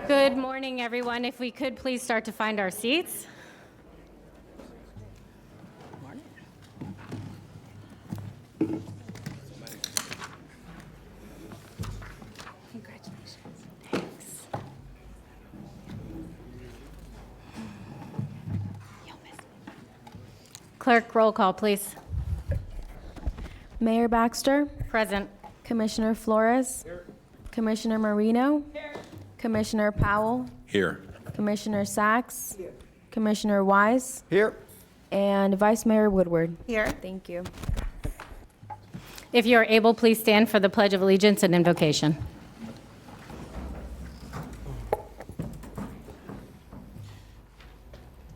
Good morning, everyone. If we could please start to find our seats. Congratulations. Thanks. You'll miss me. Clerk, roll call, please. Mayor Baxter, Present. Commissioner Flores, Commissioner Marino, Commissioner Powell, Here. Commissioner Sachs, Commissioner Wise, Here. and Vice Mayor Woodward. Here. Thank you. If you are able, please stand for the Pledge of Allegiance and invocation.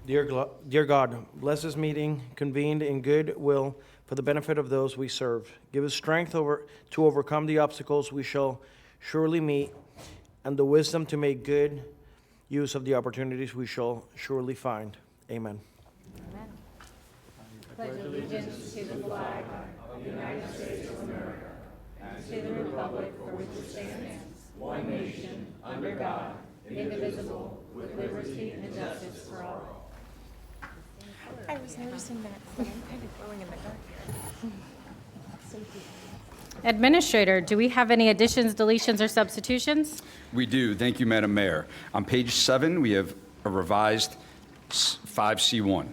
Dear God, bless this meeting convened in good will for the benefit of those we serve. Give us strength to overcome the obstacles we shall surely meet, and the wisdom to make good use of the opportunities we shall surely find. Amen. Pledge allegiance to the flag of the United States of America and to the republic for which it stands, one nation, under God, indivisible, with liberty and justice for all. I was noticing that, but I'm kind of glowing in the dark here. Administrator, do we have any additions, deletions, or substitutions? We do. Thank you, Madam Mayor. On page 7, we have a revised 5C1.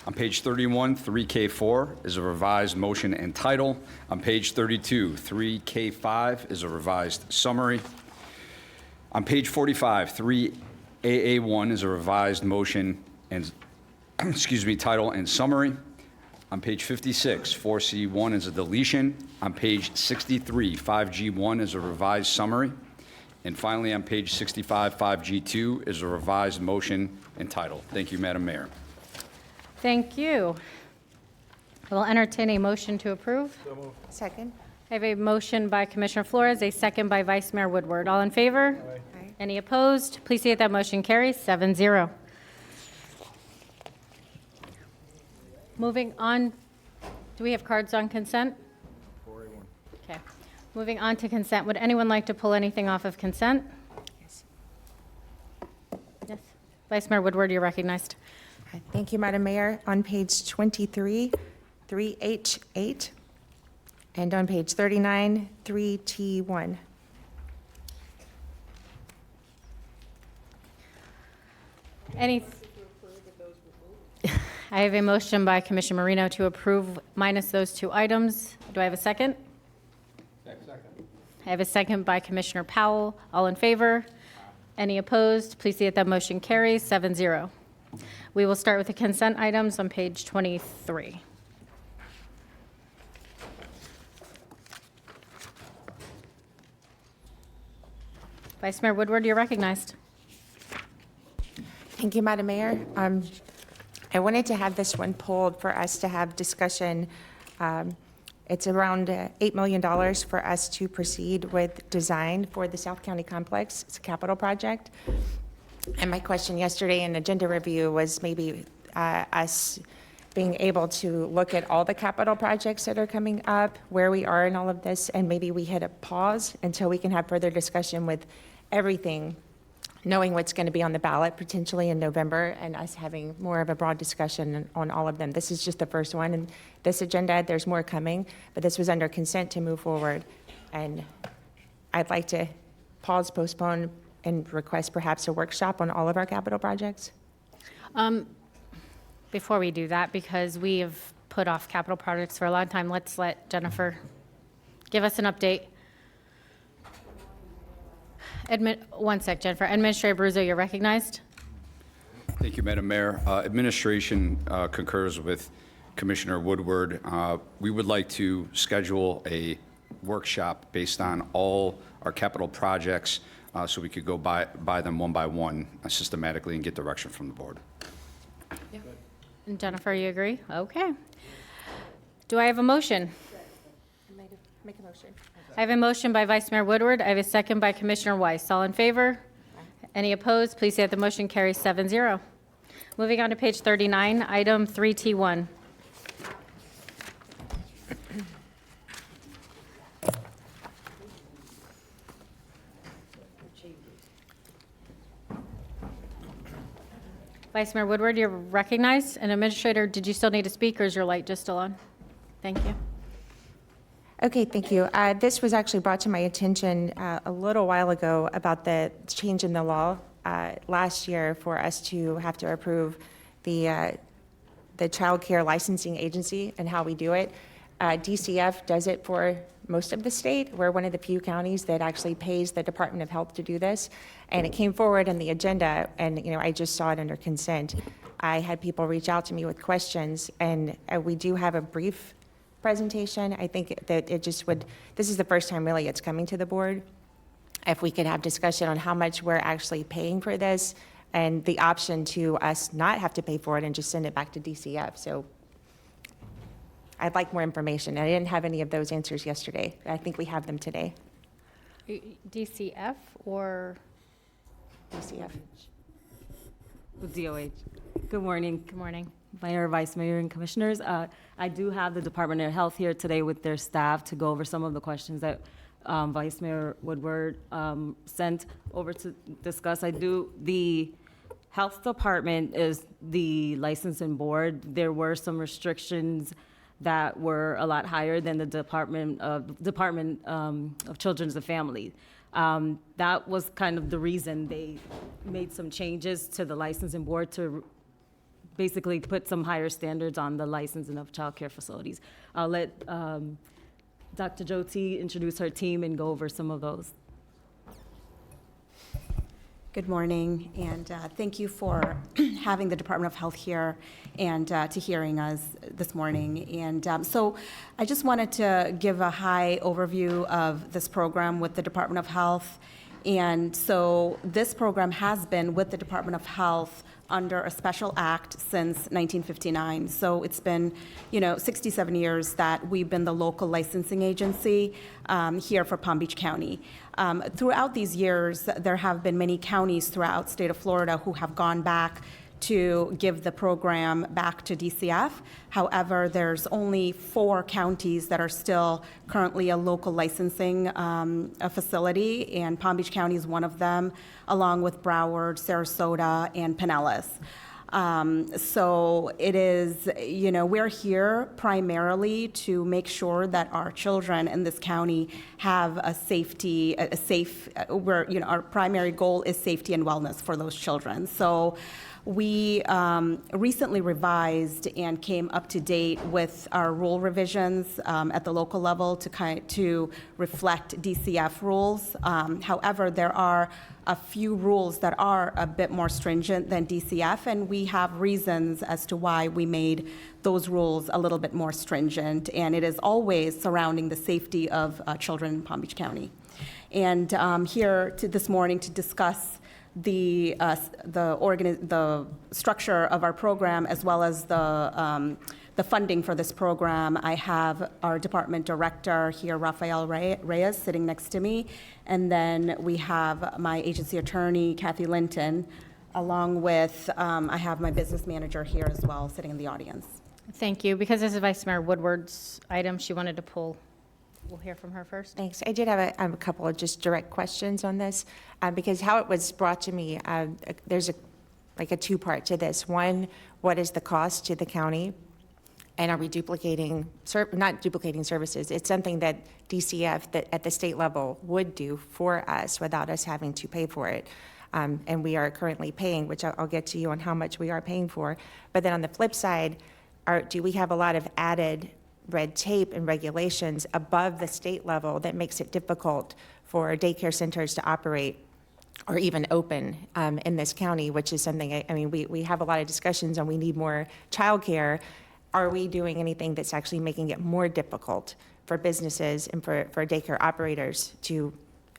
On page 31, 3K4 is a revised motion and title. On page 32, 3K5 is a revised summary. On page 45, 3AA1 is a revised motion and title and summary. On page 56, 4C1 is a deletion. On page 63, 5G1 is a revised summary. And finally, on page 65, 5G2 is a revised motion and title. Thank you, Madam Mayor. Thank you. I will entertain a motion to approve. Second. I have a motion by Commissioner Flores, a second by Vice Mayor Woodward. All in favor? Aye. Any opposed? Please see that that motion carries 7-0. Moving on, do we have cards on consent? 4A1. Okay. Moving on to consent. Would anyone like to pull anything off of consent? Yes. Yes. Vice Mayor Woodward, you're recognized. Thank you, Madam Mayor. On page 23, 3H8, and on page 39, 3T1. Any? I have a motion by Commissioner Marino to approve minus those two items. Do I have a second? Second. I have a second by Commissioner Powell. All in favor? Any opposed? Please see that that motion carries 7-0. We will start with the consent items on page 23. Vice Mayor Woodward, you're recognized. Thank you, Madam Mayor. I wanted to have this one pulled for us to have discussion. It's around $8 million for us to proceed with design for the South County Complex. It's a capital project. And my question yesterday in agenda review was maybe us being able to look at all the capital projects that are coming up, where we are in all of this, and maybe we hit a pause until we can have further discussion with everything, knowing what's going to be on the ballot potentially in November, and us having more of a broad discussion on all of them. This is just the first one, and this agenda, there's more coming, but this was under consent to move forward. And I'd like to pause, postpone, and request perhaps a workshop on all of our capital projects. Before we do that, because we have put off capital projects for a long time, let's let Jennifer give us an update. One sec, Jennifer. Administrator Abruzzo, you're recognized. Thank you, Madam Mayor. Administration concurs with Commissioner Woodward. We would like to schedule a workshop based on all our capital projects so we could go by them one by one systematically and get direction from the board. And Jennifer, you agree? Okay. Do I have a motion? Make a motion. I have a motion by Vice Mayor Woodward. I have a second by Commissioner Weiss. All in favor? Any opposed? Please say that the motion carries 7-0. Moving on to page 39, item 3T1. Vice Mayor Woodward, you're recognized. And Administrator, did you still need to speak, or is your light just still on? Thank you. Okay, thank you. This was actually brought to my attention a little while ago about the change in the law last year for us to have to approve the child care licensing agency and how we do it. DCF does it for most of the state. We're one of the few counties that actually pays the Department of Health to do this. And it came forward on the agenda, and I just saw it under consent. I had people reach out to me with questions, and we do have a brief presentation. I think that it just would, this is the first time really it's coming to the board. If we could have discussion on how much we're actually paying for this and the option to us not have to pay for it and just send it back to DCF. So I'd like more information. I didn't have any of those answers yesterday. I think we have them today. DCF or? DCF. With DOH. Good morning, Good morning. Mayor, Vice Mayor, and Commissioners. I do have the Department of Health here today with their staff to go over some of the questions that Vice Mayor Woodward sent over to discuss. The Health Department is the licensing board. There were some restrictions that were a lot higher than the Department of Children's and Families. That was kind of the reason they made some changes to the licensing board to basically put some higher standards on the licensing of child care facilities. I'll let Dr. Jyoti introduce her team and go over some of those. Good morning, and thank you for having the Department of Health here and to hearing us this morning. And so I just wanted to give a high overview of this program with the Department of Health. And so this program has been with the Department of Health under a special act since 1959. So it's been, 67 years that we've been the local licensing agency here for Palm Beach County. Throughout these years, there have been many counties throughout state of Florida who have gone back to give the program back to DCF. However, there's only 4 counties that are still currently a local licensing facility, and Palm Beach County is one of them, along with Broward, Sarasota, and Pinellas. So it is, we're here primarily to make sure that our children in this county have a safe, our primary goal is safety and wellness for those children. So we recently revised and came up to date with our rule revisions at the local level to reflect DCF rules. However, there are a few rules that are a bit more stringent than DCF, and we have reasons as to why we made those rules a little bit more stringent, and it is always surrounding the safety of children in Palm Beach County. And here this morning to discuss the structure of our program as well as the funding for this program, I have our department director here, Rafael Reyes, sitting next to me, and then we have my agency attorney, Kathy Linton, along with I have my business manager here as well, sitting in the audience. Thank you. Because this is Vice Mayor Woodward's item, she wanted to pull. We'll hear from her first. Thanks. I did have a couple of just direct questions on this because how it was brought to me, there's a two-part to this. One, what is the cost to the county? And are we not duplicating services? It's something that DCF that at the state level would do for us without us having to pay for it. And we are currently paying, which I'll get to you on how much we are paying for. But then on the flip side, do we have a lot of added red tape and regulations above the state level that makes it difficult for daycare centers to operate or even open in this county, which is something, we have a lot of discussions and we need more childcare. Are we doing anything that's actually making it more difficult for businesses and for daycare operators to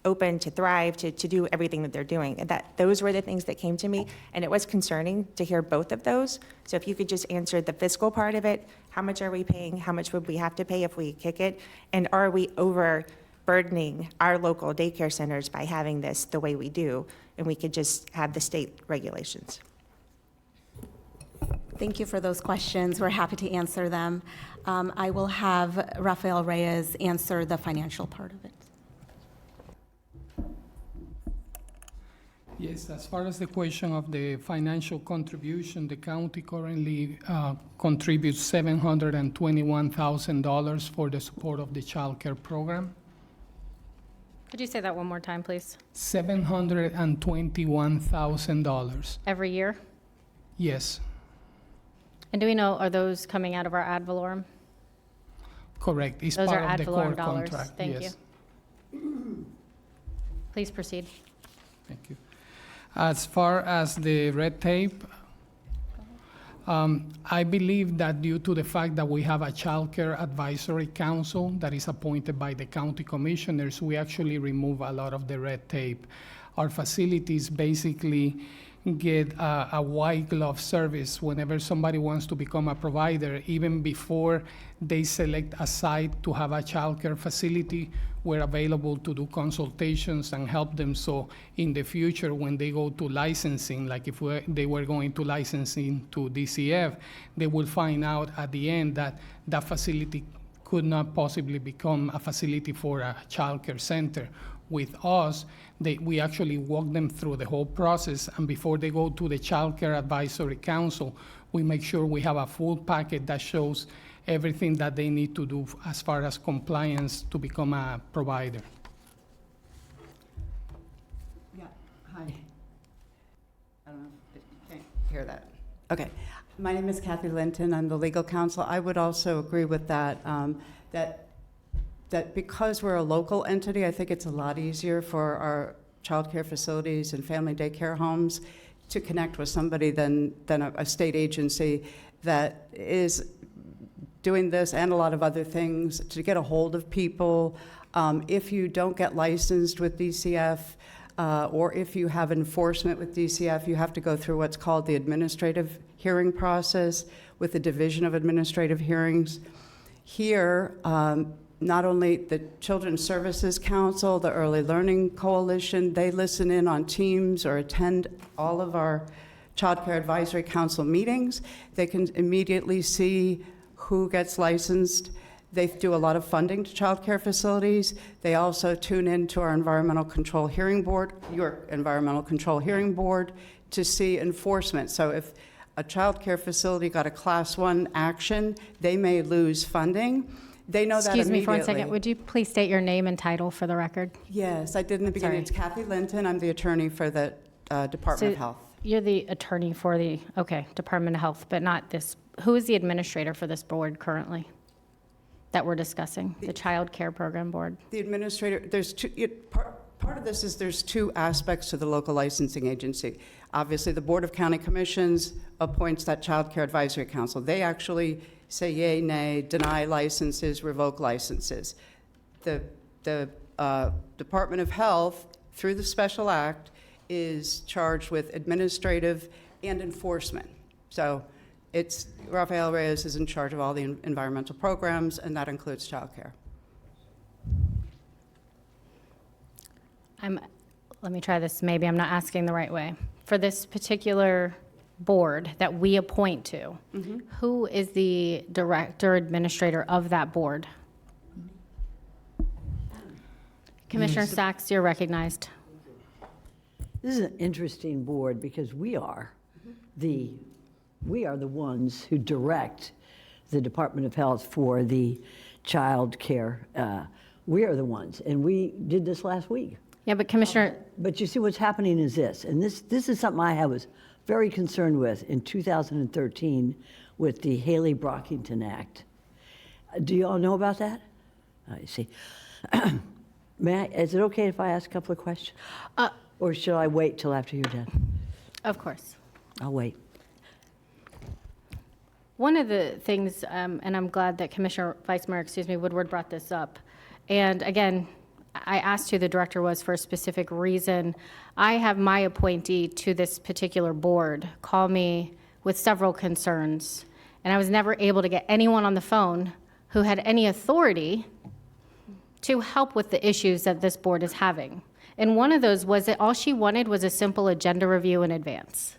open, to thrive, to do everything that they're doing? And those were the things that came to me, and it was concerning to hear both of those. So if you could just answer the fiscal part of it, how much are we paying? How much would we have to pay if we kick it? And are we overburdening our local daycare centers by having this the way we do? And we could just have the state regulations. Thank you for those questions. We're happy to answer them. I will have Rafael Reyes answer the financial part of it. Yes, as far as the question of the financial contribution, the county currently contributes $721,000 for the support of the child care program. Could you say that one more time, please? $721,000, Every year? yes, And do we know, are those coming out of our ad valorem? correct. It's Those are part of ad the core valorem dollars. contract, Thank you. yes. Please proceed. Thank you. As far as the red tape, I believe that due to the fact that we have a child care advisory council that is appointed by the county commissioners, we actually remove a lot of the red tape. Our facilities basically get a white glove service whenever somebody wants to become a provider, even before they select a site to have a child care facility. We're available to do consultations and help them. So in the future, when they go to licensing, like if they were going to licensing to DCF, they will find out at the end that that facility could not possibly become a facility for a child care center. With us, we actually walk them through the whole process, and before they go to the Child Care Advisory Council, we make sure we have a full packet that shows everything that they need to do as far as compliance to become a provider. Yeah, hi. I don't know if you can't hear that. Okay. My name is Kathy Linton. I'm the legal counsel. I would also agree with that, that because we're a local entity, I think it's a lot easier for our child care facilities and family daycare homes to connect with somebody than a state agency that is doing this and a lot of other things to get a hold of people. If you don't get licensed with DCF, or if you have enforcement with DCF, you have to go through what's called the administrative hearing process with the Division of Administrative Hearings. Here, not only the Children's Services Council, the Early Learning Coalition, they listen in on Teams or attend all of our Child Care Advisory Council meetings. They can immediately see who gets licensed. They do a lot of funding to child care facilities. They also tune into our Environmental Control Hearing Board, your Environmental Control Hearing Board, to see enforcement. So if a child care facility got a Class 1 action, they may lose funding. They know that Excuse me immediately. for 1 second. Would you please state your name and title for the record? Yes, I did in the beginning. It's Kathy Linton. I'm the attorney for the Department of Health. You're the attorney for the, okay, Department of Health, but not this. Who is the administrator for this board currently that we're discussing? The Child Care Program Board? The administrator, there's two, part of this is there's two aspects to the local licensing agency. Obviously, the Board of County Commissions appoints that Child Care Advisory Council. They actually say yay, nay, deny licenses, revoke licenses. The Department of Health, through the special act, is charged with administrative and enforcement. So it's, Rafael Reyes is in charge of all the environmental programs, and that includes childcare. Let me try this. Maybe I'm not asking the right way. For this particular board that we appoint to, who is the director administrator of that board? Commissioner Sachs, you're recognized. This is an interesting board because we are the ones who direct the Department of Health for the child care. We are the ones, and we did this last week. Yeah, but Commissioner, But you see, what's happening is this, and this is something I was very concerned with in 2013 with the Haley-Brockington Act. Do you all know about that? I see. Is it okay if I ask a couple of questions? Or should I wait till after you're done? of course. I'll wait. One of the things, and I'm glad that Vice Mayor Woodward brought this up. And again, I asked who the director was for a specific reason. I have my appointee to this particular board call me with several concerns, and I was never able to get anyone on the phone who had any authority to help with the issues that this board is having. And one of those was that all she wanted was a simple agenda review in advance,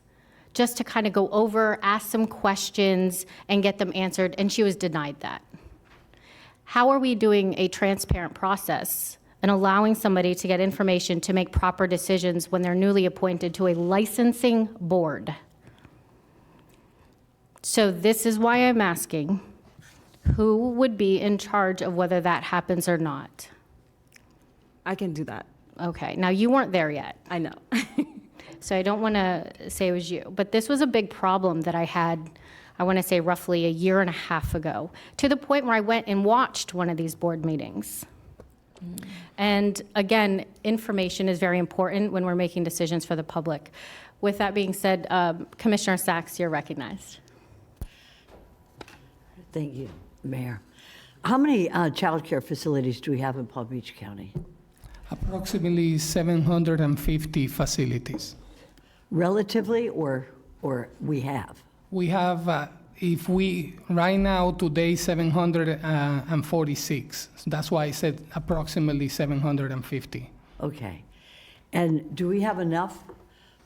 just to kind of go over, ask some questions, and get them answered, and she was denied that. How are we doing a transparent process and allowing somebody to get information to make proper decisions when they're newly appointed to a licensing board. So this is why I'm asking, who would be in charge of whether that happens or not? I can do that. Okay, now you weren't there yet, I know. so I don't want to say it was you, but this was a big problem that I had, I want to say roughly a year and a half ago, to the point where I went and watched one of these board meetings. And again, information is very important when we're making decisions for the public. With that being said, Commissioner Sachs, you're recognized. Thank you, Mayor. How many child care facilities do we have in Palm Beach County? Approximately 750 facilities. Relatively, or we have? We have, right now, today, 746. That's why I said approximately 750. Okay. And do we have enough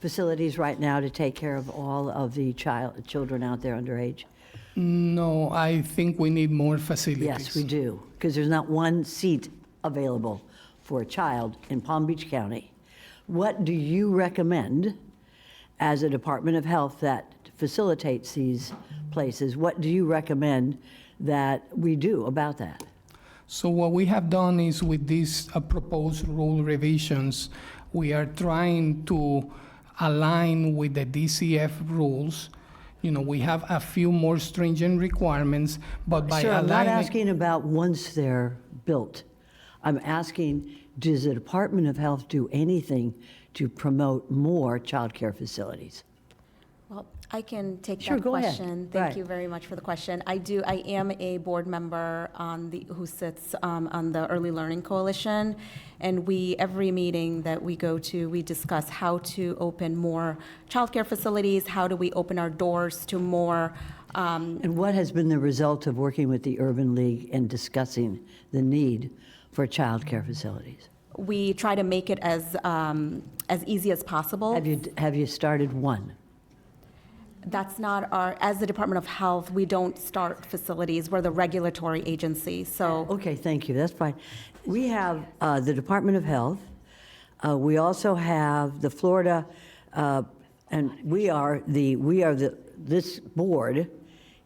facilities right now to take care of all of the children out there underage? No, I think we need more facilities. Yes, we do, because there's not one seat available for a child in Palm Beach County. What do you recommend as a Department of Health that facilitates these places? What do you recommend that we do about that? So what we have done is with these proposed rule revisions, we are trying to align with the DCF rules. You know, we have a few more stringent requirements, but by Sir, I'm aligning... not asking about once they're built. I'm asking, does the Department of Health do anything to promote more child care facilities? Well, I can take Sure, that go ahead. question. Right. Thank you very much for the question. I am a board member who sits on the Early Learning Coalition, and every meeting that we go to, we discuss how to open more childcare facilities, how do we open our doors to more. And what has been the result of working with the Urban League and discussing the need for child care facilities? We try to make it as easy as possible. Have you started one? That's not as the Department of Health, we don't start facilities. We're the regulatory agency, so. Okay, thank you, that's fine. We have the Department of Health, we also have the Florida, and this board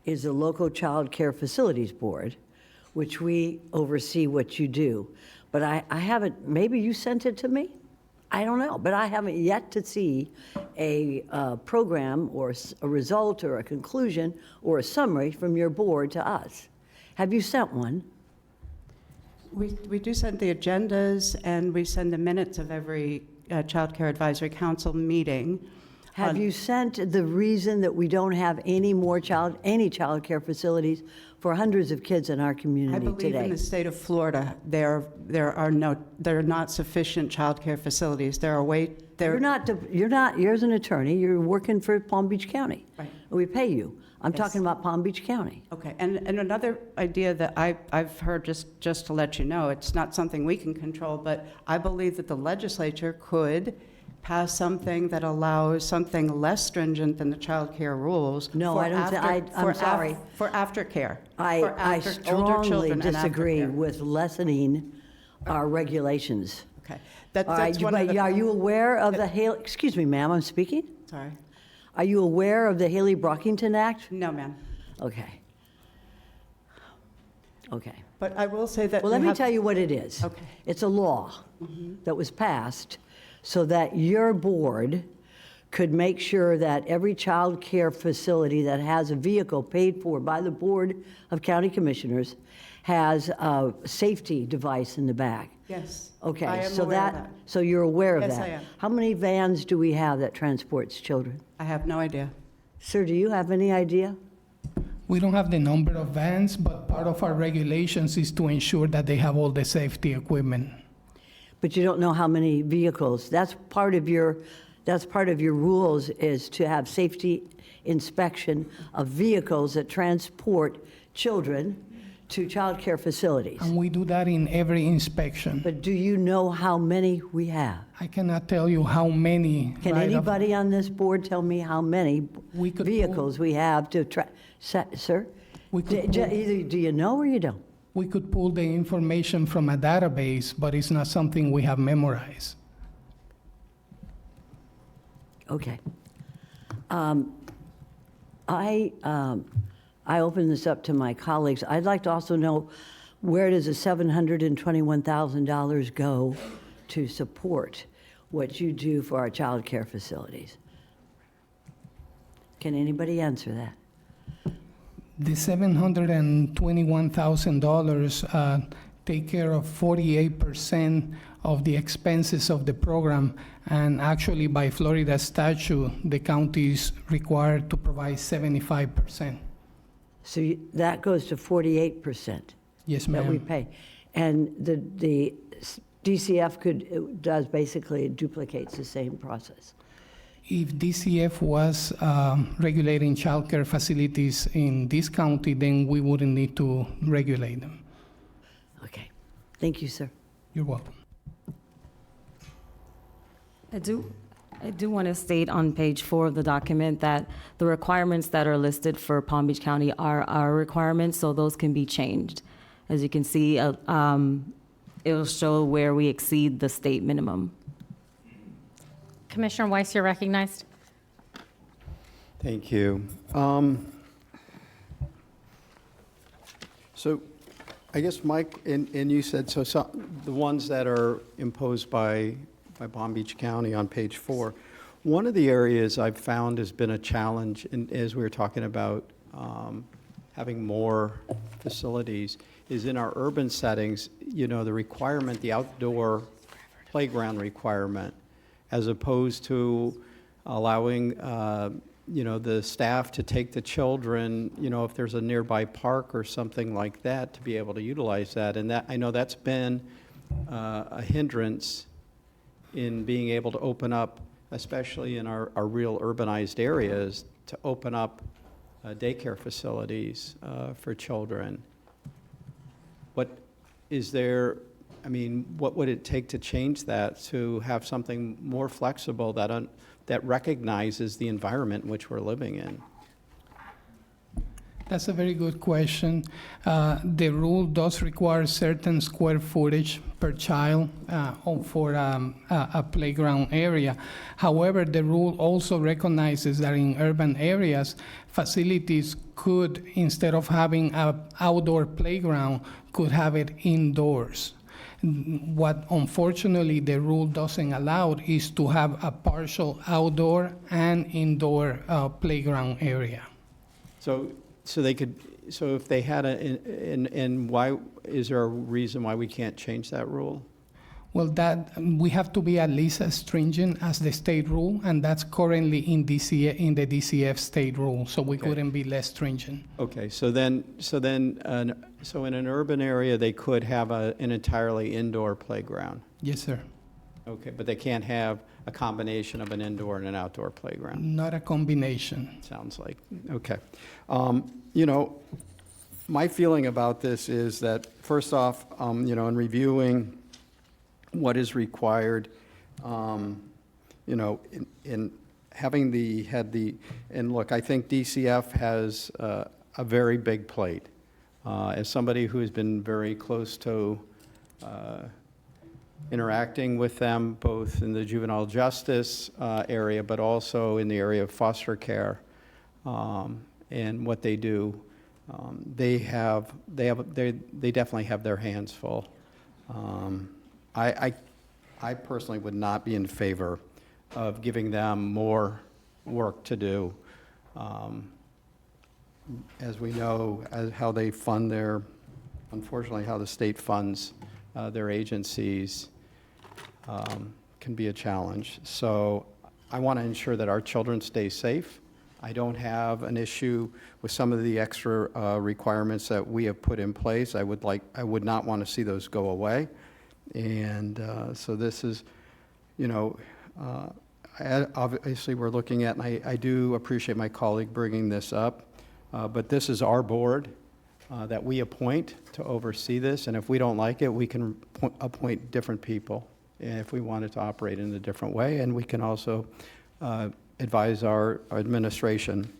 is the Local Child Care Facilities Board, which we oversee what you do. But I haven't, maybe you sent it to me? I don't know, but I haven't yet to see a program or a result or a conclusion or a summary from your board to us. Have you sent one? We do send the agendas, and we send the minutes of every Child Care Advisory Council meeting. Have you sent the reason that we don't have any more any child care facilities for hundreds of kids in our community I today? believe in the state of Florida, there are not sufficient child care facilities. You're not, you're an attorney, you're working for Palm Beach County. Right. We pay you. I'm Yes. talking about Palm Beach County. Okay, and another idea that I've heard, just to let you know, it's not something we can control, but I believe that the legislature could pass something that allows something less stringent than the child care rules. No, for I don't thi- after- I'm for sorry. For aftercare. I for older strongly children and disagree aftercare. with lessening our regulations. Okay. All right, That's one of the. are you aware of the Haley, excuse me, ma'am, I'm speaking? Sorry. Are you aware of the Haley-Brockington Act? No, ma'am. Okay. Okay. But I will say that. Well, let we me have- tell you what it is. Okay. It's a law that was passed so that your board could make sure that every child care facility that has a vehicle paid for by the Board of County Commissioners has a safety device in the back. Yes. Okay, I am so aware of that. so you're aware of Yes, that? I am. How many vans do we have that transports children? I have no idea. Sir, do you have any idea? We don't have the number of vans, but part of our regulations is to ensure that they have all the safety equipment. But you don't know how many vehicles. That's part of your rules, is to have safety inspection of vehicles that transport children to child care facilities. And we do that in every inspection. But do you know how many we have? I cannot tell you how many. Can right off- anybody on this board tell me how many We could vehicles we have to sir? We could pull- Either do you know or you don't? We could pull the information from a database, but it's not something we have memorized. Okay. I open this up to my colleagues. I'd like to also know, where does the $721,000 go to support what you do for our child care facilities? Can anybody answer that? The $721,000 take care of 48% of the expenses of the program, and actually by Florida statute, the county is required to provide 75%. So that goes to 48%. Yes, That we ma'am. pay. And the DCF does basically, it duplicates the same process. If DCF was regulating childcare facilities in this county, then we wouldn't need to regulate them. Okay. Thank you, sir. You're welcome. I do want to state on page 4 of the document that the requirements that are listed for Palm Beach County are our requirements, so those can be changed. As you can see, it'll show where we exceed the state minimum. Commissioner Weiss, you're recognized. Thank you. So I guess, Mike, and you said, so the ones that are imposed by Palm Beach County on page 4, one of the areas I've found has been a challenge, and as we were talking about having more facilities, is in our urban settings, you know, the requirement, the outdoor playground requirement, as opposed to allowing, you know, the staff to take the children, you know, if there's a nearby park or something like that, to be able to utilize that. And that, I know that's been a hindrance in being able to open up, especially in our real urbanized areas, to open up daycare facilities for children. What is there, I mean, what would it take to change that, to have something more flexible that that recognizes the environment in which we're living in? That's a very good question. The rule does require certain square footage per child for a playground area. However, the rule also recognizes that in urban areas, facilities could, instead of having an outdoor playground, could have it indoors. What unfortunately the rule doesn't allow is to have a partial outdoor and indoor playground area. So they could, so if they had and why, is there a reason why we can't change that rule? Well, that we have to be at least as stringent as the state rule, and that's currently in the DCF state rule, so we couldn't be less stringent. Okay, so in an urban area, they could have an entirely indoor playground. Yes, sir. Okay, but they can't have a combination of an indoor and an outdoor playground, Not a combination. sounds like. Okay. You know, my feeling about this is that, first off, you know, in reviewing what is required, you know, in having and look, I think DCF has a very big plate. As somebody who has been very close to interacting with them, both in the juvenile justice area, but also in the area of foster care, and what they do, they definitely have their hands full. I personally would not be in favor of giving them more work to do. As we know, how they fund unfortunately, how the state funds their agencies can be a challenge. So I want to ensure that our children stay safe. I don't have an issue with some of the extra requirements that we have put in place. I would not want to see those go away. And so this is, you know, obviously we're looking at, and I do appreciate my colleague bringing this up, but this is our board that we appoint to oversee this, and if we don't like it, we can appoint different people if we wanted to operate in a different way, and we can also advise our administration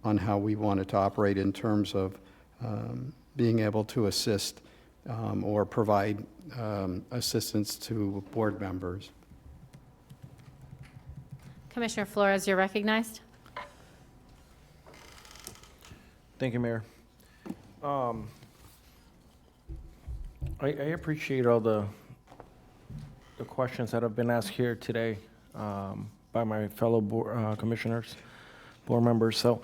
on how we wanted to operate in terms of being able to assist or provide assistance to board members. Commissioner Flores, you're recognized. Thank you, Mayor. I appreciate all the questions that have been asked here today by my fellow commissioners, board members. So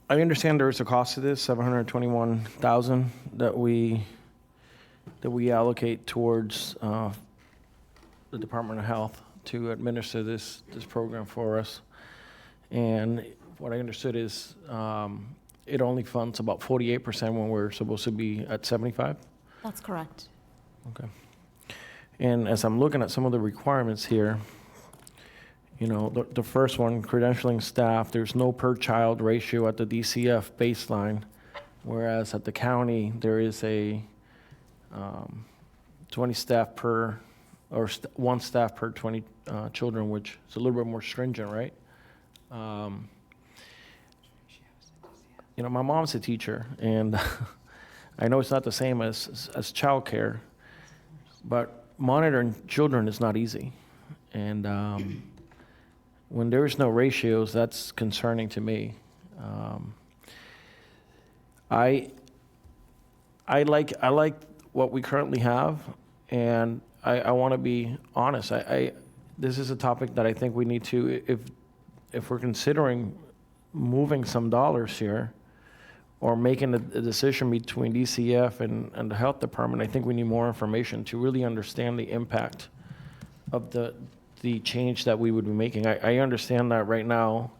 I understand there is a cost to this, $721,000 that we allocate towards the Department of Health to administer this program for us. And what I understood is it only funds about 48% when we're supposed to be at 75%. That's correct. Okay. And as I'm looking at some of the requirements here, you know, the first one, credentialing staff, there's no per child ratio at the DCF baseline, whereas at the county, there is a 20 staff per, or one staff per 20 children, which is a little bit more stringent, right? You know, my mom's a teacher, and I know it's not the same as childcare, but monitoring children is not easy. And when there is no ratios, that's concerning to me. I like what we currently have, and I want to be honest. This is a topic that I think we need to, if we're considering moving some dollars here, or making a decision between DCF and the health department, I think we need more information to really understand the impact of the change that we would be making. I understand that right now,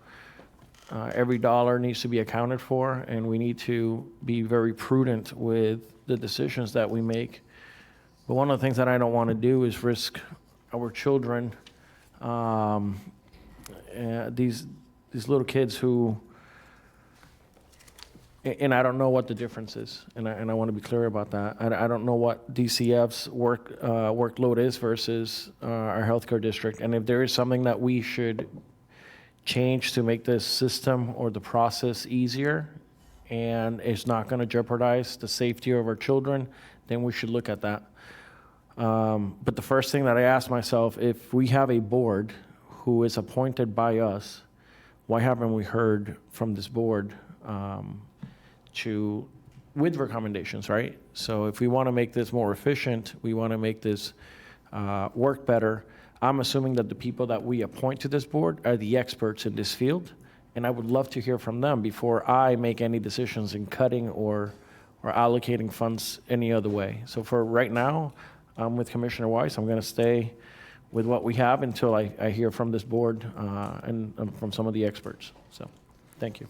every dollar needs to be accounted for, and we need to be very prudent with the decisions that we make. But one of the things that I don't want to do is risk our children, these little kids who, and I don't know what the difference is, and I want to be clear about that. I don't know what DCF's workload is versus our healthcare district, and if there is something that we should change to make this system or the process easier, and it's not going to jeopardize the safety of our children, then we should look at that. But the first thing that I ask myself, if we have a board who is appointed by us, why haven't we heard from this board with recommendations, right? So if we want to make this more efficient, we want to make this work better, I'm assuming that the people that we appoint to this board are the experts in this field, and I would love to hear from them before I make any decisions in cutting or allocating funds any other way. So for right now, with Commissioner Weiss, I'm going to stay with what we have until I hear from this board and from some of the experts. So thank you.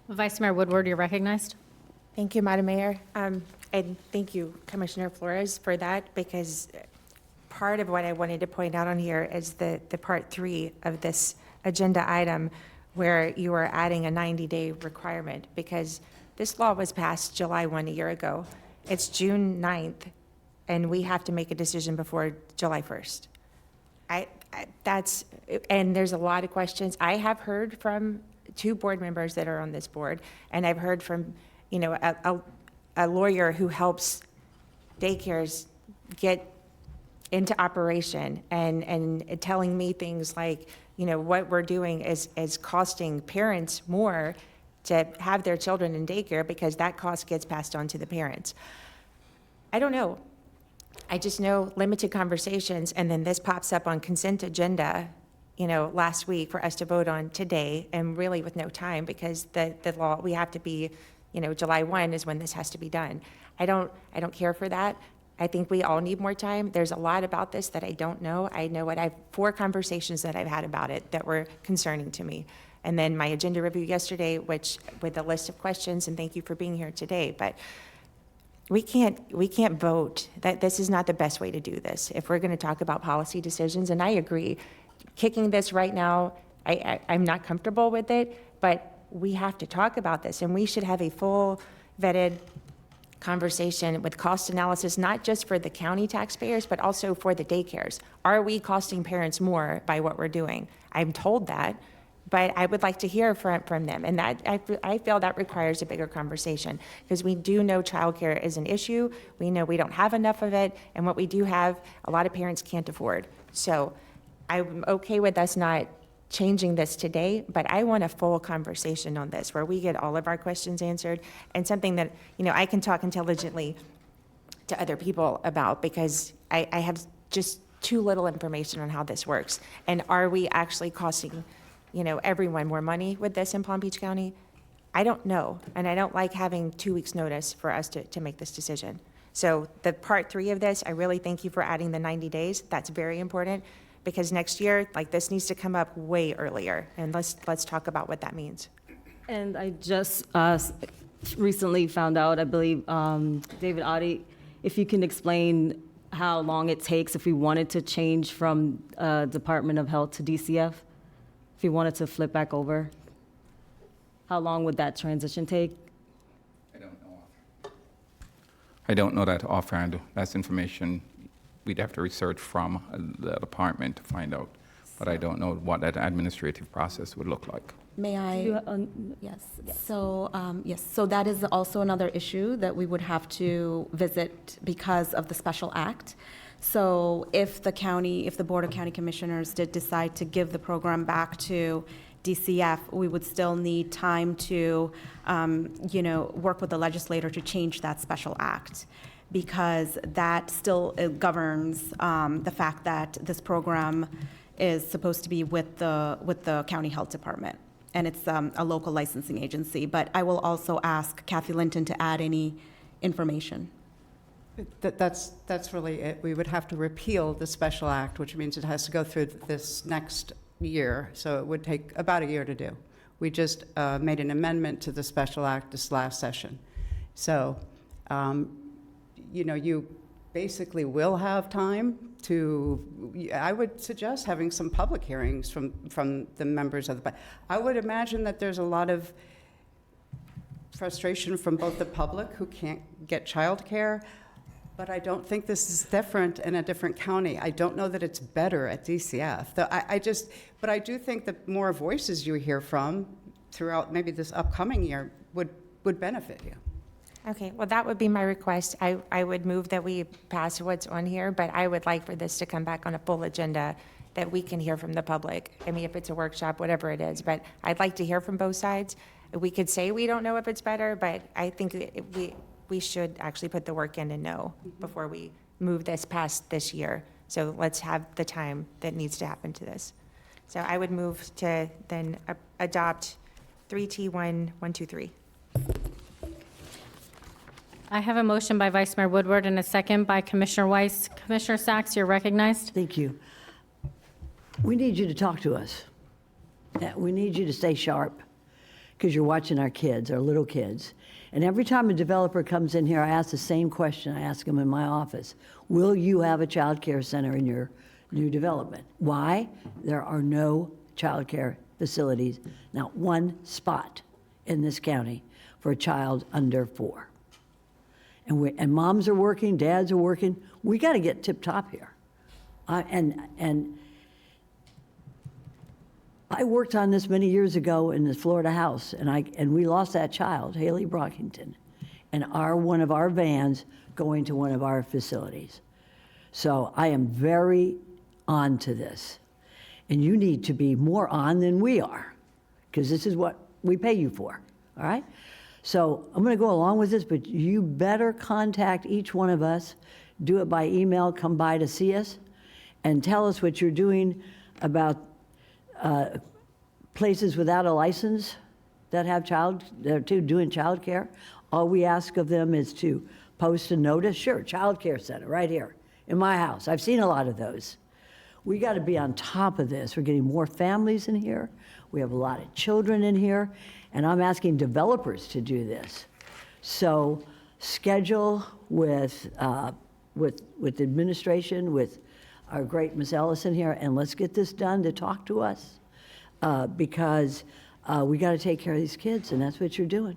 Vice Mayor Woodward, you're recognized. Thank you, Madam Mayor. And thank you, Commissioner Flores, for that, because part of what I wanted to point out on here is the part 3 of this agenda item, where you are adding a 90-day requirement, because this law was passed July 1 a year ago. It's June 9th, and we have to make a decision before July 1st. And there's a lot of questions. I have heard from 2 board members that are on this board, and I've heard from, you know, a lawyer who helps daycares get into operation, and telling me things like, you know, what we're doing is costing parents more to have their children in daycare because that cost gets passed on to the parents. I don't know. I just know limited conversations, and then this pops up on consent agenda, you know, last week for us to vote on today, and really with no time, because the law, we have to be, you know, July 1 is when this has to be done. I don't care for that. I think we all need more time. There's a lot about this that I don't know. I know what 4 conversations that I've had about it that were concerning to me. And then my agenda review yesterday, which with a list of questions, and thank you for being here today. But we can't vote. That this is not the best way to do this if we're going to talk about policy decisions. And I agree, kicking this right now, I'm not comfortable with it, but we have to talk about this, and we should have a full vetted conversation with cost analysis, not just for the county taxpayers, but also for the daycares. Are we costing parents more by what we're doing? I'm told that, But I would like to hear from them, and that, I feel that requires a bigger conversation, because we do know childcare is an issue, we know we don't have enough of it, and what we do have, a lot of parents can't afford. So I'm okay with us not changing this today, but I want a full conversation on this, where we get all of our questions answered, and something that, I can talk intelligently to other people about, because I have just too little information on how this works. And are we actually costing, everyone more money with this in Palm Beach County? I don't know, and I don't like having 2 weeks' notice for us to make this decision. So the part 3 of this, I really thank you for adding the 90 days. That's very important, because next year, this needs to come up way earlier, and let's talk about what that means. And I just recently found out, I believe, David Audi, if you can explain how long it takes if we wanted to change from Department of Health to DCF, if we wanted to flip back over, how long would that transition take? I don't know that offhand. That's information we'd have to research from the department to find out. But I don't know what that administrative process would look like. May I? Yes. So, so that is also another issue that we would have to visit because of the special act. So if the Board of County Commissioners did decide to give the program back to DCF, we would still need time to, work with the legislator to change that special act, because that still governs the fact that this program is supposed to be with the county health department, and it's a local licensing agency. But I will also ask Kathy Linton to add any information. That's really it. We would have to repeal the special act, which means it has to go through this next year, so it would take about a year to do. We just made an amendment to the special act this last session. So, you basically will have time to, I would suggest having some public hearings from the members of the, I would imagine that there's a lot of frustration from both the public who can't get childcare, but I don't think this is different in a different county. I don't know that it's better at DCF. But I do think that more voices you hear from throughout maybe this upcoming year would benefit you. Okay, well, that would be my request. I would move that we pass what's on here, but I would like for this to come back on a full agenda that we can hear from the public. I mean, if it's a workshop, whatever it is, but I'd like to hear from both sides. We could say we don't know if it's better, but I think we should actually put the work in and know before we move this past this year. So let's have the time that needs to happen to this. So I would move to then adopt 3T1123. I have a motion by Vice Mayor Woodward and a second by Commissioner Weiss. Commissioner Sacks, you're recognized. Thank you. We need you to talk to us. We need you to stay sharp, because you're watching our kids, our little kids. And every time a developer comes in here, I ask the same question I ask them in my office. Will you have a child care center in your new development? Why? There are no child care facilities, not one spot in this county for a child under 4. And moms are working, dads are working. We got to get tip-top here. And I worked on this many years ago in the Florida House, and we lost that child, Haley Brockington, and one of our vans going to one of our facilities. So I am very on to this. And you need to be more on than we are, because this is what we pay you for, all right? So I'm going to go along with this, but you better contact each one of us, do it by email, come by to see us, and tell us what you're doing about places without a license that have they're doing child care. All we ask of them is to post a notice. Sure, child care center right here in my house. I've seen a lot of those. We got to be on top of this. We're getting more families in here. We have a lot of children in here, and I'm asking developers to do this. So schedule with administration, with our great Ms. Ellison here, and let's get this done to talk to us, because we got to take care of these kids, and that's what you're doing,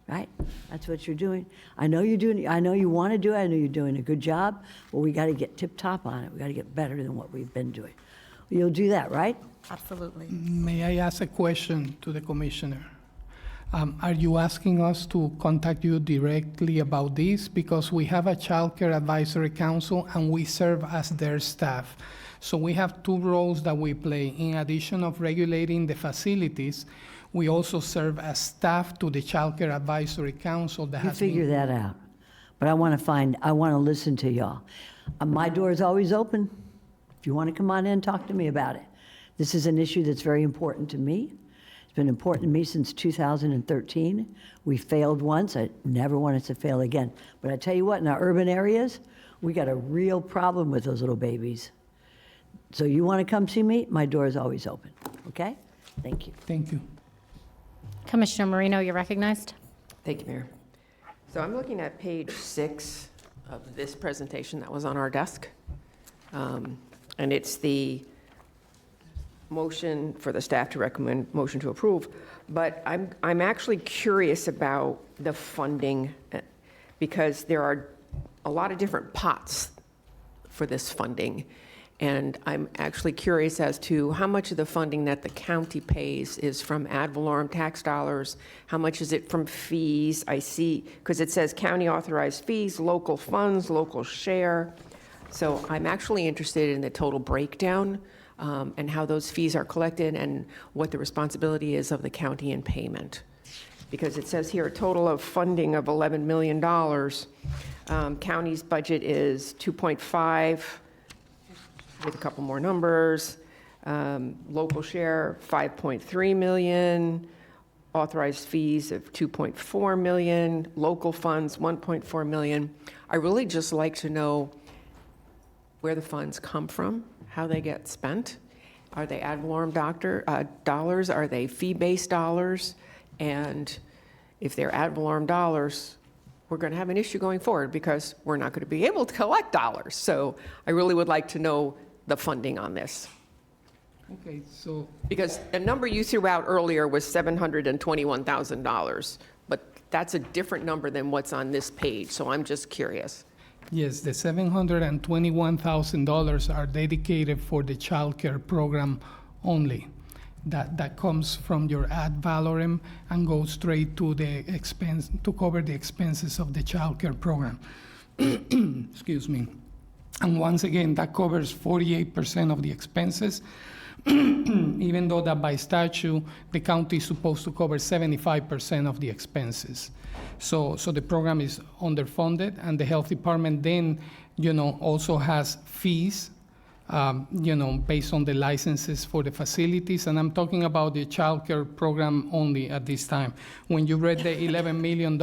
right? That's what you're doing. I know you're doing. I know you want to do it. I know you're doing a good job, but we got to get tip top on it. We got to get better than what we've been doing. You'll do that, right? Absolutely. May I ask a question to the commissioner? Are you asking us to contact you directly about this? Because we have a Child Care Advisory Council and we serve as their staff. So we have two roles that we play. In addition of regulating the facilities, we also serve as staff to the Child Care Advisory Council that You has figure been. that out. But I want to listen to y'all. My door is always open. If you want to come on in, talk to me about it. This is an issue that's very important to me. It's been important to me since 2013. We failed once. I never want us to fail again. But I tell you what, in our urban areas, we got a real problem with those little babies. So you want to come see me? My door is always open. Okay? Thank you. Thank you. Commissioner Marino, you're recognized. Thank you, Mayor. So I'm looking at page 6 of this presentation that was on our desk. And it's the motion for the staff to recommend motion to approve. But I'm actually curious about the funding because there are a lot of different pots for this funding. And I'm actually curious as to how much of the funding that the county pays is from ad valorem tax dollars, how much is it from fees? I see, because it says county authorized fees, local funds, local share. So I'm actually interested in the total breakdown and how those fees are collected and what the responsibility is of the county in payment. Because it says here a total of funding of $11 million. County's budget is 2.5 with a couple more numbers. Local share, 5.3 million. Authorized fees of 2.4 million. Local funds, 1.4 million. I really just like to know where the funds come from, how they get spent. Are they ad valorem dollars? Are they fee-based dollars? And if they're ad valorem dollars, we're going to have an issue going forward because we're not going to be able to collect dollars. So I really would like to know the funding on this. Okay, so Because the number you threw out earlier was $721,000, but that's a different number than what's on this page, so I'm just curious. yes, the $721,000 are dedicated for the child care program only. That comes from your ad valorem and goes straight to the expense, to cover the expenses of the child care program. Excuse me. And once again, that covers 48% of the expenses, even though that by statute, the county is supposed to cover 75% of the expenses. So the program is underfunded, and the health department then, also has fees, based on the licenses for the facilities. And I'm talking about the child care program only at this time. When you read the $11 million,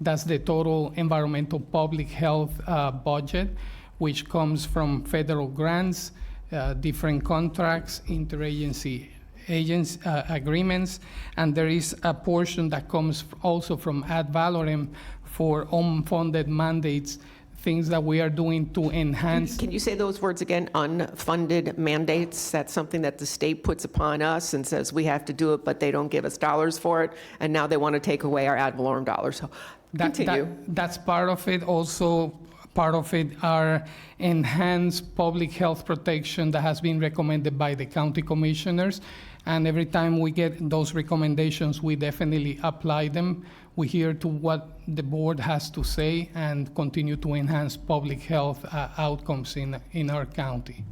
that's the total environmental public health budget, which comes from federal grants, different contracts, interagency agreements, and there is a portion that comes also from ad valorem for unfunded mandates, things that we are doing to enhance. Can you say those words again? Unfunded mandates? That's something that the state puts upon us and says we have to do it, but they don't give us dollars for it, and now they want to take away our ad valorem dollars. So continue. That's part of it. Also, part of it are enhanced public health protection that has been recommended by the county commissioners. And every time we get those recommendations, we definitely apply them. We hear to what the board has to say and continue to enhance public health outcomes in our county.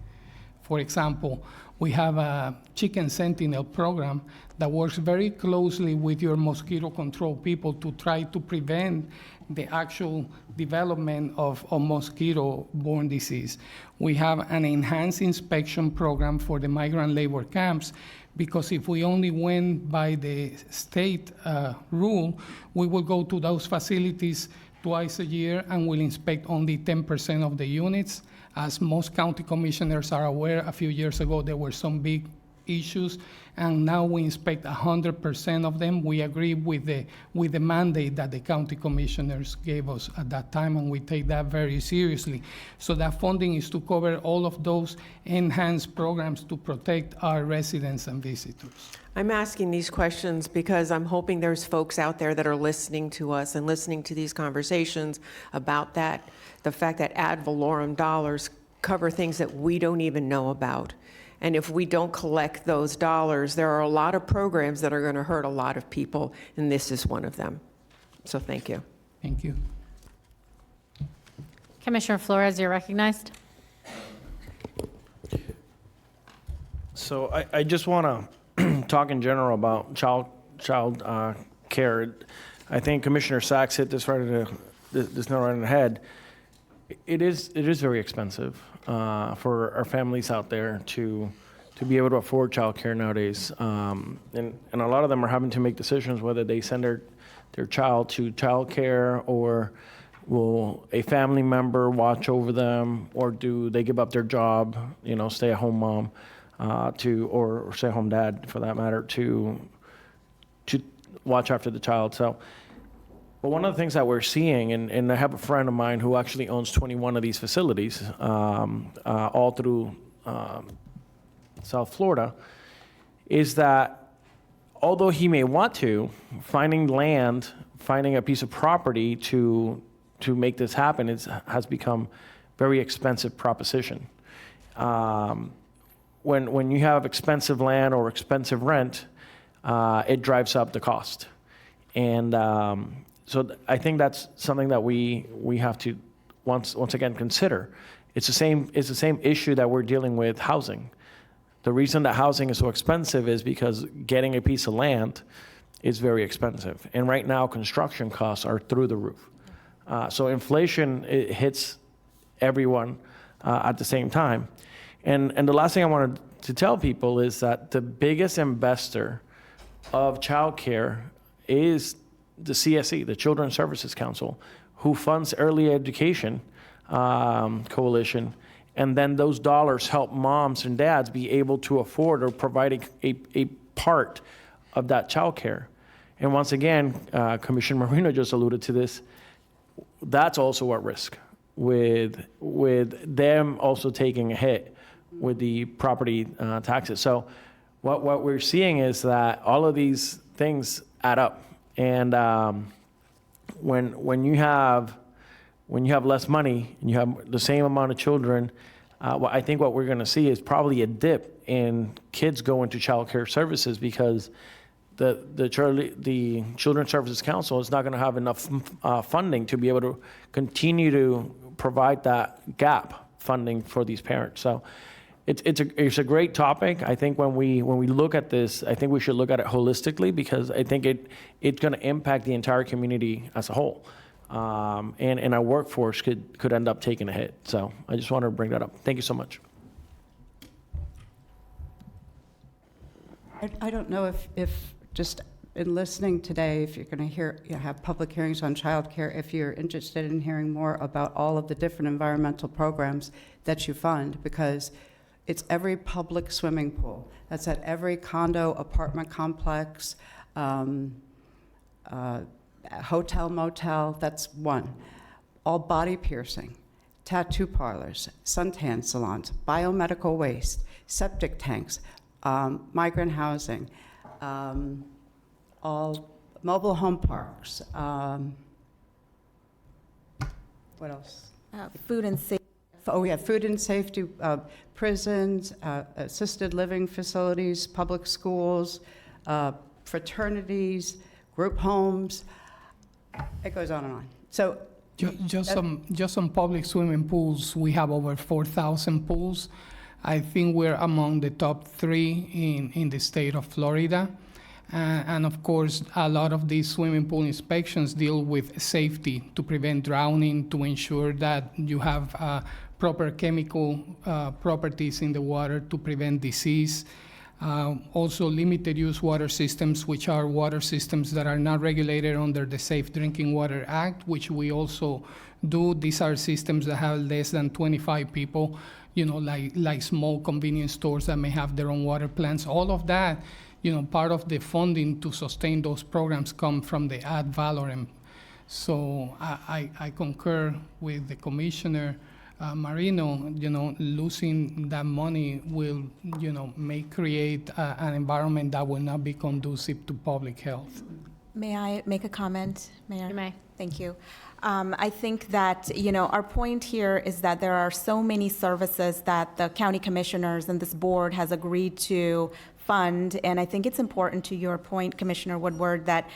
For example, we have a Chicken Sentinel program that works very closely with your mosquito control people to try to prevent the actual development of mosquito-borne disease. We have an enhanced inspection program for the migrant labor camps, because if we only went by the state rule, we will go to those facilities twice a year and will inspect only 10% of the units. As most county commissioners are aware, a few years ago there were some big issues, and now we inspect 100% of them. We agree with the mandate that the county commissioners gave us at that time, and we take that very seriously. So that funding is to cover all of those enhanced programs to protect our residents and visitors. I'm asking these questions because I'm hoping there's folks out there that are listening to us and listening to these conversations about that, the fact that ad valorem dollars cover things that we don't even know about. And if we don't collect those dollars, there are a lot of programs that are going to hurt a lot of people, and this is one of them. So thank you. Thank you. Commissioner Flores, you're recognized. So I just want to talk in general about child care. I think Commissioner Sachs hit this this nail right on the head. It is very expensive for our families out there to be able to afford child care nowadays. And a lot of them are having to make decisions whether they send their child to child care, or will a family member watch over them, or do they give up their job, stay at home mom, or stay at home dad for that matter, to watch after the child. So, but one of the things that we're seeing, and I have a friend of mine who actually owns 21 of these facilities, all through South Florida, is that although he may want to, finding land, finding a piece of property to make this happen has become very expensive proposition. When you have expensive land or expensive rent, it drives up the cost. And so I think that's something that we have to once again consider. It's the same issue that we're dealing with housing. The reason that housing is so expensive is because getting a piece of land is very expensive. And right now, construction costs are through the roof. So inflation, it hits everyone at the same time. And the last thing I wanted to tell people is that the biggest investor of childcare is the CSE, the Children's Services Council, who funds Early Education Coalition. And then those dollars help moms and dads be able to afford or provide a part of that childcare. And once again, Commissioner Marino just alluded to this, that's also at risk with them also taking a hit with the property taxes. So what we're seeing is that all of these things add up. And when you have less money and you have the same amount of children, I think what we're going to see is probably a dip in kids going to child care services, because the Children's Services Council is not going to have enough funding to be able to continue to provide that gap funding for these parents. So it's a great topic. I think when we look at this, I think we should look at it holistically, because I think it's going to impact the entire community as a whole. And our workforce could end up taking a hit. So I just wanted to bring that up. Thank you so much. I don't know if just in listening today, if you're going to have public hearings on childcare, if you're interested in hearing more about all of the different environmental programs that you fund, because it's every public swimming pool. That's at every condo, apartment complex, hotel, motel, that's one. All body piercing, tattoo parlors, suntan salons, biomedical waste, septic tanks, migrant housing, all mobile home parks. What else? Food and safety. Oh, yeah, food and safety, prisons, assisted living facilities, public schools, fraternities, group homes. It goes on and on. So Just some public swimming pools. We have over 4,000 pools. I think we're among the top 3 in the state of Florida. And of course, a lot of these swimming pool inspections deal with safety, to prevent drowning, to ensure that you have proper chemical properties in the water to prevent disease. Also limited use water systems, which are water systems that are not regulated under the Safe Drinking Water Act, which we also do. These are systems that have less than 25 people, like small convenience stores that may have their own water plants. All of that, part of the funding to sustain those programs come from the ad valorem. So I concur with the Commissioner Marino. Losing that money will, may create an environment that will not be conducive to public health. May I make a comment, Mayor? You may. Thank you. I think that, our point here is that there are so many services that the county commissioners and this board has agreed to fund, and I think it's important, to your point, Commissioner Woodward, that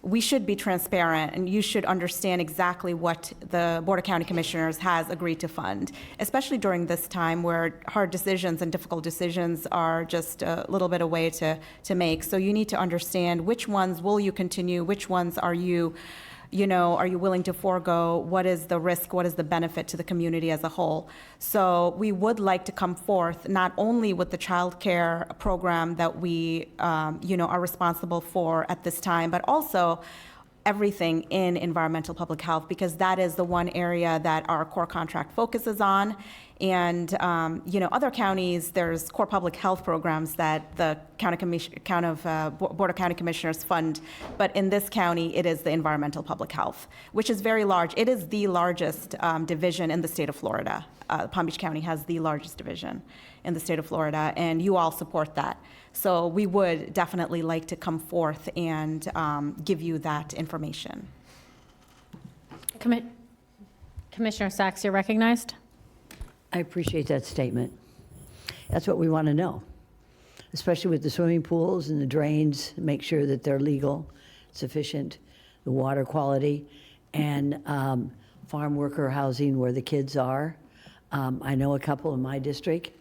we should be transparent, and you should understand exactly what the Board of County Commissioners has agreed to fund, especially during this time where hard decisions and difficult decisions are just a little bit away to make. So you need to understand which ones will you continue, which ones are you willing to forego? What is the risk? What is the benefit to the community as a whole? So we would like to come forth not only with the child care program that we, are responsible for at this time, but also everything in environmental public health, because that is the one area that our core contract focuses on. And, other counties, there's core public health programs that the Board of County Commissioners fund. But in this county, it is the environmental public health, which is very large. It is the largest division in the state of Florida. Palm Beach County has the largest division in the state of Florida, and you all support that. So we would definitely like to come forth and give you that information. Commissioner Sachs, you're recognized. I appreciate that statement. That's what we want to know, especially with the swimming pools and the drains, make sure that they're legal, sufficient, the water quality, and farm worker housing where the kids are. I know a couple in my district.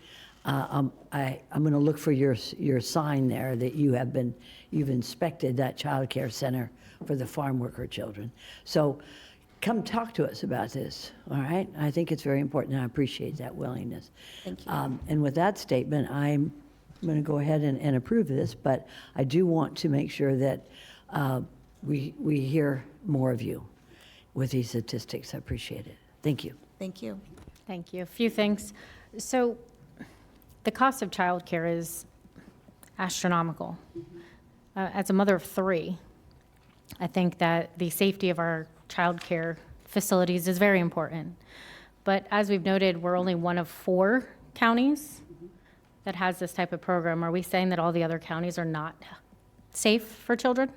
I'm going to look for your sign there that you've inspected that child care center for the farm worker children. So come talk to us about this, all right? I think it's very important, and I appreciate that willingness. Thank you. And with that statement, I'm going to go ahead and approve this, but I do want to make sure that we hear more of you with these statistics. I appreciate it. Thank you. Thank you. Thank you. A few things. So the cost of childcare is astronomical. As a mother of 3, I think that the safety of our childcare facilities is very important. But as we've noted, we're only one of 4 counties that has this type of program. Are we saying that all the other counties are not safe for children?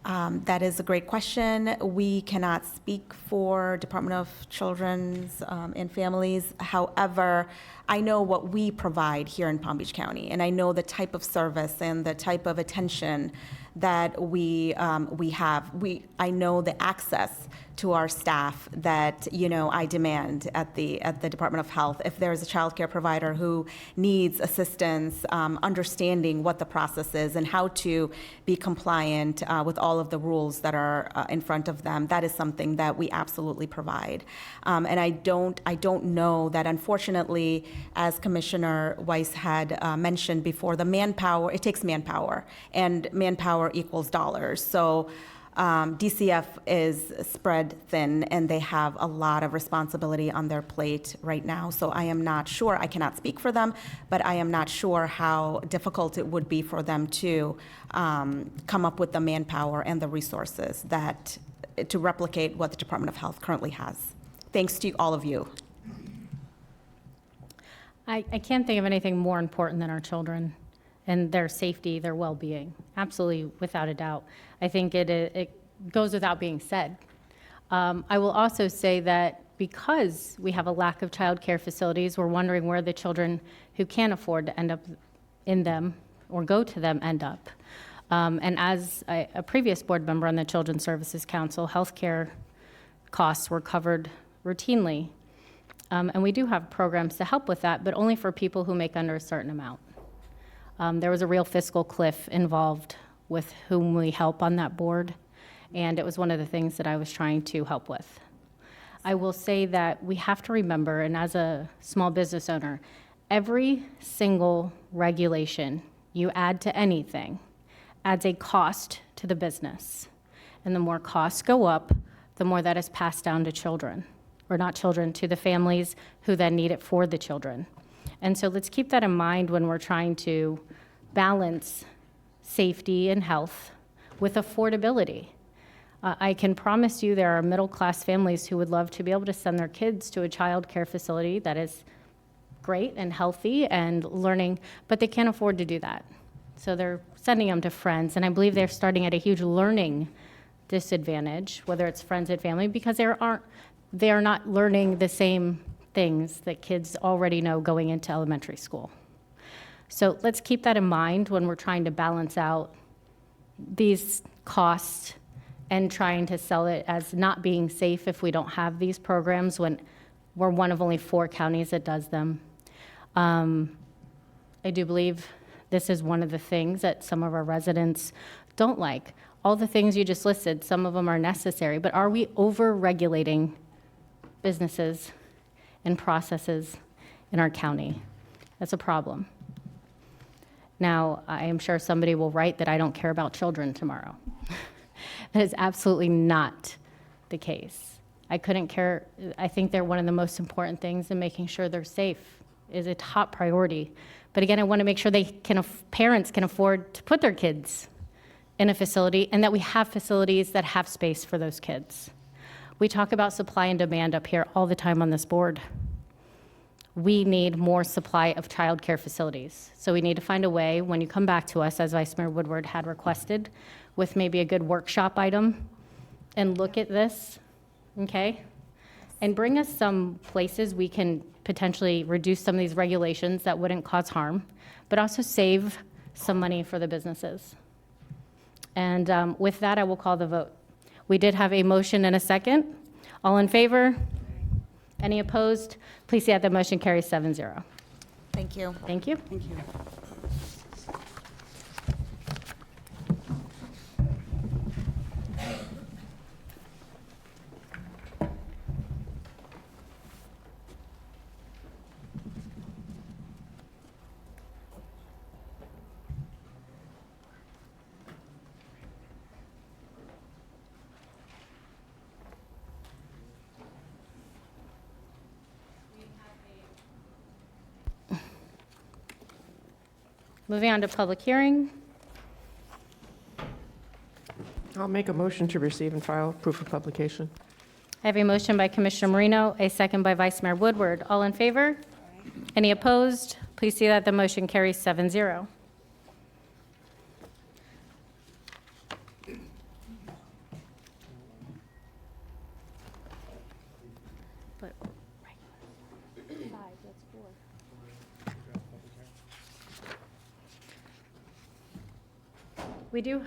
That is a great question. We cannot speak for Department of Children's and Families. However, I know what we provide here in Palm Beach County, and I know the type of service and the type of attention that we have. I know the access to our staff that I demand at the Department of Health. If there's a child care provider who needs assistance, understanding what the process is and how to be compliant with all of the rules that are in front of them, that is something that we absolutely provide. And I don't know that, unfortunately, as Commissioner Weiss had mentioned before, the manpower, it takes manpower, and manpower equals dollars. So DCF is spread thin, and they have a lot of responsibility on their plate right now. So I am not sure, I cannot speak for them, but I am not sure how difficult it would be for them to come up with the manpower and the resources to replicate what the Department of Health currently has. Thanks to all of you. I can't think of anything more important than our children and their safety, their well-being. Absolutely, without a doubt. I think it goes without being said. I will also say that because we have a lack of childcare facilities, we're wondering where the children who can't afford to end up in them or go to them end up. And as a previous board member on the Children's Services Council, healthcare costs were covered routinely. And we do have programs to help with that, but only for people who make under a certain amount. There was a real fiscal cliff involved with whom we help on that board, and it was one of the things that I was trying to help with. I will say that we have to remember, and as a small business owner, every single regulation you add to anything adds a cost to the business. And the more costs go up, the more that is passed down to children, or not children, to the families who then need it for the children. And so let's keep that in mind when we're trying to balance safety and health with affordability. I can promise you there are middle-class families who would love to be able to send their kids to a child care facility that is great and healthy and learning, but they can't afford to do that. So they're sending them to friends, and I believe they're starting at a huge learning disadvantage, whether it's friends and family, because they are not learning the same things that kids already know going into elementary school. So let's keep that in mind when we're trying to balance out these costs and trying to sell it as not being safe if we don't have these programs when we're one of only 4 counties that does them. I do believe this is one of the things that some of our residents don't like. All the things you just listed, some of them are necessary, but are we over-regulating businesses and processes in our county? That's a problem. Now, I am sure somebody will write that I don't care about children tomorrow. That is absolutely not the case. I couldn't care. I think they're one of the most important things in making sure they're safe is a top priority. But again, I want to make sure parents can afford to put their kids in a facility and that we have facilities that have space for those kids. We talk about supply and demand up here all the time on this board. We need more supply of childcare facilities. So we need to find a way, when you come back to us, as Vice Mayor Woodward had requested, with maybe a good workshop item, and look at this, okay? And bring us some places we can potentially reduce some of these regulations that wouldn't cause harm, but also save some money for the businesses. And with that, I will call the vote. We did have a motion and a second. All in favor? Any opposed? Please see that the motion carries 7-0. Thank you. Thank you. Thank you. Moving on to public hearing. I'll make a motion to receive and file proof of publication. I have a motion by Commissioner Marino, a second by Vice Mayor Woodward. All in favor? Any opposed? Please see that the motion carries 7-0. We do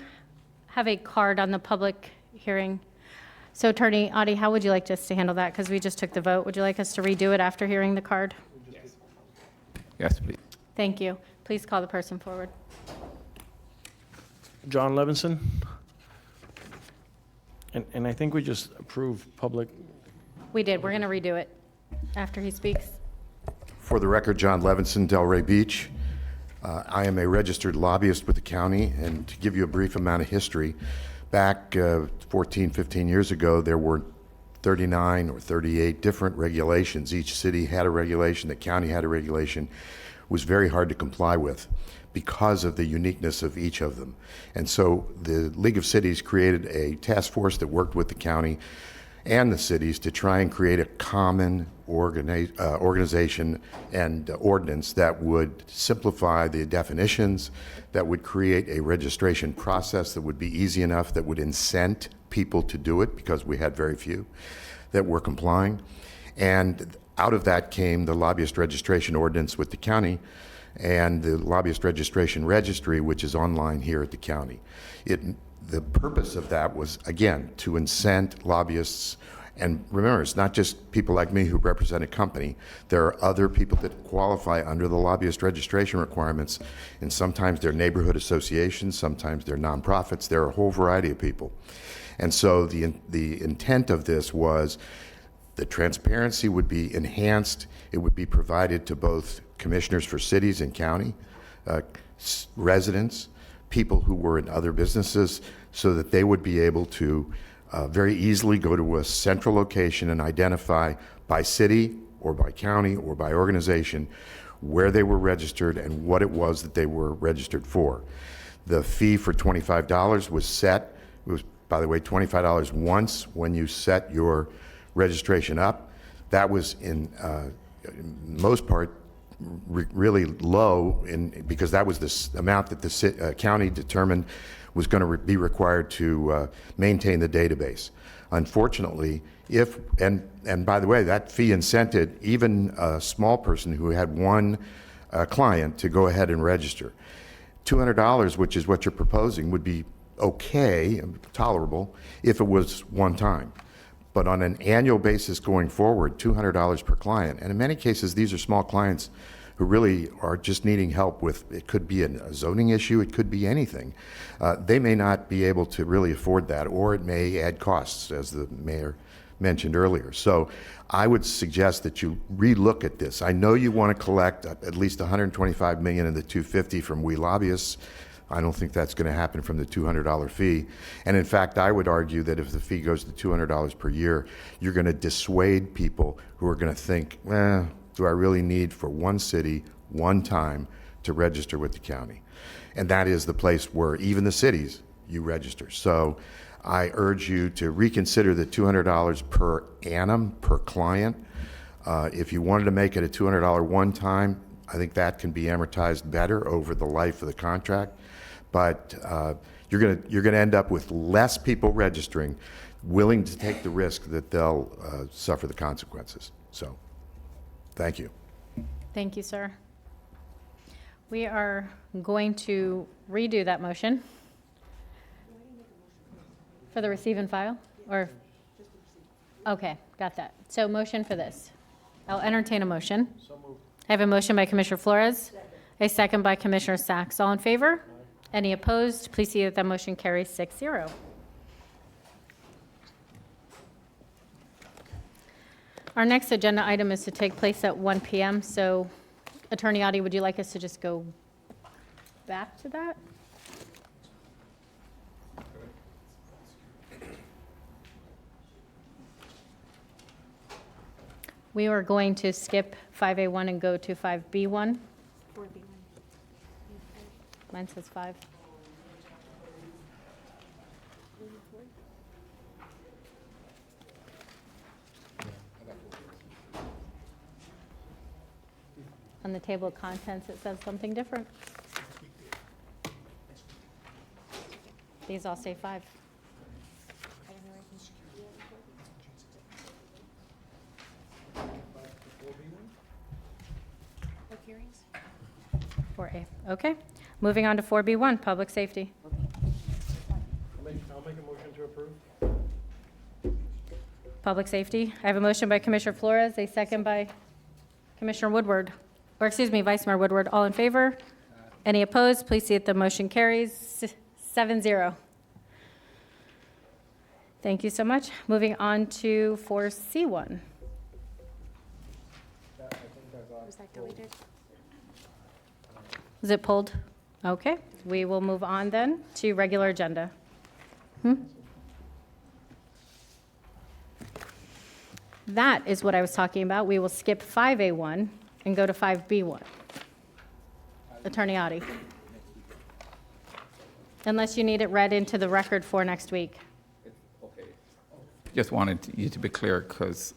have a card on the public hearing. So Attorney Adi, how would you like us to handle that? Because we just took the vote. Would you like us to redo it after hearing the card? Yes, please. Thank you. Please call the person forward. John Levinson. And I think we just approved public. We did. We're going to redo it after he speaks. For the record, John Levinson, Delray Beach. I am a registered lobbyist with the county, and to give you a brief amount of history, back 14, 15 years ago, there were 39 or 38 different regulations. Each city had a regulation, the county had a regulation. It was very hard to comply with because of the uniqueness of each of them. And so the League of Cities created a task force that worked with the county and the cities to try and create a common organization and ordinance that would simplify the definitions, that would create a registration process that would be easy enough, that would incent people to do it, because we had very few that were complying. And out of that came the lobbyist registration ordinance with the county and the lobbyist registration registry, which is online here at the county. The purpose of that was, again, to incent lobbyists. And remember, it's not just people like me who represent a company. There are other people that qualify under the lobbyist registration requirements, and sometimes they're neighborhood associations, sometimes they're nonprofits. There are a whole variety of people. And so the intent of this was the transparency would be enhanced. It would be provided to both commissioners for cities and county, residents, people who were in other businesses, so that they would be able to very easily go to a central location and identify by city or by county or by organization where they were registered and what it was that they were registered for. The fee for $25 was set. It was, by the way, $25 once when you set your registration up. That was in most part really low because that was the amount that the county determined was going to be required to maintain the database. Unfortunately, and by the way, that fee incented even a small person who had one client to go ahead and register. $200, which is what you're proposing, would be okay, tolerable, if it was one time. But on an annual basis going forward, $200 per client, and in many cases, these are small clients who really are just needing help with, it could be a zoning issue, it could be anything. They may not be able to really afford that, or it may add costs, as the mayor mentioned earlier. So I would suggest that you relook at this. I know you want to collect at least $125 million in the $250 from we lobbyists. I don't think that's going to happen from the $200 fee. And in fact, I would argue that if the fee goes to $200 per year, you're going to dissuade people who are going to think, do I really need for one city, one time, to register with the county? And that is the place where even the cities, you register. So I urge you to reconsider the $200 per annum per client. If you wanted to make it a $200 one time, I think that can be amortized better over the life of the contract. But you're gonna end up with less people registering, willing to take the risk that they'll suffer the consequences. So, thank you. Thank you, sir. We are going to redo that motion. For the receive and file, or? Okay, got that. So motion for this. I'll entertain a motion. I have a motion by Commissioner Flores, a second by Commissioner Sacks. All in favor? Any opposed? Please see that that motion carries 6-0. Our next agenda item is to take place at 1 p.m. So Attorney Adi, would you like us to just go back to that? We are going to skip 5A1 and go to 5B1. Mine says 5. On the table of contents, it says something different. These all say 5. 4A. Okay. Moving on to 4B1, public safety. I'll make a motion to approve. Public safety. I have a motion by Commissioner Flores, a second by Commissioner Woodward, or excuse me, Vice Mayor Woodward. All in favor? Any opposed? Please see that the motion carries 7-0. Thank you so much. Moving on to 4C1. Was that deleted? Is it pulled? Okay, we will move on then to regular agenda. That is what I was talking about. We will skip 5A1 and go to 5B1. Attorney Adi. Unless you need it read into the record for next week. Just wanted you to be clear because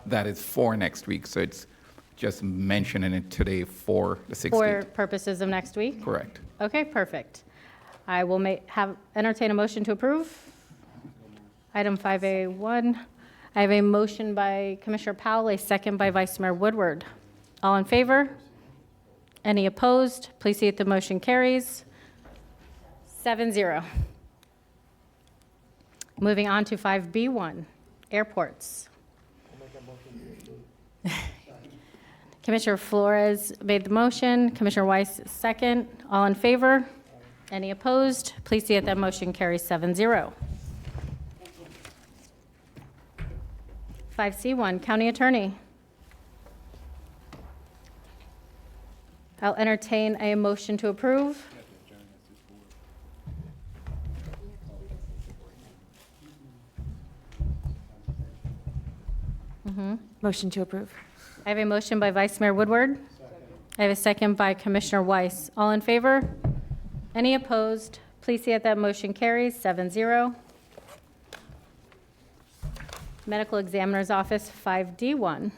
that is for next week, so it's just mentioning it today for the 16th. For purposes of next week? Correct. Okay, perfect. I will entertain a motion to approve. Item 5A1. I have a motion by Commissioner Powell, a second by Vice Mayor Woodward. All in favor? Any opposed? Please see if the motion carries. 7-0. Moving on to 5B1, airports. Commissioner Flores made the motion, Commissioner Weiss second. All in favor? Any opposed? Please see if that motion carries 7-0. 5C1, County Attorney. I'll entertain a motion to approve. Motion to approve. I have a motion by Vice Mayor Woodward. I have a second by Commissioner Weiss. All in favor? Any opposed? Please see that that motion carries 7-0. Medical Examiner's Office, 5D1.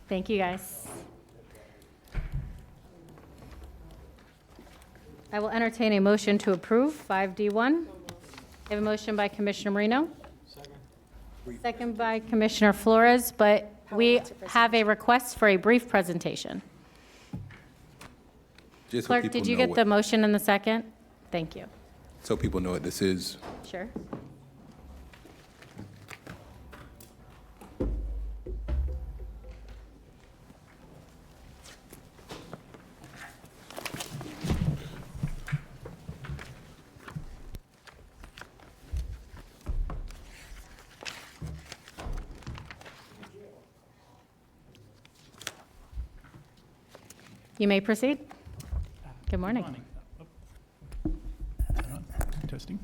Thank you, guys. I will entertain a motion to approve 5D1. I have a motion by Commissioner Marino. Second by Commissioner Flores, but we have a request for a brief presentation. Just so Clerk, people did you know get the motion in the second? Thank you. So people know what this is. Sure. You may proceed. Good morning. Testing.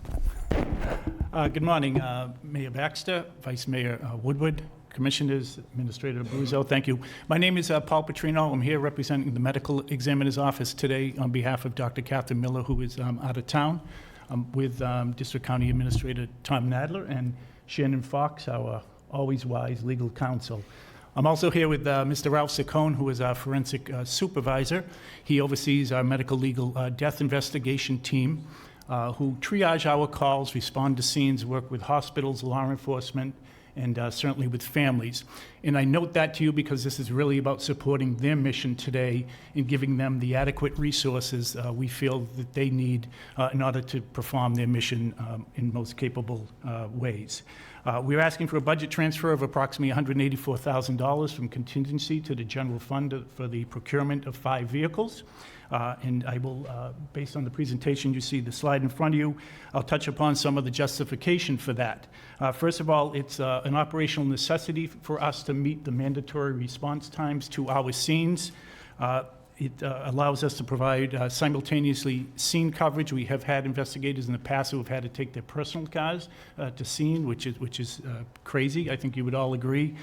Good morning, Mayor Baxter, Vice Mayor Woodward, Commissioners, Administrator Abruzzo, thank you. My name is Paul Petrino. I'm here representing the Medical Examiner's Office today on behalf of Dr. Catherine Miller, who is out of town. I'm with District County Administrator Tom Nadler and Shannon Fox, our always wise legal counsel. I'm also here with Mr. Ralph Saccone, who is our forensic supervisor. He oversees our medical legal death investigation team, who triage our calls, respond to scenes, work with hospitals, law enforcement, and certainly with families. And I note that to you because this is really about supporting their mission today and giving them the adequate resources we feel that they need in order to perform their mission in most capable ways. We're asking for a budget transfer of approximately $184,000 from contingency to the general fund for the procurement of 5 vehicles. And I will, based on the presentation, you see the slide in front of you, I'll touch upon some of the justification for that. First of all, it's an operational necessity for us to meet the mandatory response times to our scenes. It allows us to provide simultaneously scene coverage. We have had investigators in the past who have had to take their personal cars to scene, which is crazy. I think you would all agree.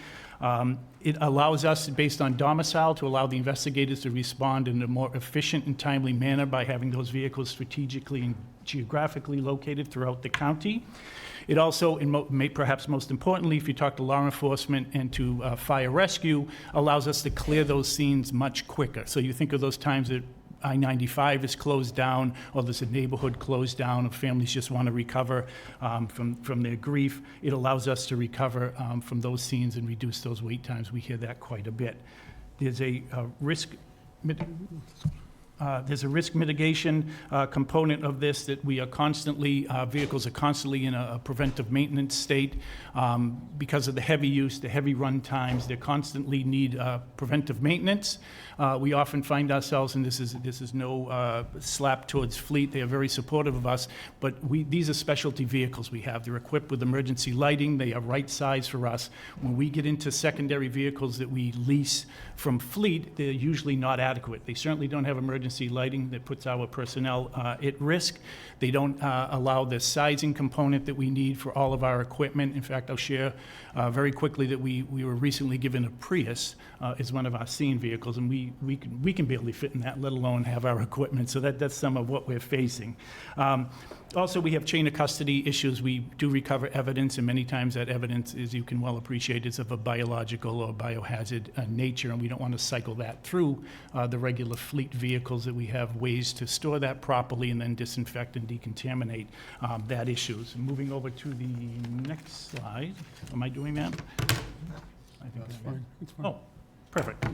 It allows us, based on domicile, to allow the investigators to respond in a more efficient and timely manner by having those vehicles strategically and geographically located throughout the county. It also, and perhaps most importantly, if you talk to law enforcement and to fire rescue, allows us to clear those scenes much quicker. So you think of those times that I-95 is closed down, or there's a neighborhood closed down, or families just want to recover from their grief. It allows us to recover from those scenes and reduce those wait times. We hear that quite a bit. There's a risk mitigation component of this, that we are constantly, vehicles are constantly in a preventive maintenance state because of the heavy use, the heavy run times. They constantly need preventive maintenance. We often find ourselves, and this is no slap towards fleet, they are very supportive of us, but these are specialty vehicles we have. They're equipped with emergency lighting. They are right size for us. When we get into secondary vehicles that we lease from fleet, they're usually not adequate. They certainly don't have emergency lighting that puts our personnel at risk. They don't allow the sizing component that we need for all of our equipment. In fact, I'll share very quickly that we were recently given a Prius as one of our scene vehicles, and we can barely fit in that, let alone have our equipment. So that's some of what we're facing. Also, we have chain of custody issues. We do recover evidence, and many times that evidence, as you can well appreciate, is of a biological or biohazard nature, and we don't want to cycle that through the regular fleet vehicles, that we have ways to store that properly and then disinfect and decontaminate that issue. So moving over to the next slide. Am I doing that? I think that's fine. Oh. Perfect.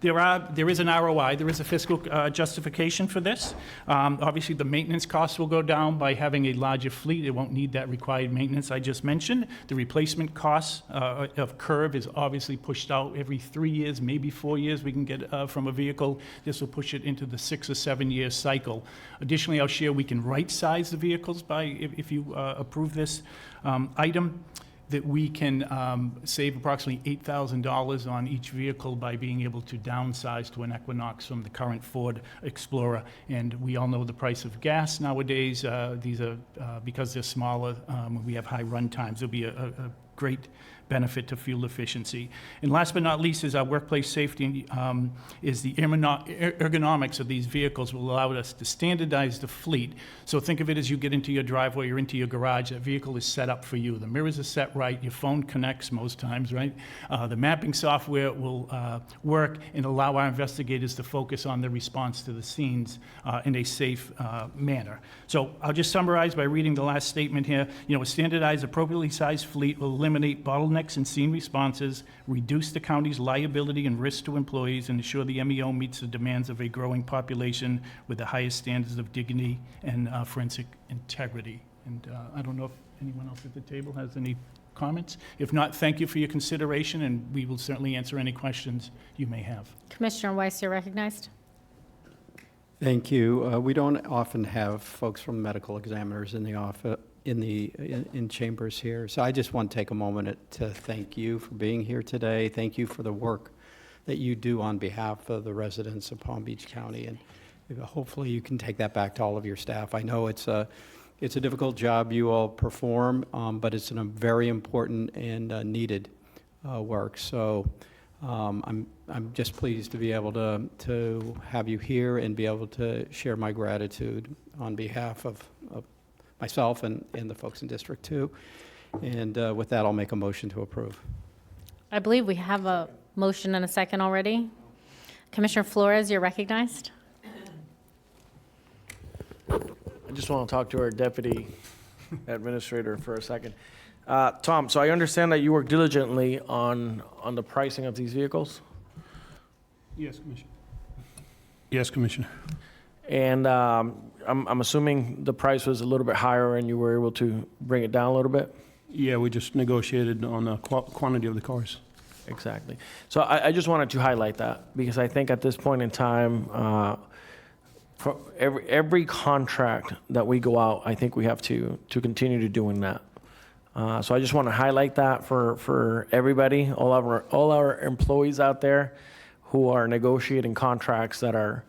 There is an ROI, there is a fiscal justification for this. Obviously, the maintenance costs will go down by having a larger fleet. It won't need that required maintenance I just mentioned. The replacement costs of curb is obviously pushed out every 3 years, maybe 4 years we can get from a vehicle. This will push it into the 6 or 7 year cycle. Additionally, I'll share we can right-size the vehicles if you approve this item, that we can save approximately $8,000 on each vehicle by being able to downsize to an Equinox from the current Ford Explorer. And we all know the price of gas nowadays. These are, because they're smaller, we have high run times. There'll be a great benefit to fuel efficiency. And last but not least is our workplace safety, is the ergonomics of these vehicles will allow us to standardize the fleet. So think of it as you get into your driveway or into your garage, that vehicle is set up for you. The mirrors are set right, your phone connects most times, right? The mapping software will work and allow our investigators to focus on the response to the scenes in a safe manner. So I'll just summarize by reading the last statement here. A standardized, appropriately sized fleet will eliminate bottlenecks in scene responses, reduce the county's liability and risk to employees, and ensure the MEO meets the demands of a growing population with the highest standards of dignity and forensic integrity. And I don't know if anyone else at the table has any comments. If not, thank you for your consideration, and we will certainly answer any questions you may have. Commissioner Weiss, you're recognized. Thank you. We don't often have folks from medical examiners in the office, in chambers here. So I just want to take a moment to thank you for being here today. Thank you for the work that you do on behalf of the residents of Palm Beach County, and hopefully you can take that back to all of your staff. I know it's a difficult job you all perform, but it's a very important and needed work. So I'm just pleased to be able to have you here and be able to share my gratitude on behalf of myself and the folks in District 2. And with that, I'll make a motion to approve. I believe we have a motion and a second already. Commissioner Flores, you're recognized. I just want to talk to our deputy administrator for a second. Tom, so I understand that you work diligently on the pricing of these vehicles? Yes, Commissioner. Yes, Commissioner. And I'm assuming the price was a little bit higher and you were able to bring it down a little bit? Yeah, we just negotiated on the quantity of the cars. Exactly. So I just wanted to highlight that because I think at this point in time, for every contract that we go out, I think we have to continue to doing that. So I just want to highlight that for everybody, all our employees out there who are negotiating contracts that are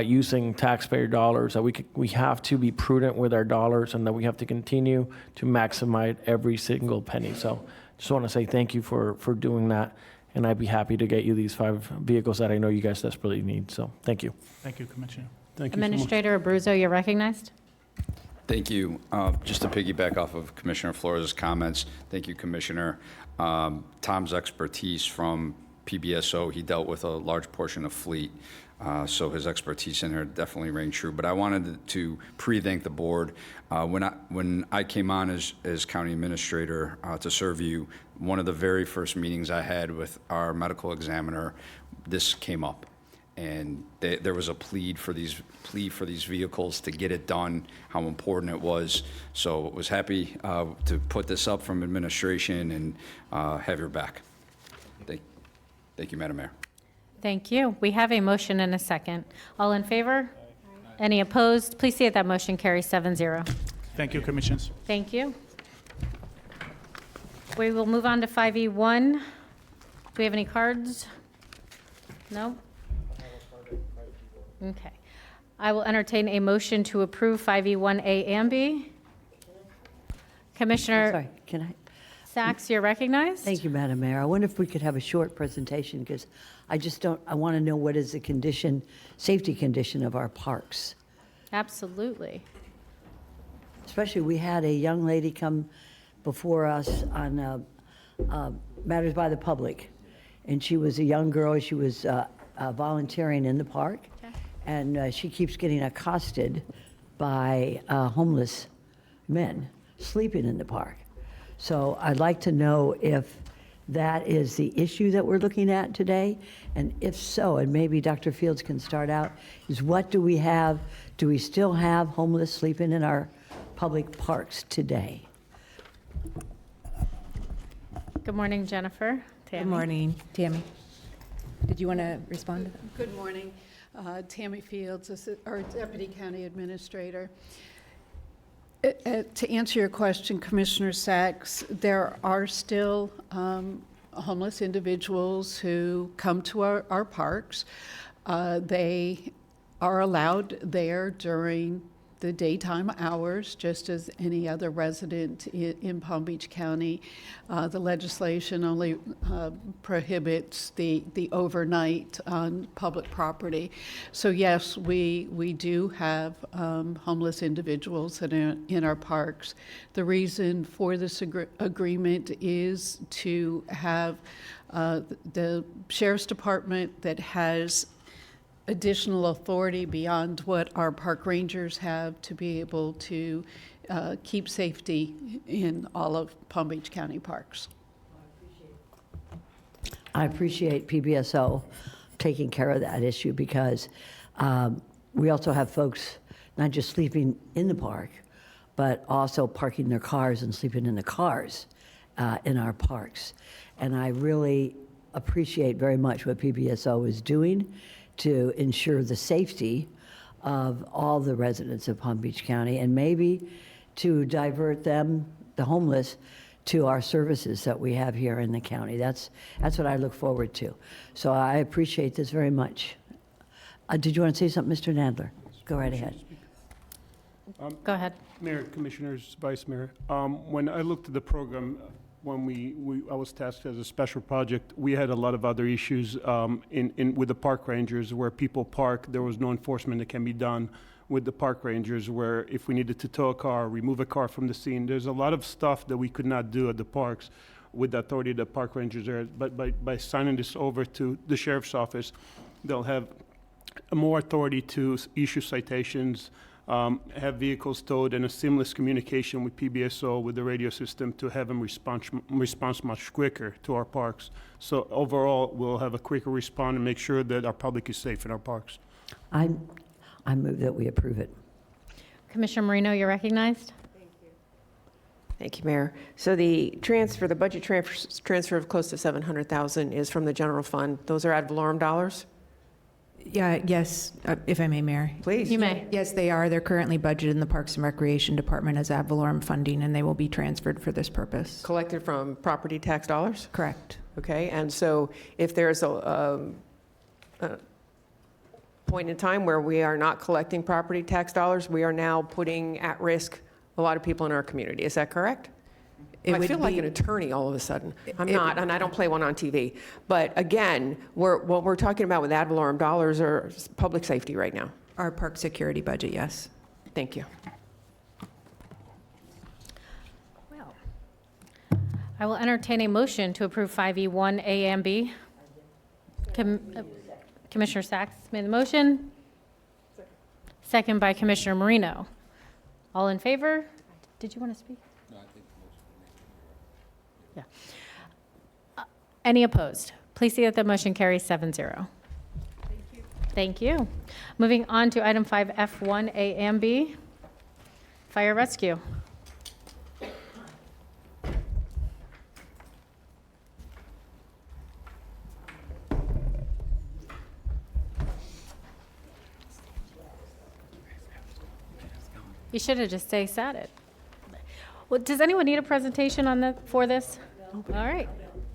using taxpayer dollars, that we have to be prudent with our dollars and that we have to continue to maximize every single penny. So just want to say thank you for doing that, and I'd be happy to get you these 5 vehicles that I know you guys desperately need. So thank you. Thank you, Commissioner. Thank you Administrator Abruzzo, you're recognized. Thank you. Just to piggyback off of Commissioner Flores' comments, thank you, Commissioner. Tom's expertise from PBSO, he dealt with a large portion of fleet, so his expertise in here definitely rang true. But I wanted to pre-thank the board. When I came on as county administrator to serve you, one of the very first meetings I had with our medical examiner, this came up. And there was a plea for these vehicles to get it done, how important it was. So I was happy to put this up from administration and have your back. Thank you, Madam Mayor. Thank you. We have a motion and a second. All in favor? Any opposed? Please see that that motion carries 7-0. Thank you, Commissioners. Thank you. We will move on to 5E1. Do we have any cards? No? Okay. I will entertain a motion to approve 5E1A and B. Commissioner Sorry, can I? Sachs, you're recognized. Thank you, Madam Mayor. I wonder if we could have a short presentation because I want to know what is the condition, safety condition of our parks. Absolutely. Especially, we had a young lady come before us on Matters by the Public, and she was a young girl. She was volunteering in the park, and she keeps getting accosted by homeless men sleeping in the park. So I'd like to know if that is the issue that we're looking at today, and if so, and maybe Dr. Fields can start out, is what do we have? Do we still have homeless sleeping in our public parks today? Good morning, Jennifer. Tammy. Good morning, Tammy. Did you want to respond to that? Good morning. Tammy Fields, our Deputy County Administrator. To answer your question, Commissioner Sachs, there are still homeless individuals who come to our parks. They are allowed there during the daytime hours, just as any other resident in Palm Beach County. The legislation only prohibits the overnight on public property. So yes, we do have homeless individuals that are in our parks. The reason for this agreement is to have the Sheriff's Department that has additional authority beyond what our park rangers have to be able to keep safety in all of Palm Beach County parks. I appreciate PBSO taking care of that issue because we also have folks not just sleeping in the park, but also parking their cars and sleeping in the cars in our parks. And I really appreciate very much what PBSO is doing to ensure the safety of all the residents of Palm Beach County and maybe to divert them, the homeless, to our services that we have here in the county. That's what I look forward to. So I appreciate this very much. Did you want to say something, Mr. Nadler? Go right ahead. Go ahead. Mayor, Commissioners, Vice Mayor, when I looked at the program, when I was tasked as a special project, we had a lot of other issues with the park rangers where people park. There was no enforcement that can be done with the park rangers where if we needed to tow a car, remove a car from the scene, there's a lot of stuff that we could not do at the parks with the authority of the park rangers there. But by signing this over to the Sheriff's Office, they'll have more authority to issue citations, have vehicles towed, and a seamless communication with PBSO, with the radio system, to have them response much quicker to our parks. So overall, we'll have a quicker response and make sure that our public is safe in our parks. I move that we approve it. Commissioner Marino, you're recognized. Thank you, Mayor. So the budget transfer of close to $700,000 is from the general fund. Those are ad valorem dollars? Yeah, yes, if I may, Mayor. Please. You may. Yes, they are. They're currently budgeted in the Parks and Recreation Department as ad valorem funding, and they will be transferred for this purpose. Collected from property tax dollars? Correct. Okay, and so if there's a point in time where we are not collecting property tax dollars, we are now putting at risk a lot of people in our community. Is that correct? I feel like an attorney all of a sudden. I'm not, and I don't play one on TV. But again, what we're talking about with ad valorem dollars are public safety right now. Our park security budget, yes. Thank you. Well, I will entertain a motion to approve 5E1 A and B. Commissioner Sacks made the motion. Second by Commissioner Marino. All in favor? Did you want to speak? Yeah. Any opposed? Please see that the motion carries 7-0. Thank you. Thank you. Moving on to item 5F1 A and B, fire rescue. You should have just sat it. Well, does anyone need a presentation on for this? All right.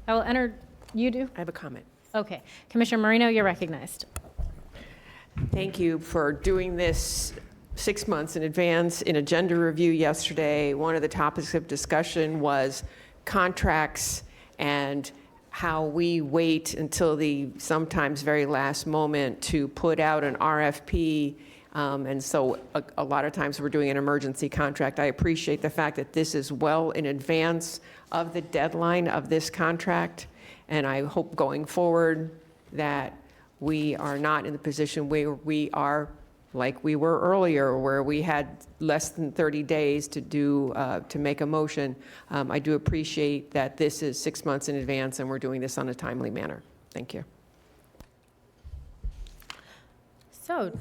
I will enter. You do? I have a comment. Okay. Commissioner Marino, you're recognized. Thank you for doing this 6 months in advance. In agenda review yesterday, one of the topics of discussion was contracts and how we wait until the sometimes very last moment to put out an RFP. And so a lot of times we're doing an emergency contract. I appreciate the fact that this is well in advance of the deadline of this contract. And I hope going forward that we are not in the position where we are like we were earlier, where we had less than 30 days to make a motion. I do appreciate that this is 6 months in advance and we're doing this on a timely manner. Thank you. So,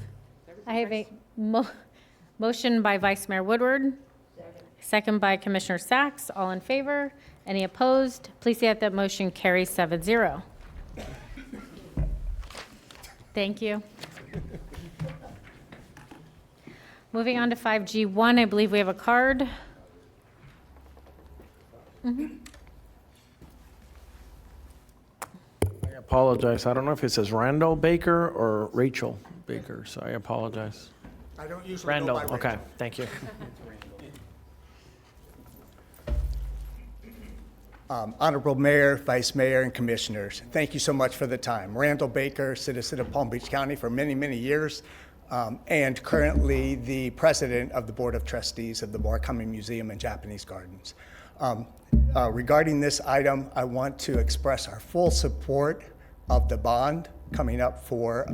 I have a motion by Vice Mayor Woodward, second by Commissioner Sacks. All in favor? Any opposed? Please see that motion carries 7-0. Thank you. Moving on to 5G1, I believe we have a card. I apologize. I don't know if it says Randall Baker or Rachel Baker, so I apologize. I don't usually Randall, go by okay, Rachel. thank you. Honorable Mayor, Vice Mayor, and Commissioners, thank you so much for the time. Randall Baker, citizen of Palm Beach County for many, many years, and currently the President of the Board of Trustees of the Murakami Museum and Japanese Gardens. Regarding this item, I want to express our full support of the bond coming up for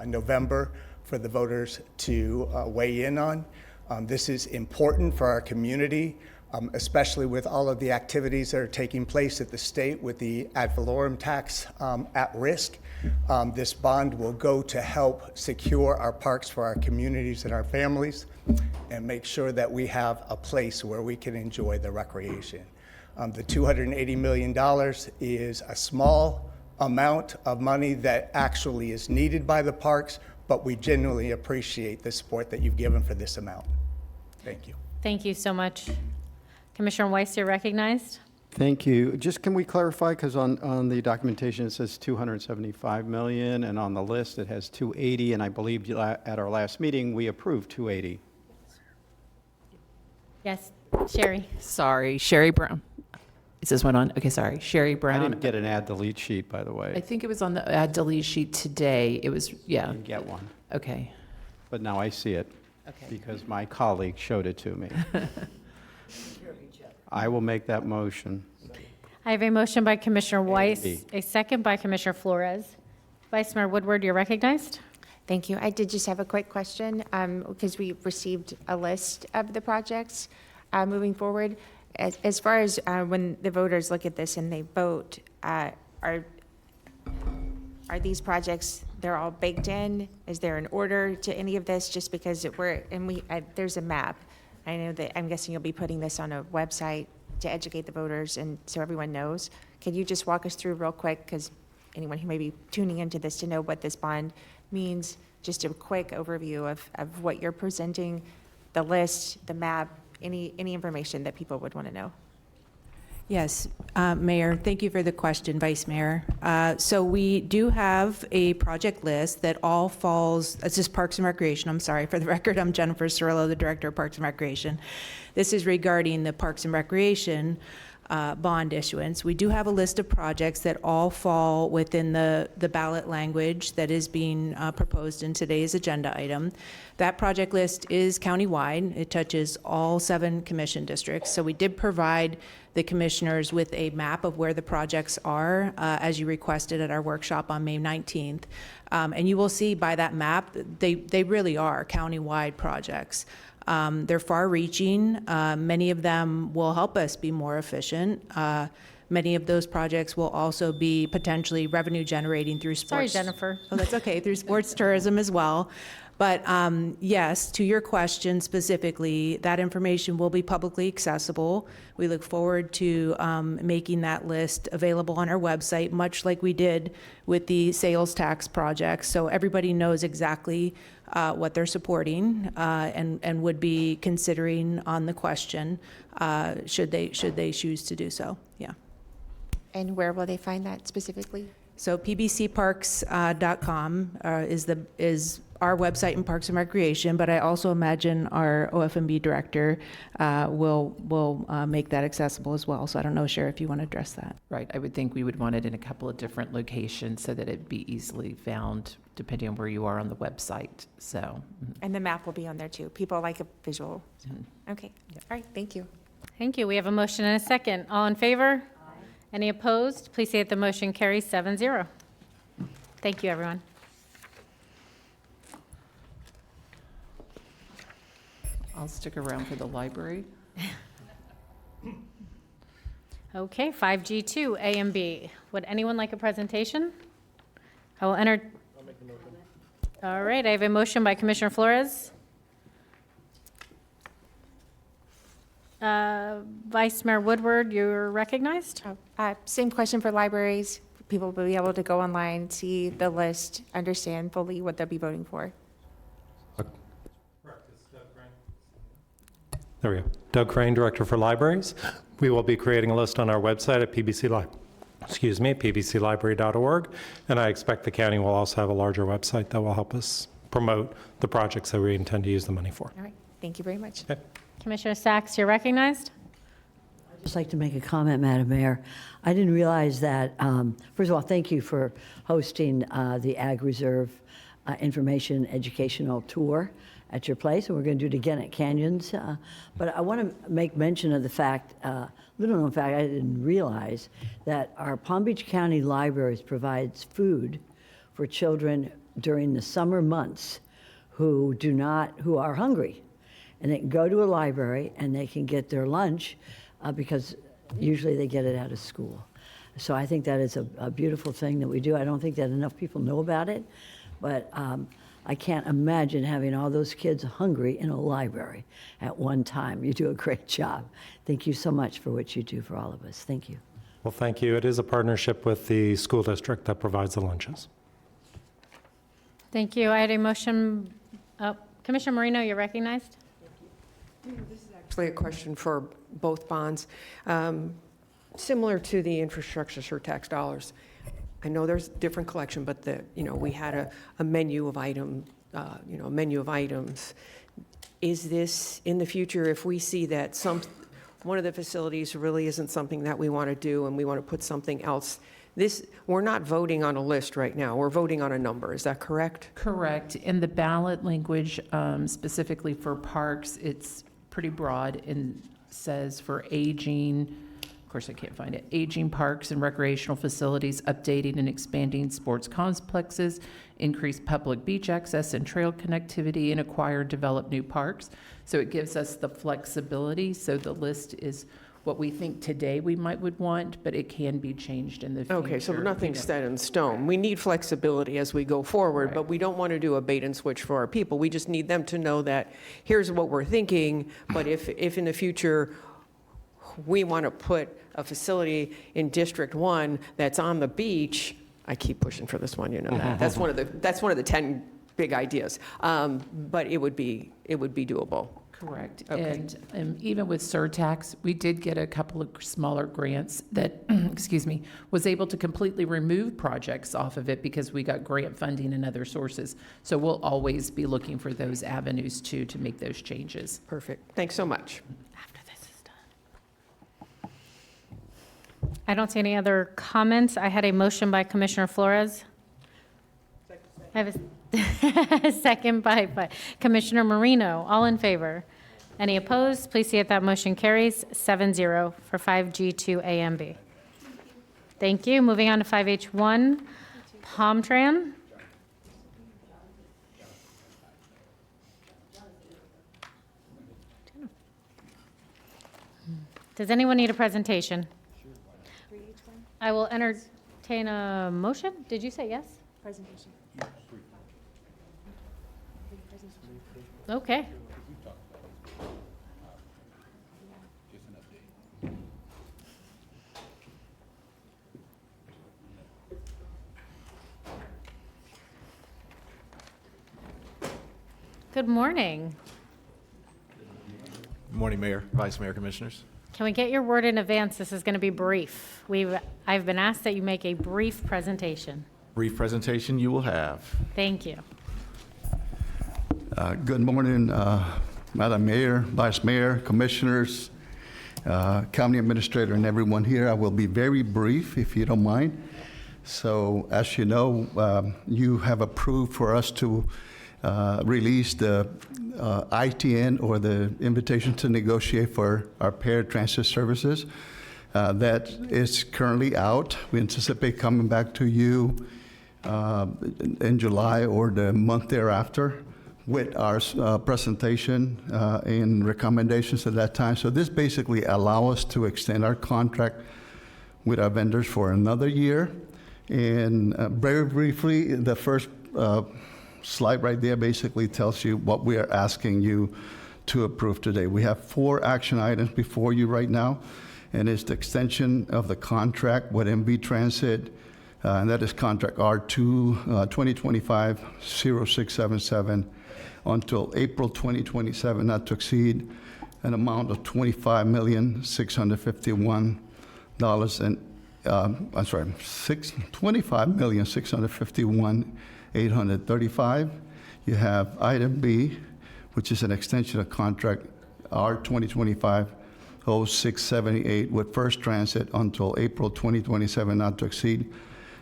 November for the voters to weigh in on. This is important for our community, especially with all of the activities that are taking place at the state with the ad valorem tax at risk. This bond will go to help secure our parks for our communities and our families and make sure that we have a place where we can enjoy the recreation. The $280 million is a small amount of money that actually is needed by the parks, but we genuinely appreciate the support that you've given for this amount. Thank you. Thank you so much. Commissioner Weiss, you're recognized. Thank you. Just can we clarify, because on the documentation it says 275 million, and on the list it has 280, and I believe at our last meeting we approved 280. Yes, Sherry. Sorry, Sherry Brown. Is this one on? Okay, sorry. Sherry I Brown. didn't get an add delete sheet, by the I way. think it was on the add delete sheet today. It was, I yeah. didn't get one, Okay. but now I see it Okay. because my colleague showed it to me. I will make that motion. I have a motion by Commissioner Weiss, B. a second by Commissioner Flores. Vice Mayor Woodward, you're recognized. Thank you. I did just have a quick question, because we received a list of the projects moving forward. As far as when the voters look at this and they vote, are these projects, they're all baked in? Is there an order to any of this? Just because there's a map. I know that, I'm guessing you'll be putting this on a website to educate the voters and so everyone knows. Can you just walk us through real quick, because anyone who may be tuning into this to know what this bond means, just a quick overview of what you're presenting, the list, the map, any information that people would want to know? Yes, Mayor, thank you for the question, Vice Mayor. So we do have a project list that all falls, it's just Parks and Recreation, I'm sorry, for the record, I'm Jennifer Cirillo, the Director of Parks and Recreation. This is regarding the Parks and Recreation bond issuance. We do have a list of projects that all fall within the ballot language that is being proposed in today's agenda item. That project list is countywide. It touches all 7 commission districts. So we did provide the commissioners with a map of where the projects are, as you requested at our workshop on May 19th. And you will see by that map, they really are countywide projects. They're far-reaching. Many of them will help us be more efficient. Many of those projects will also be potentially revenue-generating through sports. Sorry, Jennifer. Oh, that's okay, through sports tourism as well. But yes, to your question specifically, that information will be publicly accessible. We look forward to making that list available on our website, much like we did with the sales tax projects. So everybody knows exactly what they're supporting and would be considering on the question should they choose to do so. Yeah. And where will they find that specifically? So pbcparks.com is our website in Parks and Recreation, but I also imagine our OFMB director will make that accessible as well. So I don't know, Sheriff, if you want to address that. Right. I would think we would want it in a couple of different locations so that it'd be easily found depending on where you are on the website. So. And the map will be on there too. People like a visual. Mm-hmm. Okay. All right. Thank you. Thank you. We have a motion and a second. All in favor? Any opposed? Please say that the motion carries 7-0. Thank you, everyone. I'll stick around for the library. Okay, 5G2, A and B. Would anyone like a presentation? I will enter. I'll make the motion. All right, I have a motion by Commissioner Flores. Vice Mayor Woodward, you're recognized. Same question for libraries. People will be able to go online, see the list, understand fully what they'll be voting for. There we go. Doug Crane, Director for Libraries. We will be creating a list on our website at pbclibrary.org, and I expect the county will also have a larger website that will help us promote the projects that we intend to use the money for. All right, thank you very much. Okay. Commissioner Sacks, you're recognized. I'd just like to make a comment, Madam Mayor. I didn't realize that, first of all, thank you for hosting the Ag Reserve information educational tour at your place, and we're going to do it again at Canyons. But I want to make mention of the fact, little known fact, I didn't realize that our Palm Beach County Libraries provides food for children during the summer months who are hungry. And they can go to a library and they can get their lunch because usually they get it out of school. So I think that is a beautiful thing that we do. I don't think that enough people know about it, but I can't imagine having all those kids hungry in a library at one time. You do a great job. Thank you so much for what you do for all of us. Thank you. Well, thank you. It is a partnership with the school district that provides the lunches. Thank you. I had a motion. Commissioner Marino, you're recognized. This is actually a question for both bonds. Similar to the infrastructure surtax dollars. I know there's different collection, but we had a menu of items. Is this in the future, if we see that one of the facilities really isn't something that we want to do and we want to put something else, we're not voting on a list right now. We're voting on a number. Is that correct? Correct. In the ballot language, specifically for parks, it's pretty broad and says for aging, of course I can't find it, aging parks and recreational facilities, updating and expanding sports complexes, increase public beach access and trail connectivity, and acquire and develop new parks. So it gives us the flexibility. So the list is what we think today we would want, but it can be changed in the future. Okay, so nothing's set in stone. We need flexibility as we go forward, but we don't want to do a bait and switch for our people. We just need them to know that here's what we're thinking, but if in the future we want to put a facility in District 1 that's on the beach, I keep pushing for this one, you know that. That's one of the 10 big ideas. But it would be doable. Correct. Okay. And even with surtax, we did get a couple of smaller grants that, was able to completely remove projects off of it because we got grant funding and other sources. So we'll always be looking for those avenues too to make those changes. Perfect. Thanks so much. After this is done. I don't see any other comments. I had a motion by Commissioner Flores. I have a second by Commissioner Marino. All in favor? Any opposed? Please see if that motion carries 7-0 for 5G2 A and B. Thank you. Moving on to 5H1, Palmtran. Does anyone need a presentation? I will entertain a motion. Did you say yes? Presentation. Okay. Good morning. Good morning, Mayor, Vice Mayor, Commissioners. Can we get your word in advance? This is going to be brief. I've been asked that you make a brief presentation. Brief presentation you will have. Thank you. Good morning, Madam Mayor, Vice Mayor, Commissioners, County Administrator, and everyone here. I will be very brief, if you don't mind. So, as you know, you have approved for us to release the ITN, or the invitation to negotiate for our paired transit services. That is currently out. We anticipate coming back to you in July or the month thereafter with our presentation and recommendations at that time. So this basically allows us to extend our contract with our vendors for another year. And very briefly, the first slide right there basically tells you what we are asking you to approve today. We have 4 action items before you right now, and it's the extension of the contract with MV Transit, and that is contract R2 2025-0677 until April 2027, not to exceed an amount of $25,651 and $25,651,835. You have item B, which is an extension of contract R 2025-0678 with First Transit until April 2027, not to exceed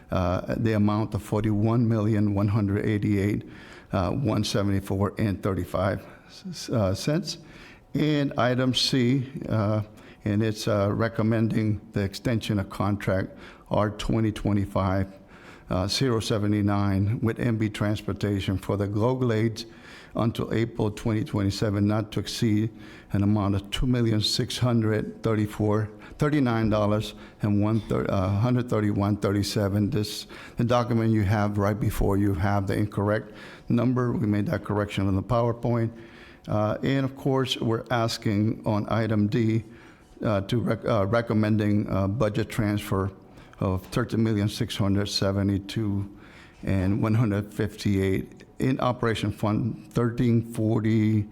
the amount of $41,188,174.35. And item C, and it's recommending the extension of contract R 2025-079 with MB Transportation for the GLOW Glades until April 2027, not to exceed an amount of $2,634,131.37. The document you have right before you have the incorrect number. We made that correction on the PowerPoint. And of course, we're asking on item D recommending budget transfer of $13,672,158 and 158 in Operation Fund 1340,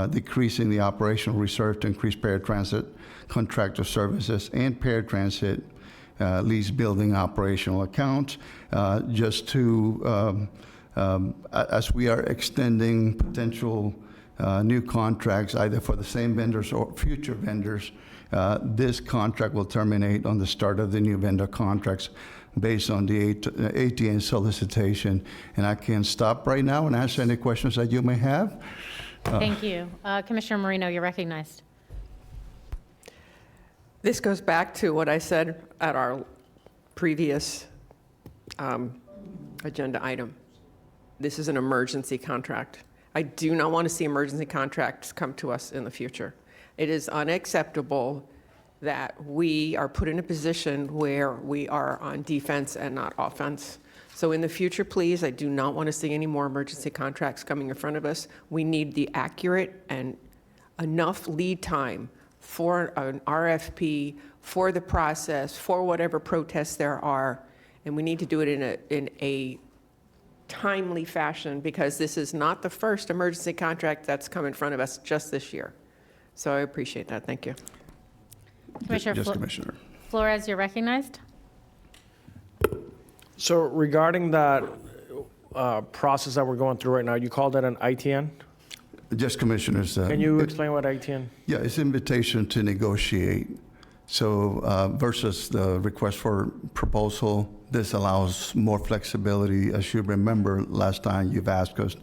decreasing the operational reserve to increase paratransit contractor services and paratransit lease building operational accounts, just to, as we are extending potential new contracts, either for the same vendors or future vendors, this contract will terminate on the start of the new vendor contracts based on the ATN solicitation. And I can stop right now and answer any questions that you may have. Thank you. Commissioner Marino, you're recognized. This goes back to what I said at our previous agenda item. This is an emergency contract. I do not want to see emergency contracts come to us in the future. It is unacceptable that we are put in a position where we are on defense and not offense. So in the future, please, I do not want to see any more emergency contracts coming in front of us. We need the accurate and enough lead time for an RFP, for the process, for whatever protests there are, and we need to do it in a timely fashion, because this is not the first emergency contract that's come in front of us just this year. So I appreciate that. Thank you. Commissioner Yes, Commissioner. Flores, you're recognized. So regarding that process that we're going through right now, you called that an ITN? Just Commissioners. Can you explain what ITN? Yeah, it's invitation to negotiate. So versus the request for proposal, this allows more flexibility. As you remember, last time you've asked us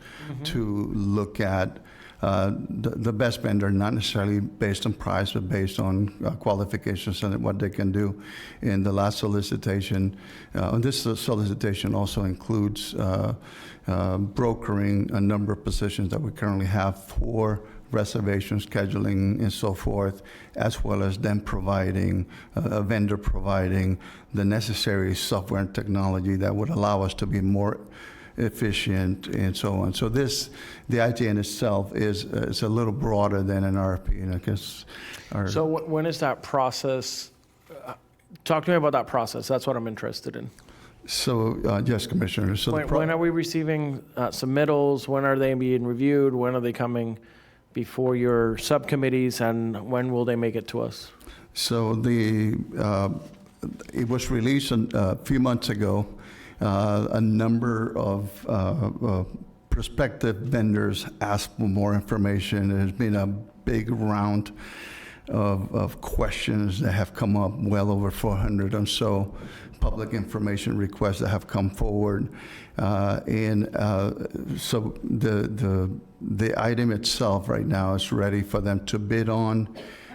to look at the best vendor, not necessarily based on price, but based on qualifications and what they can do. In the last solicitation, this solicitation also includes brokering a number of positions that we currently have for reservation scheduling and so forth, as well as them providing, a vendor providing the necessary software and technology that would allow us to be more efficient and so on. So this, the ITN itself is a little broader than an RFP, and I guess. So when is that process? Talk to me about that process. That's what I'm interested in. So, yes, Commissioner. So when are we receiving submittals? When are they being reviewed? When are they coming before your subcommittees, and when will they make it to us? So it was released a few months ago. A number of prospective vendors asked for more information. There's been a big round of questions that have come up, well over 400 or so public information requests that have come forward. So the item itself right now is ready for them to bid on,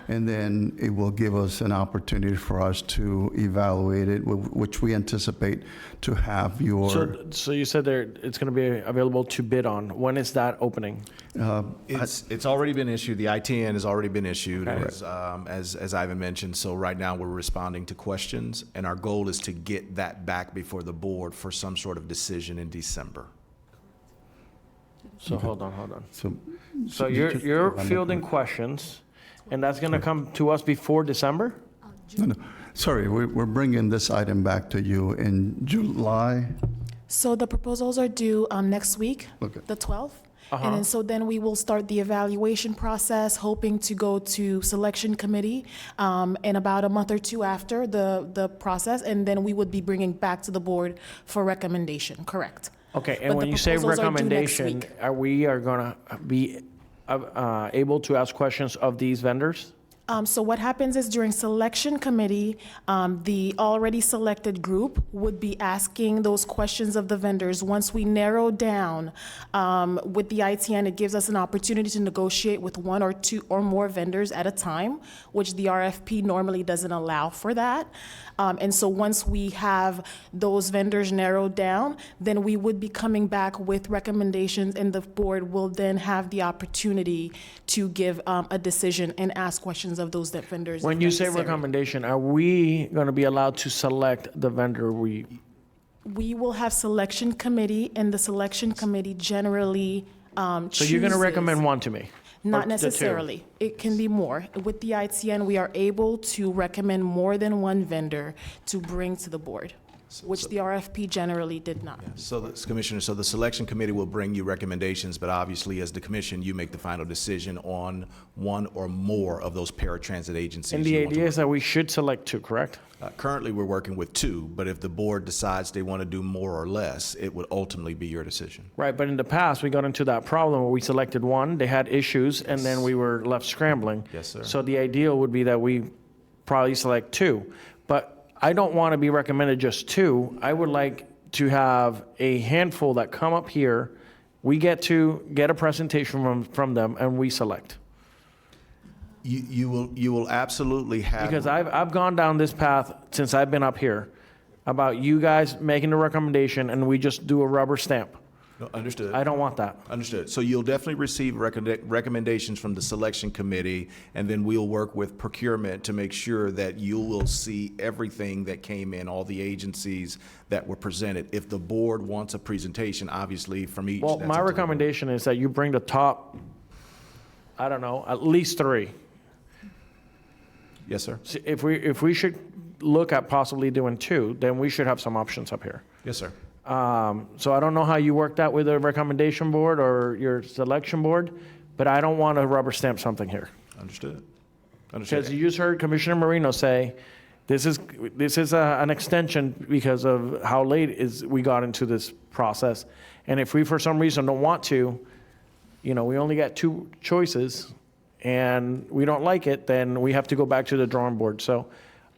and then it will give us an opportunity for us to evaluate it, which we anticipate to have your. So you said it's going to be available to bid on. When is that opening? It's already been issued. The ITN has already been issued, Okay. as Ivan mentioned. So right now we're responding to questions, and our goal is to get that back before the board for some sort of decision in December. So hold on. So you you're fielding questions, and that's going to come to us before December? No. Sorry, we're bringing this item back to you in July. So the proposals are due next week, the 12th. And then we will start the evaluation process, hoping to go to selection committee in about a month or two after the process. And then we would be bringing back to the board for recommendation, correct? Okay, but and the when you say proposals are due next recommendation, week. are going to be able to ask questions of these vendors? So what happens is during selection committee, the already selected group would be asking those questions of the vendors. Once we narrow down with the ITN, it gives us an opportunity to negotiate with one or two or more vendors at a time, which the RFP normally doesn't allow for that. And so once we have those vendors narrowed down, then we would be coming back with recommendations, and the board will then have the opportunity to give a decision and ask questions of those vendors. When if you say necessary. recommendation, are we going to be allowed to select the vendor we? We will have selection committee, and the selection committee generally So you're going to chooses- recommend one to me? Not Or the two? necessarily. It can be more. With the ITN, we are able to recommend more than one vendor to bring to the board, which the RFP generally did not. So, Commissioner, so the selection committee will bring you recommendations, but obviously, as the commission, you make the final decision on one or more of those paratransit agencies. And the you want to idea work is that we should select two, correct? Currently, we're working with two, but if the board decides they want to do more or less, it would ultimately be your decision. Right, but in the past, we got into that problem where we selected one, they had issues, and then we were left scrambling. Yes, sir. So the ideal would be that we probably select two. But I don't want to be recommended just two. I would like to have a handful that come up here. We get to get a presentation from them, and we select. You will absolutely have. Because I've gone down this path since I've been up here about you guys making the recommendation, and we just do a rubber stamp. No, understood. I don't want that. Understood. So you'll definitely receive recommendations from the selection committee, and then we'll work with procurement to make sure that you will see everything that came in, all the agencies that were presented. If the board wants a presentation, obviously from each. Well, that's my up to the board. recommendation is that you bring the top, I don't know, at least three. Yes, sir. If we should look at possibly doing two, then we should have some options up here. Yes, sir. So I don't know how you work that with the recommendation board or your selection board, but I don't want to rubber stamp something here. Understood. Because you just heard Commissioner Marino say, this is an extension because of how late we got into this process. And if we, for some reason, don't want to, we only got two choices, and we don't like it, then we have to go back to the drawing board. So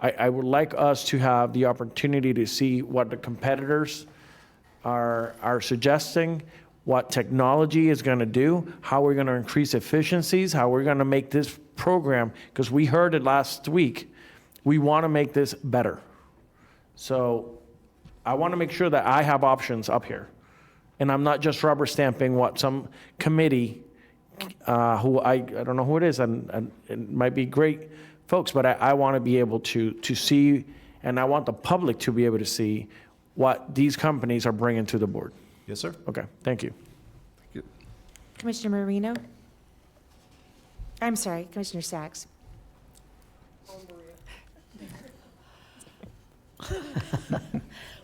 I would like us to have the opportunity to see what the competitors are suggesting, what technology is going to do, how we're going to increase efficiencies, how we're going to make this program, because we heard it last week, we want to make this better. So I want to make sure that I have options up here. And I'm not just rubber stamping what some committee, who I don't know who it is, and it might be great folks, but I want to be able to see, and I want the public to be able to see what these companies are bringing to the board. Yes, sir. Okay, thank you. Commissioner Marino? I'm sorry, Commissioner Sacks.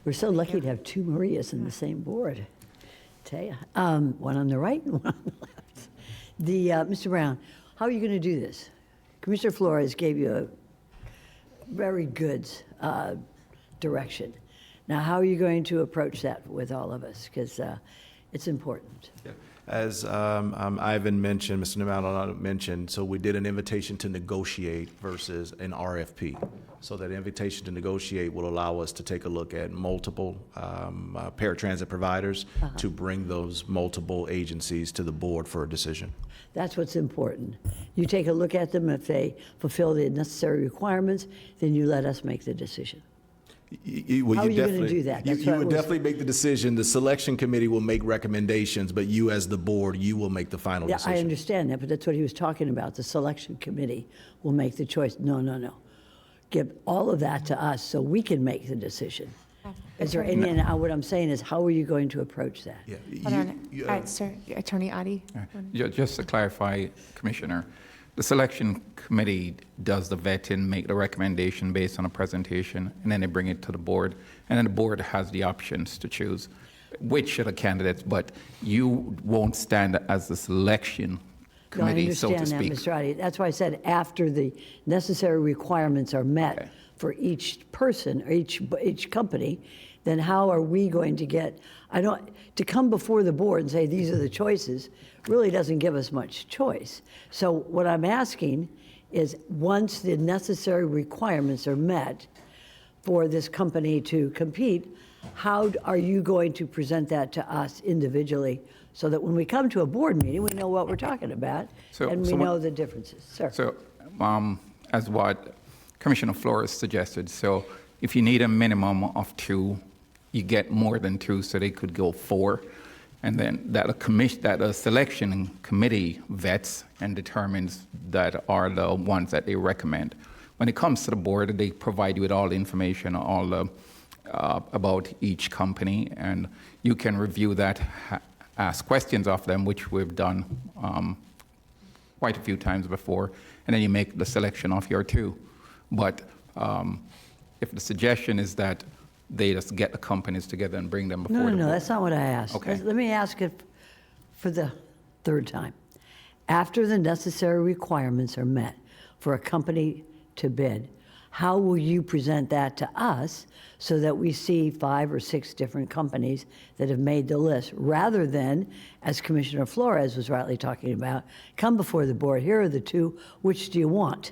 We're so lucky to have two Marias in the same board. Tell you, one on the right and one on the left. Mr. Brown, how are you going to do this? Commissioner Flores gave you a very good direction. Now, how are you going to approach that with all of us? Because it's important. As Ivan mentioned, Mr. Navarro mentioned, so we did an invitation to negotiate versus an RFP. So that invitation to negotiate will allow us to take a look at multiple paratransit providers to bring those multiple agencies to the board for a decision. That's what's important. You take a look at them. If they fulfill the necessary requirements, then you let us make the decision. How are you going to do that? You would definitely make the decision. The selection committee will make recommendations, but you as the board, you will make the final decision. I understand that, but that's what he was talking about. The selection committee will make the choice. No. Give all of that to us so we can make the decision. Is there any, and what I'm saying is, how are you going to approach that? Hold on. All right, sir. Attorney Adi? Just to clarify, Commissioner, the selection committee does the vetting, make the recommendation based on a presentation, and then they bring it to the board. And then the board has the options to choose which of the candidates, but you won't stand as the selection committee, so to speak. I understand that, Mr. Adi. That's why I said after the necessary requirements are met for each person or each company, then how are we going to get, to come before the board and say, these are the choices, really doesn't give us much choice. So what I'm asking is, once the necessary requirements are met for this company to compete, how are you going to present that to us individually so that when we come to a board meeting, we know what we're talking about and we know the differences? Sir. So, as what Commissioner Flores suggested, so if you need a minimum of 2, you get more than 2, so they could go 4. And then that a selection committee vets and determines that are the ones that they recommend. When it comes to the board, they provide you with all the information, all the, about each company, and you can review that, ask questions of them, which we've done quite a few times before, and then you make the selection of your 2. But if the suggestion is that they just get the companies together and bring them before the board. No, that's not what I asked. Okay. Let me ask it for the third time. After the necessary requirements are met for a company to bid, how will you present that to us so that we see 5 or 6 different companies that have made the list, rather than, as Commissioner Flores was rightly talking about, come before the board, here are the 2, which do you want?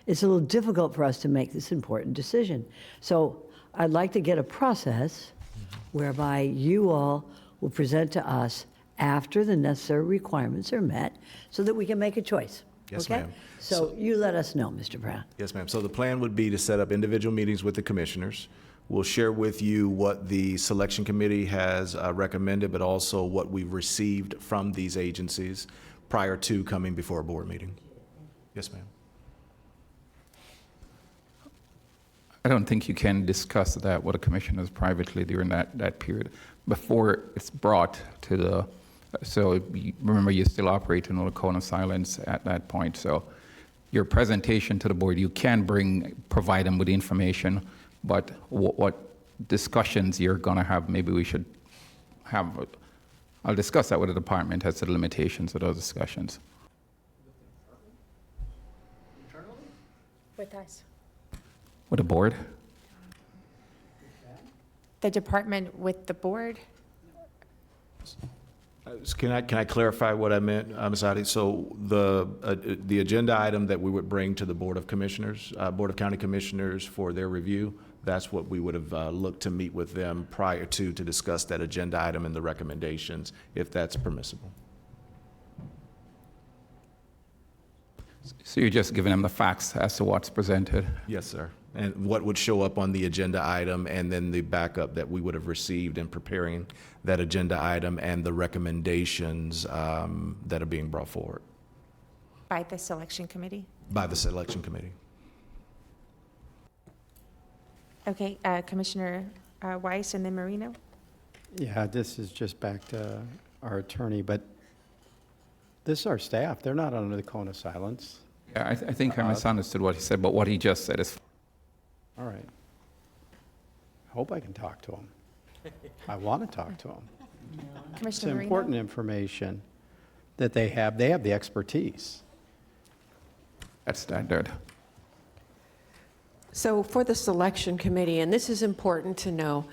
It's a little difficult for us to make this important decision. So I'd like to get a process whereby you all will present to us after the necessary requirements are met so that we can make a choice. Yes, Okay? ma'am. So you let us know, Mr. Brown. Yes, ma'am. So the plan would be to set up individual meetings with the commissioners. We'll share with you what the selection committee has recommended, but also what we've received from these agencies prior to coming before a board meeting. Yes, ma'am. I don't think you can discuss that with the commissioners privately during that period before it's brought to the, so remember, you're still operating on a cone of silence at that point. So your presentation to the board, you can provide them with the information, but what discussions you're going to have, maybe we should have, I'll discuss that with the department as to the limitations of those discussions. With us. With the board? The department with the board? Can I clarify what I meant, Ms. Adi? So the agenda item that we would bring to the Board of Commissioners, Board of County Commissioners for their review, that's what we would have looked to meet with them prior to discuss that agenda item and the recommendations, if that's permissible. So you're just giving them the facts as to what's presented? Yes, sir. And what would show up on the agenda item, and then the backup that we would have received in preparing that agenda item and the recommendations that are being brought forward. By the selection committee? By the selection committee. Okay, Commissioner Weiss and then Marino? Yeah, this is just back to our attorney, but this is our staff. They're not under the cone of silence. Yeah, I think I misunderstood what he said, but what he just said is. All right. I hope I can talk to them. I want to talk to them. It's Commissioner Marino? important information that they have. They have the expertise. That's standard. So for the selection committee, and this is important to know,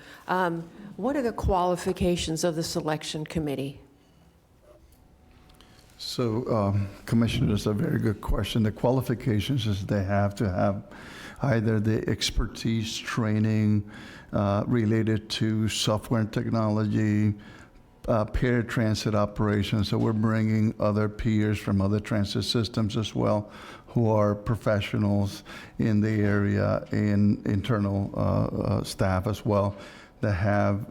what are the qualifications of the selection committee? So, Commissioner, that's a very good question. The qualifications is they have to have either the expertise training related to software and technology, paratransit operations. So we're bringing other peers from other transit systems as well, who are professionals in the area, in internal staff as well, that have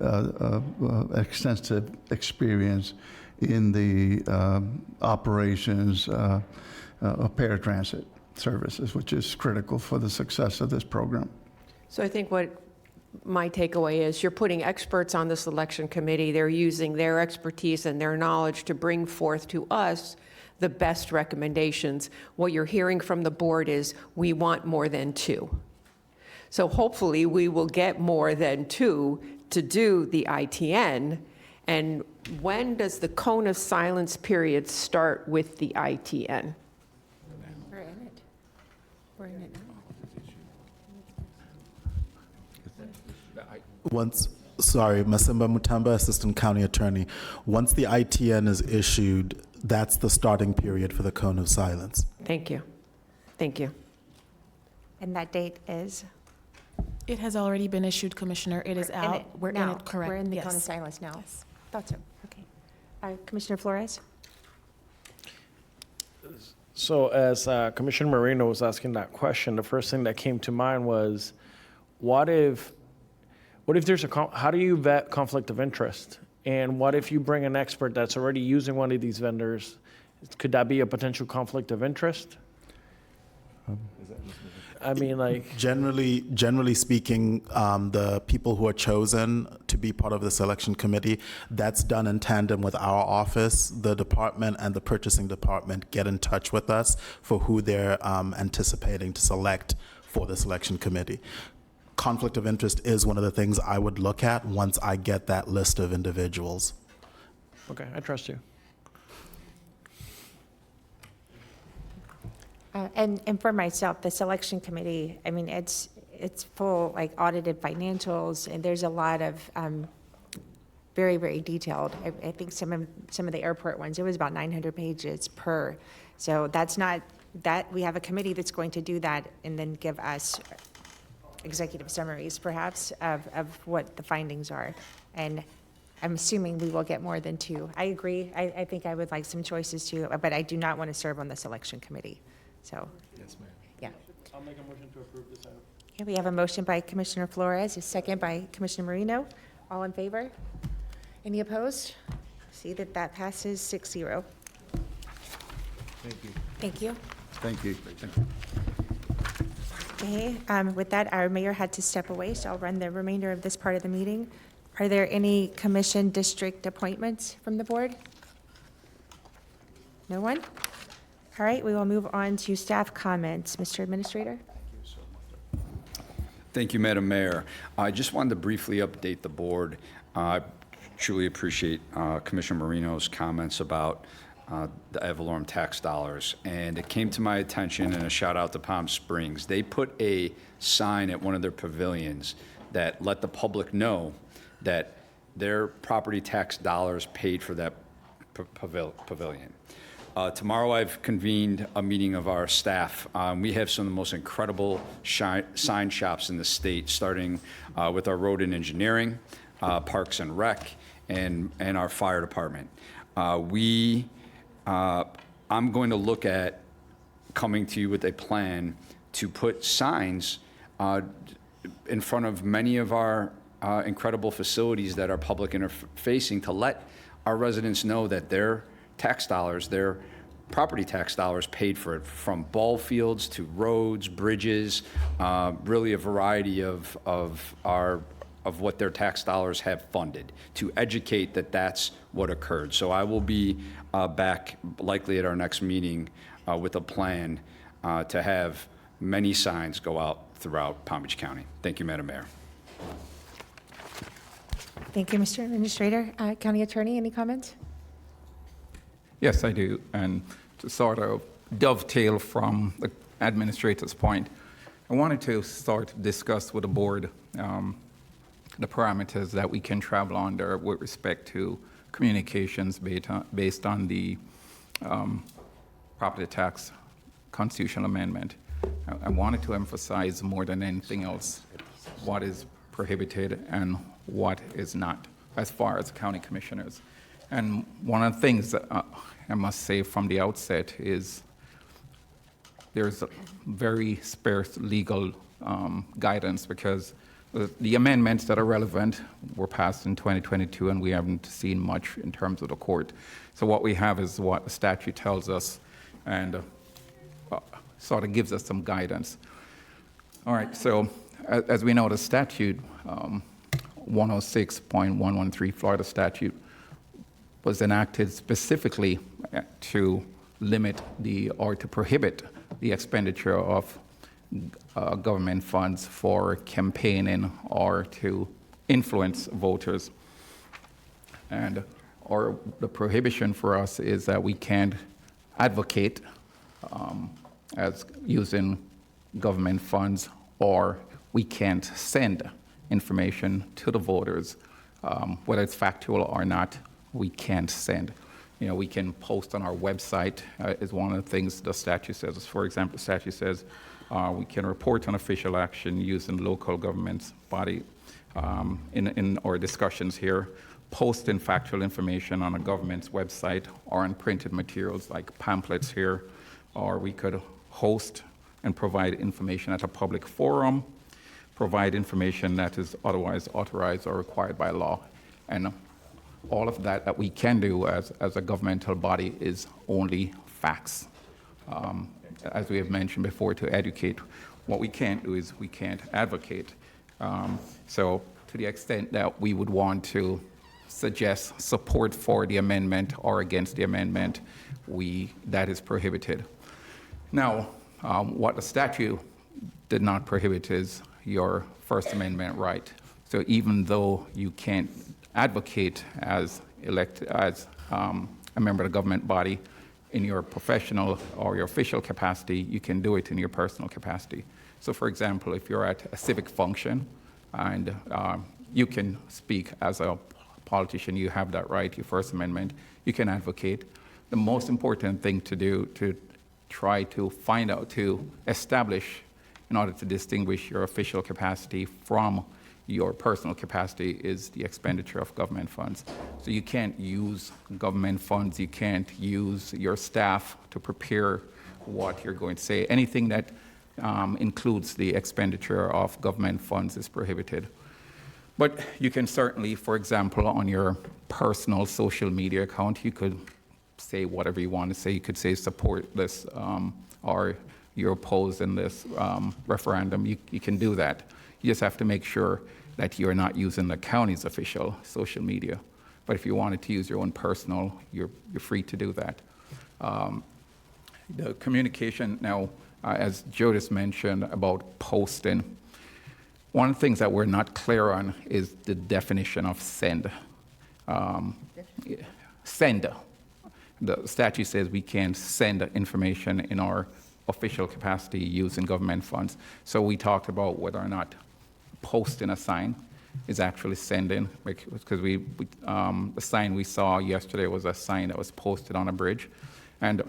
extensive experience in the operations of paratransit services, which is critical for the success of this program. So I think what my takeaway is you're putting experts on the selection committee. They're using their expertise and their knowledge to bring forth to us the best recommendations. What you're hearing from the board is we want more than 2. So hopefully we will get more than 2 to do the ITN. And when does the cone of silence period start with the ITN? We're in it. We're in it now. Sorry, Masimba Mutamba, Assistant County Attorney. Once the ITN is issued, that's the starting period for the cone of silence. Thank you. Thank you. And that date is? It has already been issued, Commissioner. It is out. We're in now. it, correct? We're in the Yes. cone of silence now. Thought so. Okay. Commissioner Flores? So as Commissioner Marino was asking that question, the first thing that came to mind was, what if there's how do you vet conflict of interest? And what if you bring an expert that's already using one of these vendors? Could that be a potential conflict of interest? I mean, like... Generally speaking, the people who are chosen to be part of the selection committee, that's done in tandem with our office. The department and the purchasing department get in touch with us for who they're anticipating to select for the selection committee. Conflict of interest is one of the things I would look at once I get that list of individuals. Okay, I trust you. And for myself, the selection committee, I mean, it's full, like, audited financials, and there's a lot of very, very detailed. I think some of the airport ones, it was about 900 pages per. So that's not, that we have a committee that's going to do that and then give us executive summaries, perhaps, of what the findings are. And I'm assuming we will get more than 2. I agree. I think I would like some choices too, but I do not want to serve on the selection committee. So, Yes, ma'am. yeah. I'll make a motion to approve this item. Okay, we have a motion by Commissioner Flores, a second by Commissioner Marino. All in favor? Any opposed? See that passes 6-0. Thank you. Thank you. Thank you. Okay, with that, our mayor had to step away, so I'll run the remainder of this part of the meeting. Are there any commission district appointments from the board? No one? All right, we will move on to staff comments. Mr. Administrator? Thank you, Madam Mayor. I just wanted to briefly update the board. I truly appreciate Commissioner Marino's comments about the ad valorem tax dollars. And it came to my attention, and a shout out to Palm Springs. They put a sign at one of their pavilions that let the public know that their property tax dollars paid for that pavilion. Tomorrow I've convened a meeting of our staff. We have some of the most incredible sign shops in the state, starting with our road and engineering, parks and rec, and our fire department. I'm going to look at coming to you with a plan to put signs in front of many of our incredible facilities that are public interfacing to let our residents know that their tax dollars, their property tax dollars paid for it, from ball fields to roads, bridges, really a variety of what their tax dollars have funded, to educate that that's what occurred. So I will be back likely at our next meeting with a plan to have many signs go out throughout Palm Beach County. Thank you, Madam Mayor. Thank you, Mr. Administrator. County Attorney, any comments? Yes, I do. And to sort of dovetail from the administrator's point, I wanted to start to discuss with the board the parameters that we can travel under with respect to communications based on the property tax constitutional amendment. I wanted to emphasize more than anything else what is prohibited and what is not, as far as county commissioners. And one of the things that I must say from the outset is there's a very sparse legal guidance, because the amendments that are relevant were passed in 2022, and we haven't seen much in terms of the court. So what we have is what the statute tells us, and sort of gives us some guidance. All right, so as we know, the statute, 106.113 Florida statute, was enacted specifically to limit or to prohibit the expenditure of government funds for campaigning or to influence voters. And the prohibition for us is that we can't advocate as using government funds, or we can't send information to the voters whether it's factual or not, we can't send. We can post on our website is one of the things the statute says. For example, the statute says we can report on official action used in local government's body in our discussions here, posting factual information on a government's website or on printed materials like pamphlets here, or we could host and provide information at a public forum, provide information that is otherwise authorized or required by law. And all of that we can do as a governmental body is only facts. As we have mentioned before, to educate. What we can't do is we can't advocate. So to the extent that we would want to suggest support for the amendment or against the amendment, that is prohibited. Now, what the statute did not prohibit is your First Amendment right. So even though you can't advocate as a member of the government body in your professional or your official capacity, you can do it in your personal capacity. So for example, if you're at a civic function and you can speak as a politician, you have that right, your First Amendment, you can advocate. The most important thing to do to try to find out, to establish in order to distinguish your official capacity from your personal capacity is the expenditure of government funds. So you can't use government funds, you can't use your staff to prepare what you're going to say. Anything that includes the expenditure of government funds is prohibited. But you can certainly, for example, on your personal social media account, you could say whatever you want to say. You could say support this or you're opposed in this referendum. You can do that. You just have to make sure that you're not using the county's official social media. But if you wanted to use your own personal, you're free to do that. The communication now, as Jodis mentioned about posting, one of the things that we're not clear on is the definition of send. Send. The statute says we can send information in our official capacity using government funds. So we talked about whether or not posting a sign is actually sending, because the sign we saw yesterday was a sign that was posted on a bridge. And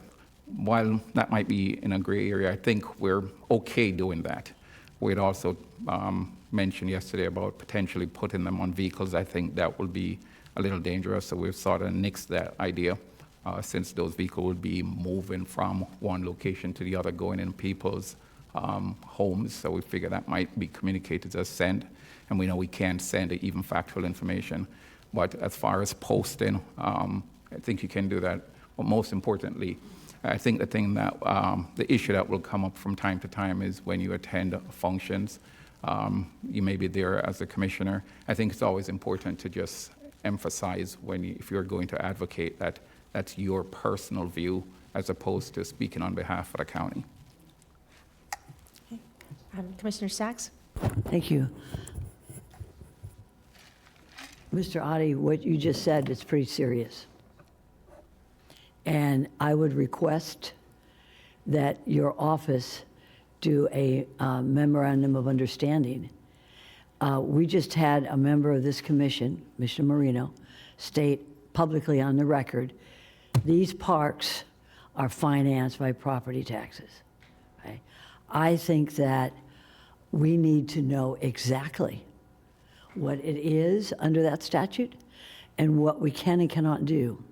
while that might be in a gray area, I think we're okay doing that. We'd also mentioned yesterday about potentially putting them on vehicles. I think that will be a little dangerous, so we've sort of nixed that idea. Since those vehicles would be moving from one location to the other, going in people's homes. So we figure that might be communicated as send. And we know we can't send even factual information. But as far as posting, I think you can do that. But most importantly, I think the thing that, the issue that will come up from time to time is when you attend functions, you may be there as a commissioner. I think it's always important to just emphasize if you're going to advocate that that's your personal view as opposed to speaking on behalf of the county. Okay. Commissioner Sachs? Thank you. Mr. Oddie, what you just said is pretty serious. And I would request that your office do a memorandum of understanding. We just had a member of this commission, Mr. Marino, state publicly on the record, these parks are financed by property taxes. Right? I think that we need to know exactly what it is under that statute and what we can and cannot do.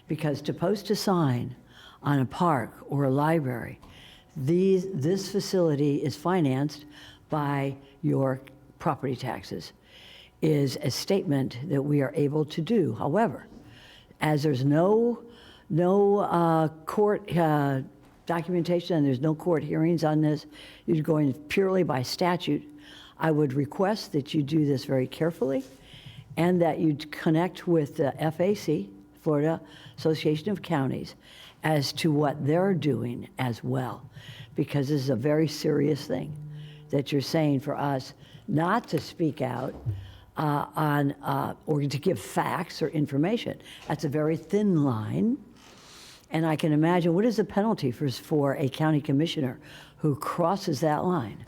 Because to post a sign on a park or a library, this facility is financed by your property taxes, is a statement that we are able to do. However, as there's no court documentation and there's no court hearings on this, you're going purely by statute, I would request that you do this very carefully and that you connect with the FAC, Florida Association of Counties, as to what they're doing as well. Because this is a very serious thing that you're saying for us not to speak out on or to give facts or information. That's a very thin line. And I can imagine, what is the penalty for a county commissioner who crosses that line?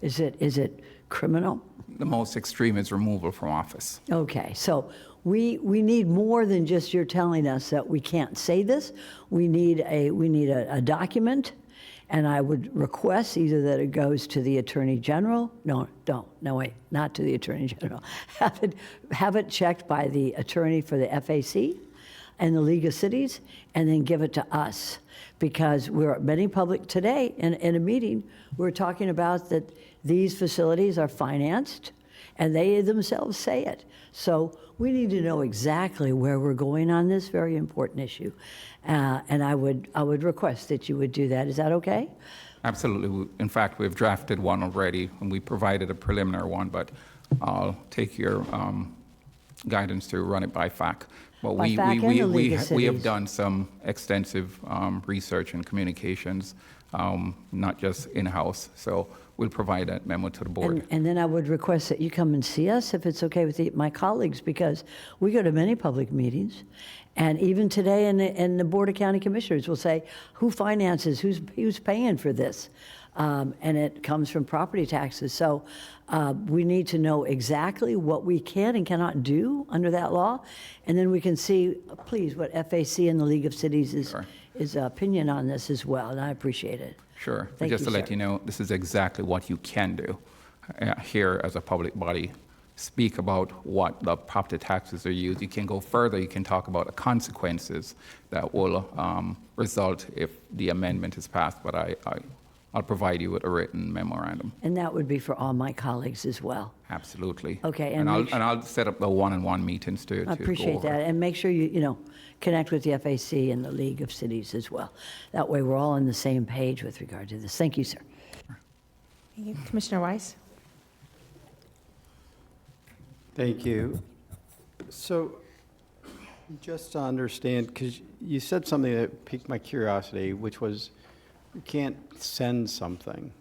Is it criminal? The most extreme is removal from office. Okay, so we need more than just you're telling us that we can't say this. We need a document, and I would request either that it goes to the Attorney General. No, wait, not to the Attorney General. Have it checked by the attorney for the FAC and the League of Cities, and then give it to us. Because we're at many public today, in a meeting, we're talking about that these facilities are financed, and they themselves say it. So we need to know exactly where we're going on this very important issue. And I would request that you would do that. Is that okay? Absolutely. In fact, we've drafted one already, and we provided a preliminary one, but I'll take your guidance to run it by FAC. But By FAC and the League of we have Cities. done some extensive research and communications, not just in-house. So we'll provide that memo to the board. And then I would request that you come and see us, if it's okay with my colleagues, because we go to many public meetings. And even today in the Board of County Commissioners will say, who finances, who's paying for this? And it comes from property taxes. So we need to know exactly what we can and cannot do under that law. And then we can see, please, what FAC and the League of Cities is opinion on this as well, and I appreciate it. Sure. But Thank just you, to let sir. you know, this is exactly what you can do here as a public body. Speak about what the property taxes are used. You can go further. You can talk about the consequences that will result if the amendment is passed. But I'll provide you with a written memorandum. And that would be for all my colleagues as well. Absolutely. Okay, And and I'll set up the one-on-one meetings to I go appreciate over. that, and make sure you connect with the FAC and the League of Cities as well. That way, we're all on the same page with regard to this. Thank you, sir. Thank you. Commissioner Weiss? Thank you. So, just to understand, because you said something that piqued my curiosity, which was you can't send something.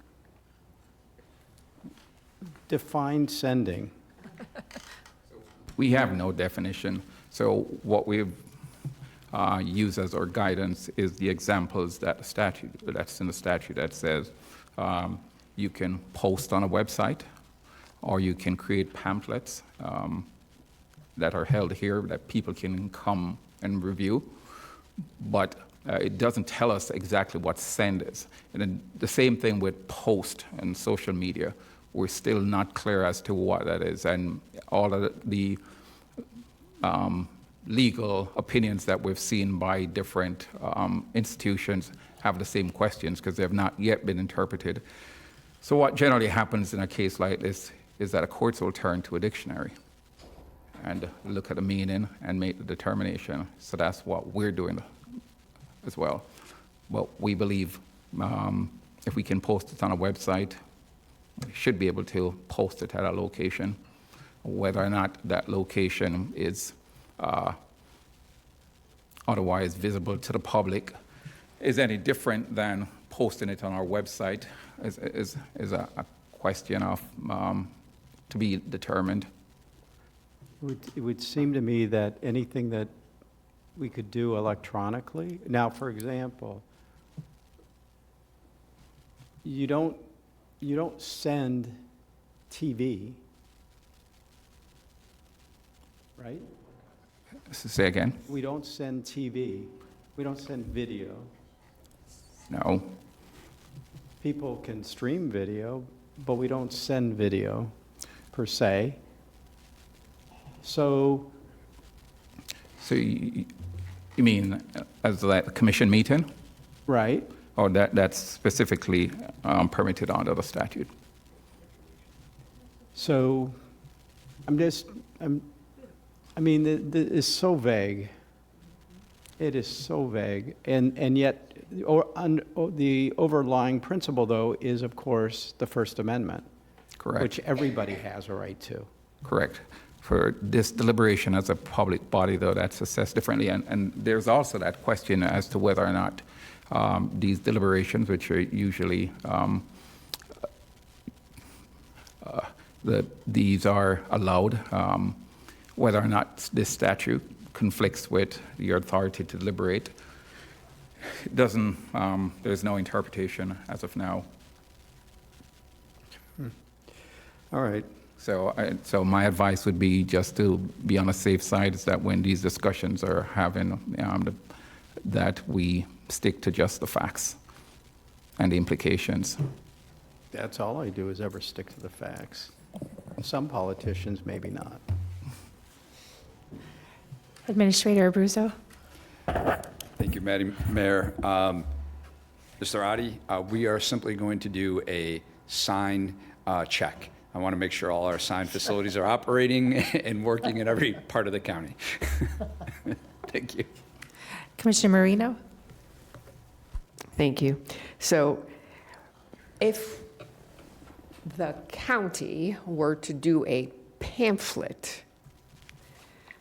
Define sending. We have no definition. So what we've used as our guidance is the examples that's in the statute that says you can post on a website, or you can create pamphlets that are held here that people can come and review. But it doesn't tell us exactly what send is. And then the same thing with post and social media. We're still not clear as to what that is. And all of the legal opinions that we've seen by different institutions have the same questions because they have not yet been interpreted. So what generally happens in a case like this is that a court will turn to a dictionary and look at the meaning and make the determination. So that's what we're doing as well. But we believe if we can post it on a website, we should be able to post it at a location. Whether or not that location is otherwise visible to the public is any different than posting it on our website is a question of to be determined. It would seem to me that anything that we could do electronically. Now, for example, you don't send TV, right? Say again? We don't send TV. We don't send video. No. People can stream video, but we don't send video per se. So you mean as the commission meeting? Right. Or that's specifically permitted under the statute? So I mean, it's so vague. It is so vague. And yet, the overlying principle, though, is, of course, the First Amendment. Correct. Which everybody has a right to. Correct. For this deliberation as a public body, though, that's assessed differently. And there's also that question as to whether or not these deliberations, which are usually these are allowed, whether or not this statute conflicts with your authority to deliberate. It doesn't, there's no interpretation as of now. All right. So my advice would be just to be on the safe side, is that when these discussions are having, that we stick to just the facts and the implications. That's all I do is ever stick to the facts. Some politicians, maybe not. Administrator Abruzzo? Thank you, Madam Mayor. Mr. Adi, we are simply going to do a sign check. I want to make sure all our sign facilities are operating and working in every part of the county. Thank you. Commissioner Marino? Thank you. So if the county were to do a pamphlet,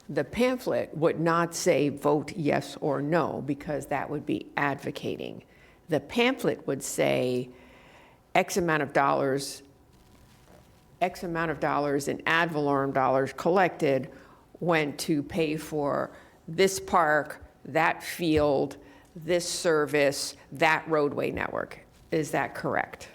the pamphlet would not say vote yes or no, because that would be advocating. The pamphlet would say X amount of dollars in ad valorem dollars collected went to pay for this park, that field, this service, that roadway network. Is that correct?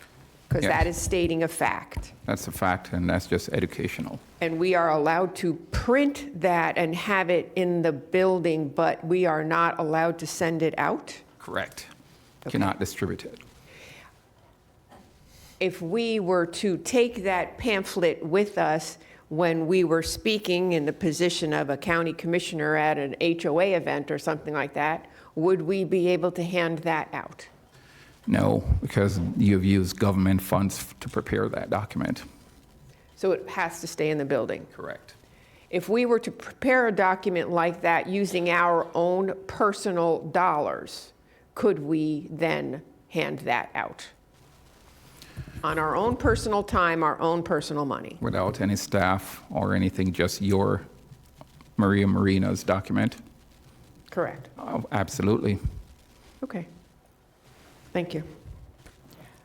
Because Yes. that is stating a fact. That's a fact, and that's just educational. And we are allowed to print that and have it in the building, but we are not allowed to send it out? Correct. Cannot distribute it. If we were to take that pamphlet with us when we were speaking in the position of a county commissioner at an HOA event or something like that, would we be able to hand that out? No, because you've used government funds to prepare that document. So it has to stay in the building? Correct. If we were to prepare a document like that using our own personal dollars, could we then hand that out? On our own personal time, our own personal money? Without any staff or anything, just your Maria Marina's document? Correct. Oh, absolutely. Okay. Thank you.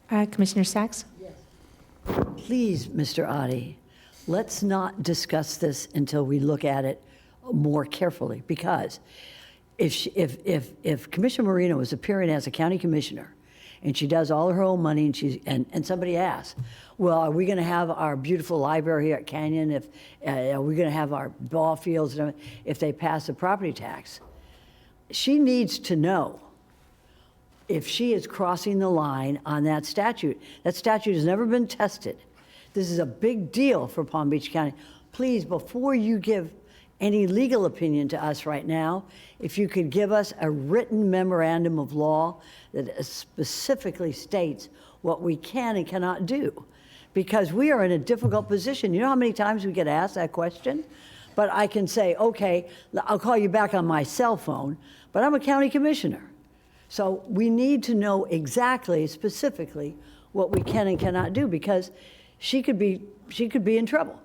Commissioner Sacks? Please, Mr. Adi, let's not discuss this until we look at it more carefully, because if Commissioner Marino is appearing as a county commissioner and she does all her own money and somebody asks, well, are we going to have our beautiful library here at Canyon? Are we going to have our ball fields if they pass the property tax? She needs to know if she is crossing the line on that statute. That statute has never been tested. This is a big deal for Palm Beach County. Please, before you give any legal opinion to us right now, if you could give us a written memorandum of law that specifically states what we can and cannot do, because we are in a difficult position. You know how many times we get asked that question? But I can say, okay, I'll call you back on my cell phone, but I'm a county commissioner. So we need to know exactly, specifically, what we can and cannot do, because she could be in trouble.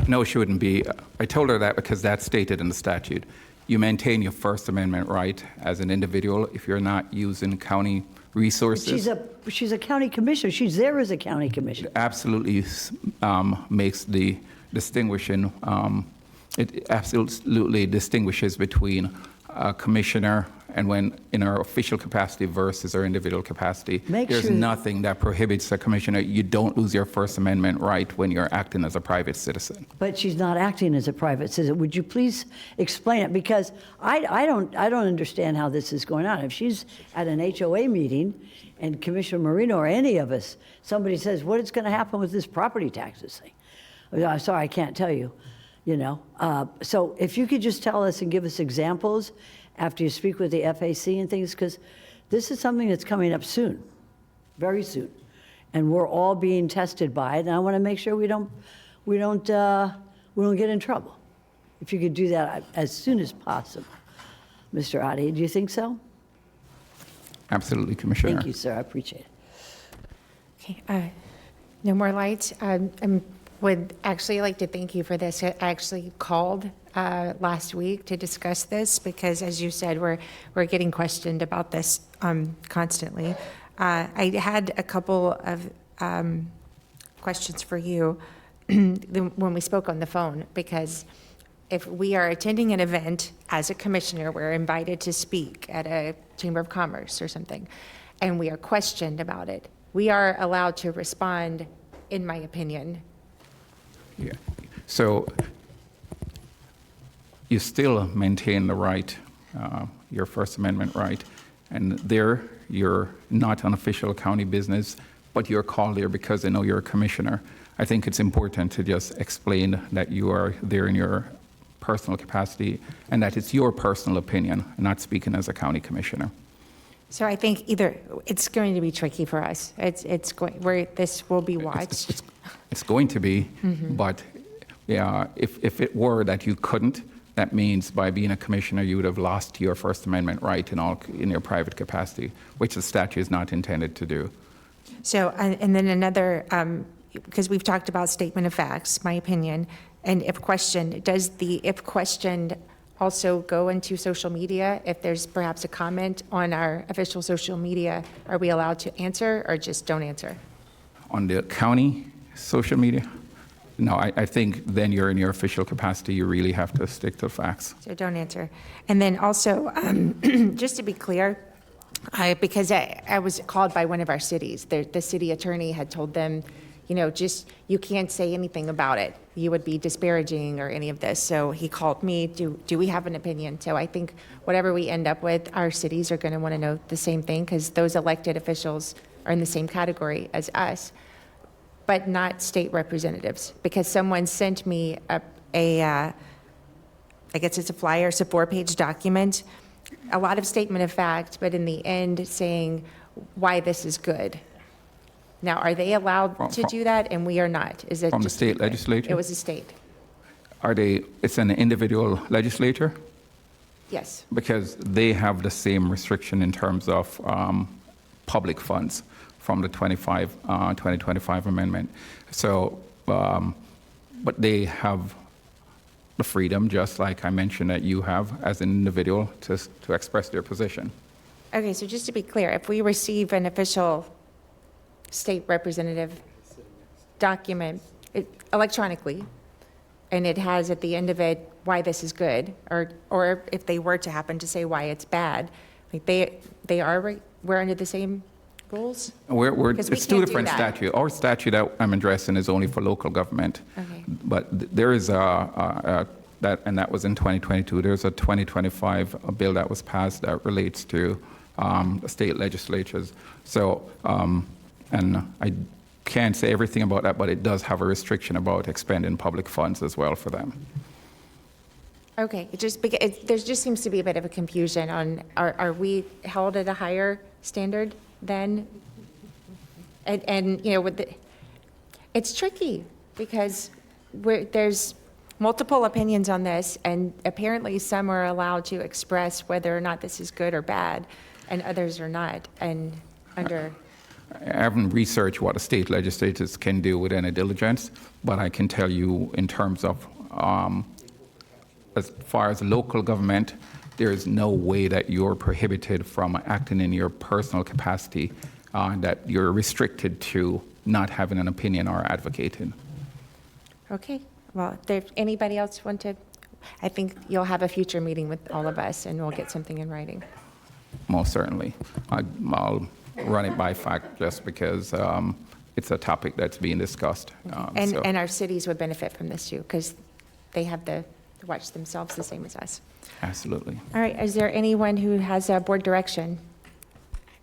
No, she wouldn't be. I told her that because that's stated in the statute. You maintain your First Amendment right as an individual if you're not using county resources. She's a county commissioner. She's there as a county commissioner. It absolutely makes the distinguishing, it absolutely distinguishes between a commissioner and when in our official capacity versus our individual capacity. There's nothing that prohibits a commissioner. You don't lose your First Amendment right when you're acting as a private citizen. But she's not acting as a private citizen. Would you please explain it? Because I don't understand how this is going on. If she's at an HOA meeting and Commissioner Marino or any of us, somebody says, what is going to happen with this property taxes thing? I'm sorry, I can't tell you, So if you could just tell us and give us examples after you speak with the FAC and things, because this is something that's coming up soon, very soon. And we're all being tested by it, and I want to make sure we don't get in trouble. If you could do that as soon as possible. Mr. Adi, do you think so? Absolutely, Commissioner. Thank you, sir. I appreciate it. Okay, no more lights. I would actually like to thank you for this. I actually called last week to discuss this because, as you said, we're getting questioned about this constantly. I had a couple of questions for you when we spoke on the phone, because if we are attending an event as a commissioner, we're invited to speak at a Chamber of Commerce or something, and we are questioned about it, we are allowed to respond, in my opinion, Yeah. So you still maintain the right, your First Amendment right, and there you're not an official county business, but you're called there because they know you're a commissioner. I think it's important to just explain that you are there in your personal capacity and that it's your personal opinion, not speaking as a county commissioner. So I think either, it's going to be tricky for us. It's going, where this will be watched. It's going to be, but yeah, if it were that you couldn't, that means by being a commissioner, you would have lost your First Amendment right in your private capacity, which the statute is not intended to do. So, and then another, because we've talked about statement of facts, my opinion, and if questioned, does the if questioned also go into social media? If there's perhaps a comment on our official social media, are we allowed to answer or just don't answer? On the county social media? No, I think then you're in your official capacity, you really have to stick to facts. So don't answer. And then also, just to be clear, because I was called by one of our cities, the city attorney had told them, you know, just, you can't say anything about it. You would be disparaging or any of this. So he called me, do we have an opinion? So I think whatever we end up with, our cities are going to want to know the same thing because those elected officials are in the same category as us, but not state representatives. Because someone sent me I guess it's a flyer, it's a 4-page document, a lot of statement of fact, but in the end saying why this is good. Now, are they allowed to do that and we are not? Is it From the just state legislature? It was a state, It's an individual legislature? yes. Because they have the same restriction in terms of public funds from the 2025 amendment. So, but they have the freedom, just like I mentioned that you have as an individual, to express their position. Okay, so just to be clear, if we receive an official state representative document electronically, and it has at the end of it why this is good, or if they were to happen to say why it's bad, like we're under the same rules? Because we It's two can't do different that. statutes. Our statute that I'm addressing is only for local government. Okay. But there is that was in 2022. There's a 2025 bill that was passed that relates to the state legislatures. So, and I can't say everything about that, but it does have a restriction about expending public funds as well for them. Okay, there just seems to be a bit of a confusion on, are we held at a higher standard then? And you know, it's tricky because there's multiple opinions on this, and apparently some are allowed to express whether or not this is good or bad, and others are not, and under... I haven't researched what the state legislatures can do with any diligence, but I can tell you in terms of as far as local government, there is no way that you're prohibited from acting in your personal capacity, that you're restricted to not having an opinion or advocating. Okay, well, if anybody else want to, I think you'll have a future meeting with all of us, and we'll get something in writing. Most certainly. I'll run it by fact just because it's a topic that's being discussed. And our cities would benefit from this too, because they have to watch themselves the same as us. Absolutely. All right, is there anyone who has a board direction?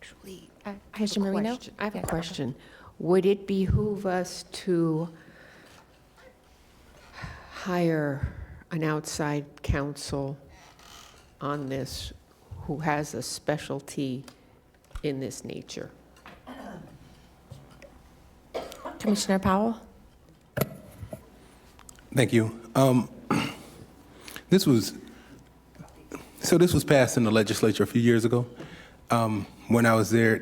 Actually, Commissioner Marino? I have a question. Would it behoove us to hire an outside counsel on this who has a specialty in this nature? Commissioner Powell? Thank you. This was passed in the legislature a few years ago. When I was there,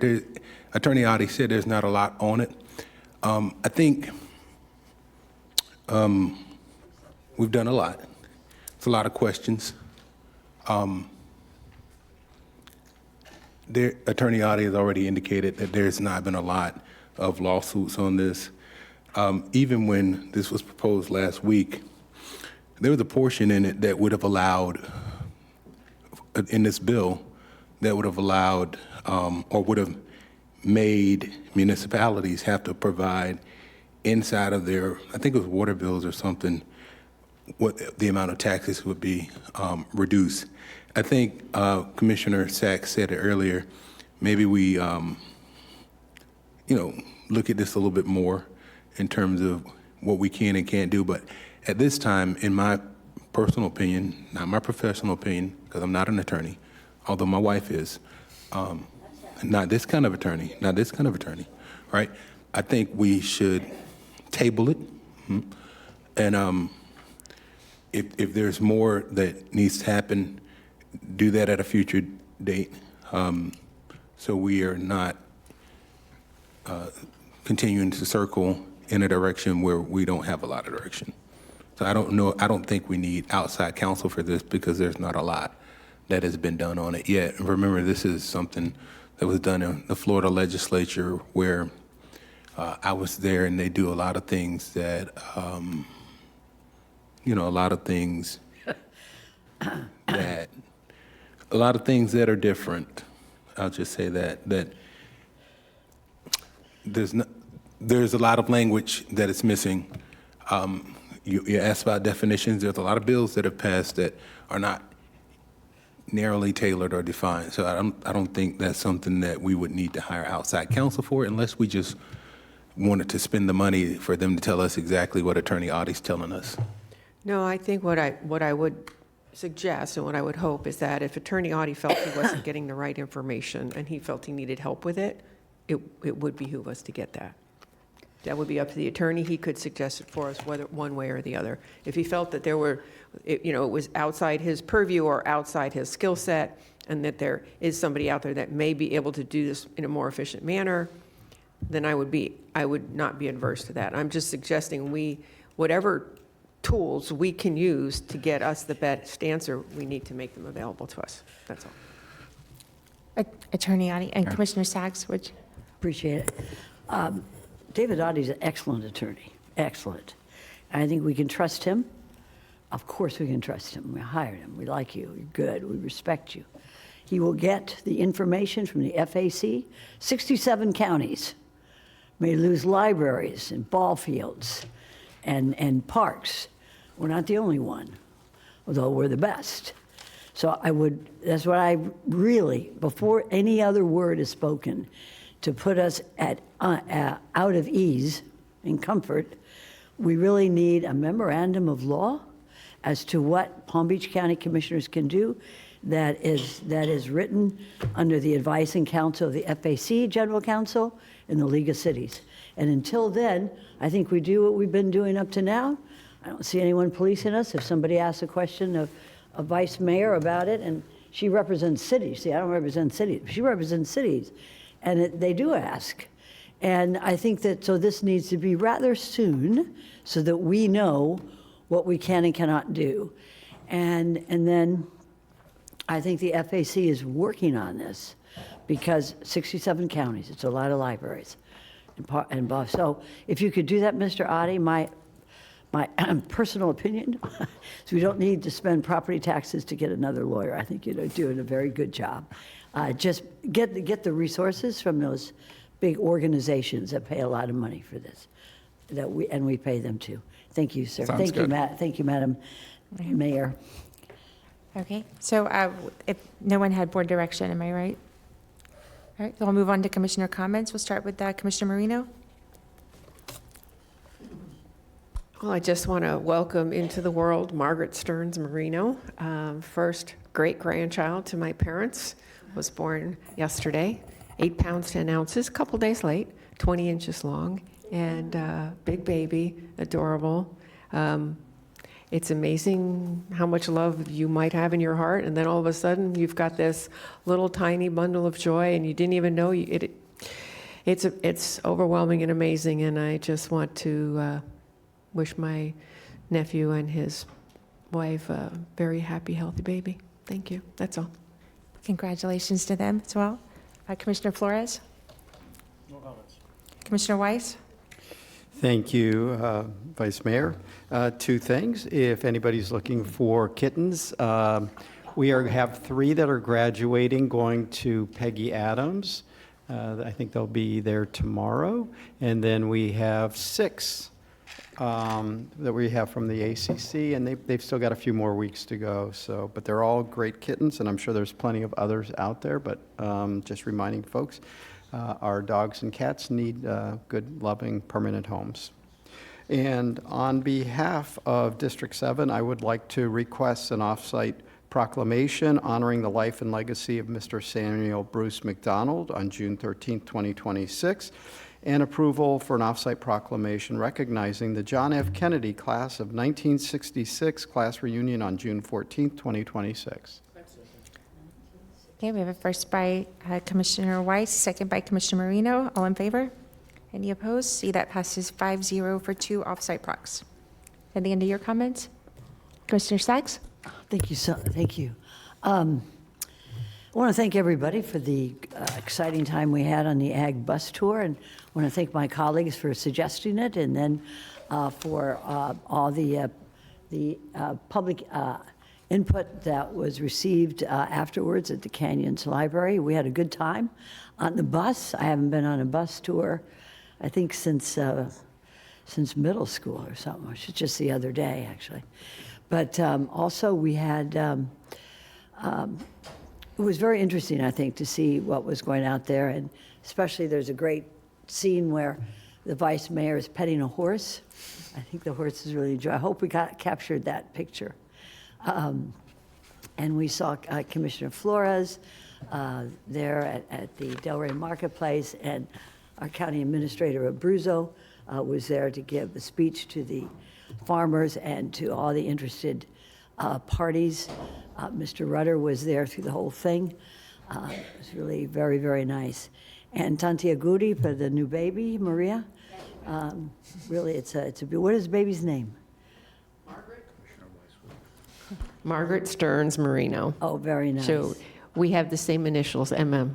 Attorney Oddie said there's not a lot on it. I think we've done a lot. It's a lot of questions. Attorney Oddie has already indicated that there's not been a lot of lawsuits on this. Even when this was proposed last week, there was a portion in it that would have allowed, in this bill, that would have allowed or would have made municipalities have to provide inside of their, I think it was water bills or something, what the amount of taxes would be reduced. I think Commissioner Sachs said it earlier, maybe we, look at this a little bit more in terms of what we can and can't do. But at this time, in my personal opinion, not my professional opinion, because I'm not an attorney, although my wife is, not this kind of attorney, right? I think we should table it. And if there's more that needs to happen, do that at a future date. So we are not continuing to circle in a direction where we don't have a lot of direction. So I don't think we need outside counsel for this because there's not a lot that has been done on it yet. And remember, this is something that was done in the Florida legislature where I was there, and they do a lot of things that, a lot of things that are different. I'll just say that there's a lot of language that is missing. You asked about definitions. There's a lot of bills that have passed that are not narrowly tailored or defined. So I don't think that's something that we would need to hire outside counsel for, unless we just wanted to spend the money for them to tell us exactly what Attorney Audie's telling us. No, I think what I would suggest and what I would hope is that if Attorney Audie felt he wasn't getting the right information and he felt he needed help with it, it would behoove us to get that. That would be up to the attorney. He could suggest it for us, whether one way or the other. If he felt that it was outside his purview or outside his skill set, and that there is somebody out there that may be able to do this in a more efficient manner, then I would not be adverse to that. I'm just suggesting whatever tools we can use to get us the best answer, we need to make them available to us. That's all. Attorney Audie and Commissioner Sachs, would you? Appreciate it. David Audie's an excellent attorney, excellent. And I think we can trust him. Of course we can trust him. We hired him. We like you. You're good. We respect you. He will get the information from the FAC. 67 counties may lose libraries and ball fields and parks. We're not the only one, although we're the best. So that's what I really, before any other word is spoken, to put us out of ease and comfort, we really need a memorandum of law as to what Palm Beach County Commissioners can do that is written under the advice and counsel of the FAC General Counsel and the League of Cities. And until then, I think we do what we've been doing up to now. I don't see anyone policing us. If somebody asks a question of a vice mayor about it, and she represents cities. See, I don't represent cities. She represents cities. And they do ask. And I think that, so this needs to be rather soon so that we know what we can and cannot do. And then I think the FAC is working on this because 67 counties, it's a lot of libraries involved. So if you could do that, Mr. Audie, my personal opinion, so we don't need to spend property taxes to get another lawyer. I think you're doing a very good job. Just get the resources from those big organizations that pay a lot of money for this, and we pay them too. Thank you, sir. Sounds good. Thank you, Madam Mayor. Okay, so if no one had board direction, am I right? All right, so we'll move on to commissioner comments. We'll start with Commissioner Marino. Well, I just want to welcome into the world Margaret Stearns Marino, first great-grandchild to my parents, was born yesterday, 8 pounds, 10 ounces, a couple days late, 20 inches long, and big baby, adorable. It's amazing how much love you might have in your heart, and then all of a sudden you've got this little tiny bundle of joy, and you didn't even know it's overwhelming and amazing. And I just want to wish my nephew and his wife a very happy, healthy baby. Thank you. That's all. Congratulations to them as well. Commissioner Flores? No comments. Commissioner Weiss? Thank you, Vice Mayor. 2 things. If anybody's looking for kittens, we have 3 that are graduating, going to Peggy Adams. I think they'll be there tomorrow. And then we have 6 that we have from the ACC, and they've still got a few more weeks to go. So, but they're all great kittens, and I'm sure there's plenty of others out there. But just reminding folks, our dogs and cats need good, loving, permanent homes. And on behalf of District 7, I would like to request an off-site proclamation honoring the life and legacy of Mr. Samuel Bruce McDonald on June 13, 2026, and approval for an off-site proclamation recognizing the John F. Kennedy class of 1966 class reunion on June 14, 2026. Okay, we have a first by Commissioner Weiss, second by Commissioner Marino. All in favor? Any opposed? See, that passes 5-0 for 2 off-site procs. At the end of your comments? Commissioner Sachs? Thank you. Thank you. I want to thank everybody for the exciting time we had on the Ag Bus Tour, and I want to thank my colleagues for suggesting it, and then for all the public input that was received afterwards at the Canyons Library. We had a good time on the bus. I haven't been on a bus tour, I think, since middle school or something. It was just the other day, actually. But also we had, it was very interesting, I think, to see what was going out there. And especially there's a great scene where the vice mayor is petting a horse. I think the horse is really enjoying. I hope we captured that picture. And we saw Commissioner Flores there at the Delray Marketplace, and our county administrator Abruzzo was there to give a speech to the farmers and to all the interested parties. Mr. Rudder was there through the whole thing. It was really very, very nice. And Tanti Agudi for the new baby, Maria. Really, it's a what is the baby's name? Margaret Stearns Marino. Oh, very nice. So we have the same initials, MM.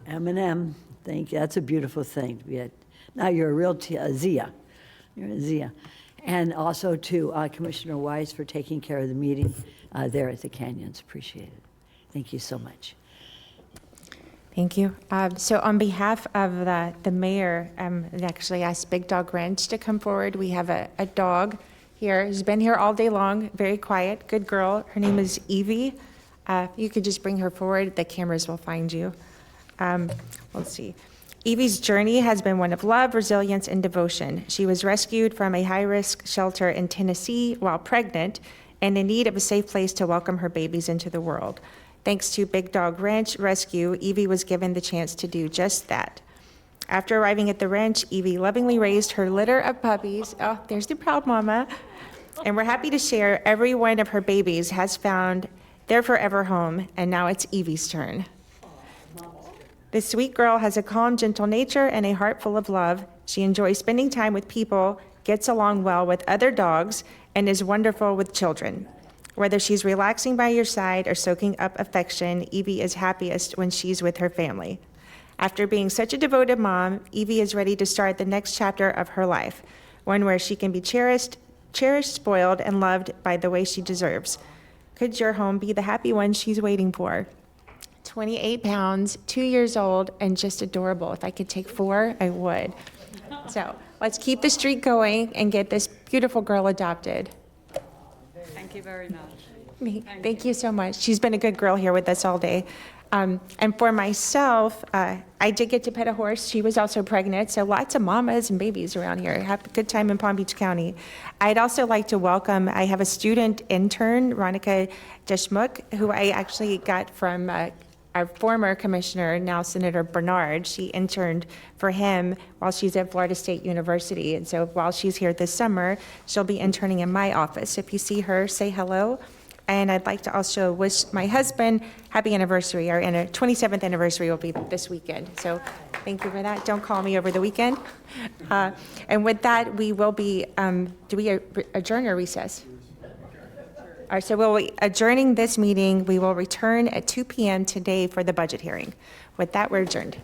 M&M, thank you. That's a beautiful thing to be at. Now you're a real Zia. You're a Zia. And also to Commissioner Weiss for taking care of the meeting there at the Canyons. Appreciate it. Thank you so much. Thank you. So on behalf of the mayor, I actually asked Big Dog Ranch to come forward. We have a dog here who's been here all day long, very quiet, good girl. Her name is Evie. You could just bring her forward. The cameras will find you. Let's see. Evie's journey has been one of love, resilience, and devotion. She was rescued from a high-risk shelter in Tennessee while pregnant and in need of a safe place to welcome her babies into the world. Thanks to Big Dog Ranch Rescue, Evie was given the chance to do just that. After arriving at the ranch, Evie lovingly raised her litter of puppies. Oh, there's the proud mama. And we're happy to share every one of her babies has found their forever home, and now it's Evie's turn. This sweet girl has a calm, gentle nature and a heart full of love. She enjoys spending time with people, gets along well with other dogs, and is wonderful with children. Whether she's relaxing by your side or soaking up affection, Evie is happiest when she's with her family. After being such a devoted mom, Evie is ready to start the next chapter of her life, one where she can be cherished, spoiled, and loved by the way she deserves. Could your home be the happy one she's waiting for? 28 pounds, 2 years old, and just adorable. If I could take 4, I would. So let's keep the streak going and get this beautiful girl adopted. Thank you very much. Thank you so much. She's been a good girl here with us all day. And for myself, I did get to pet a horse. She was also pregnant, so lots of mamas and babies around here. Have a good time in Palm Beach County. I'd also like to welcome, I have a student intern, Ronica Deshmuk, who I actually got from our former commissioner, now Senator Bernard. She interned for him while she's at Florida State University. And so while she's here this summer, she'll be interning in my office. If you see her, say hello. And I'd like to also wish my husband happy anniversary. Our 27th anniversary will be this weekend. So thank you for that. Don't call me over the weekend. And with that, we will be, do we adjourn or recess? All right, so we'll be adjourning this meeting. We will return at 2 p.m. today for the budget hearing. With that, we're adjourned.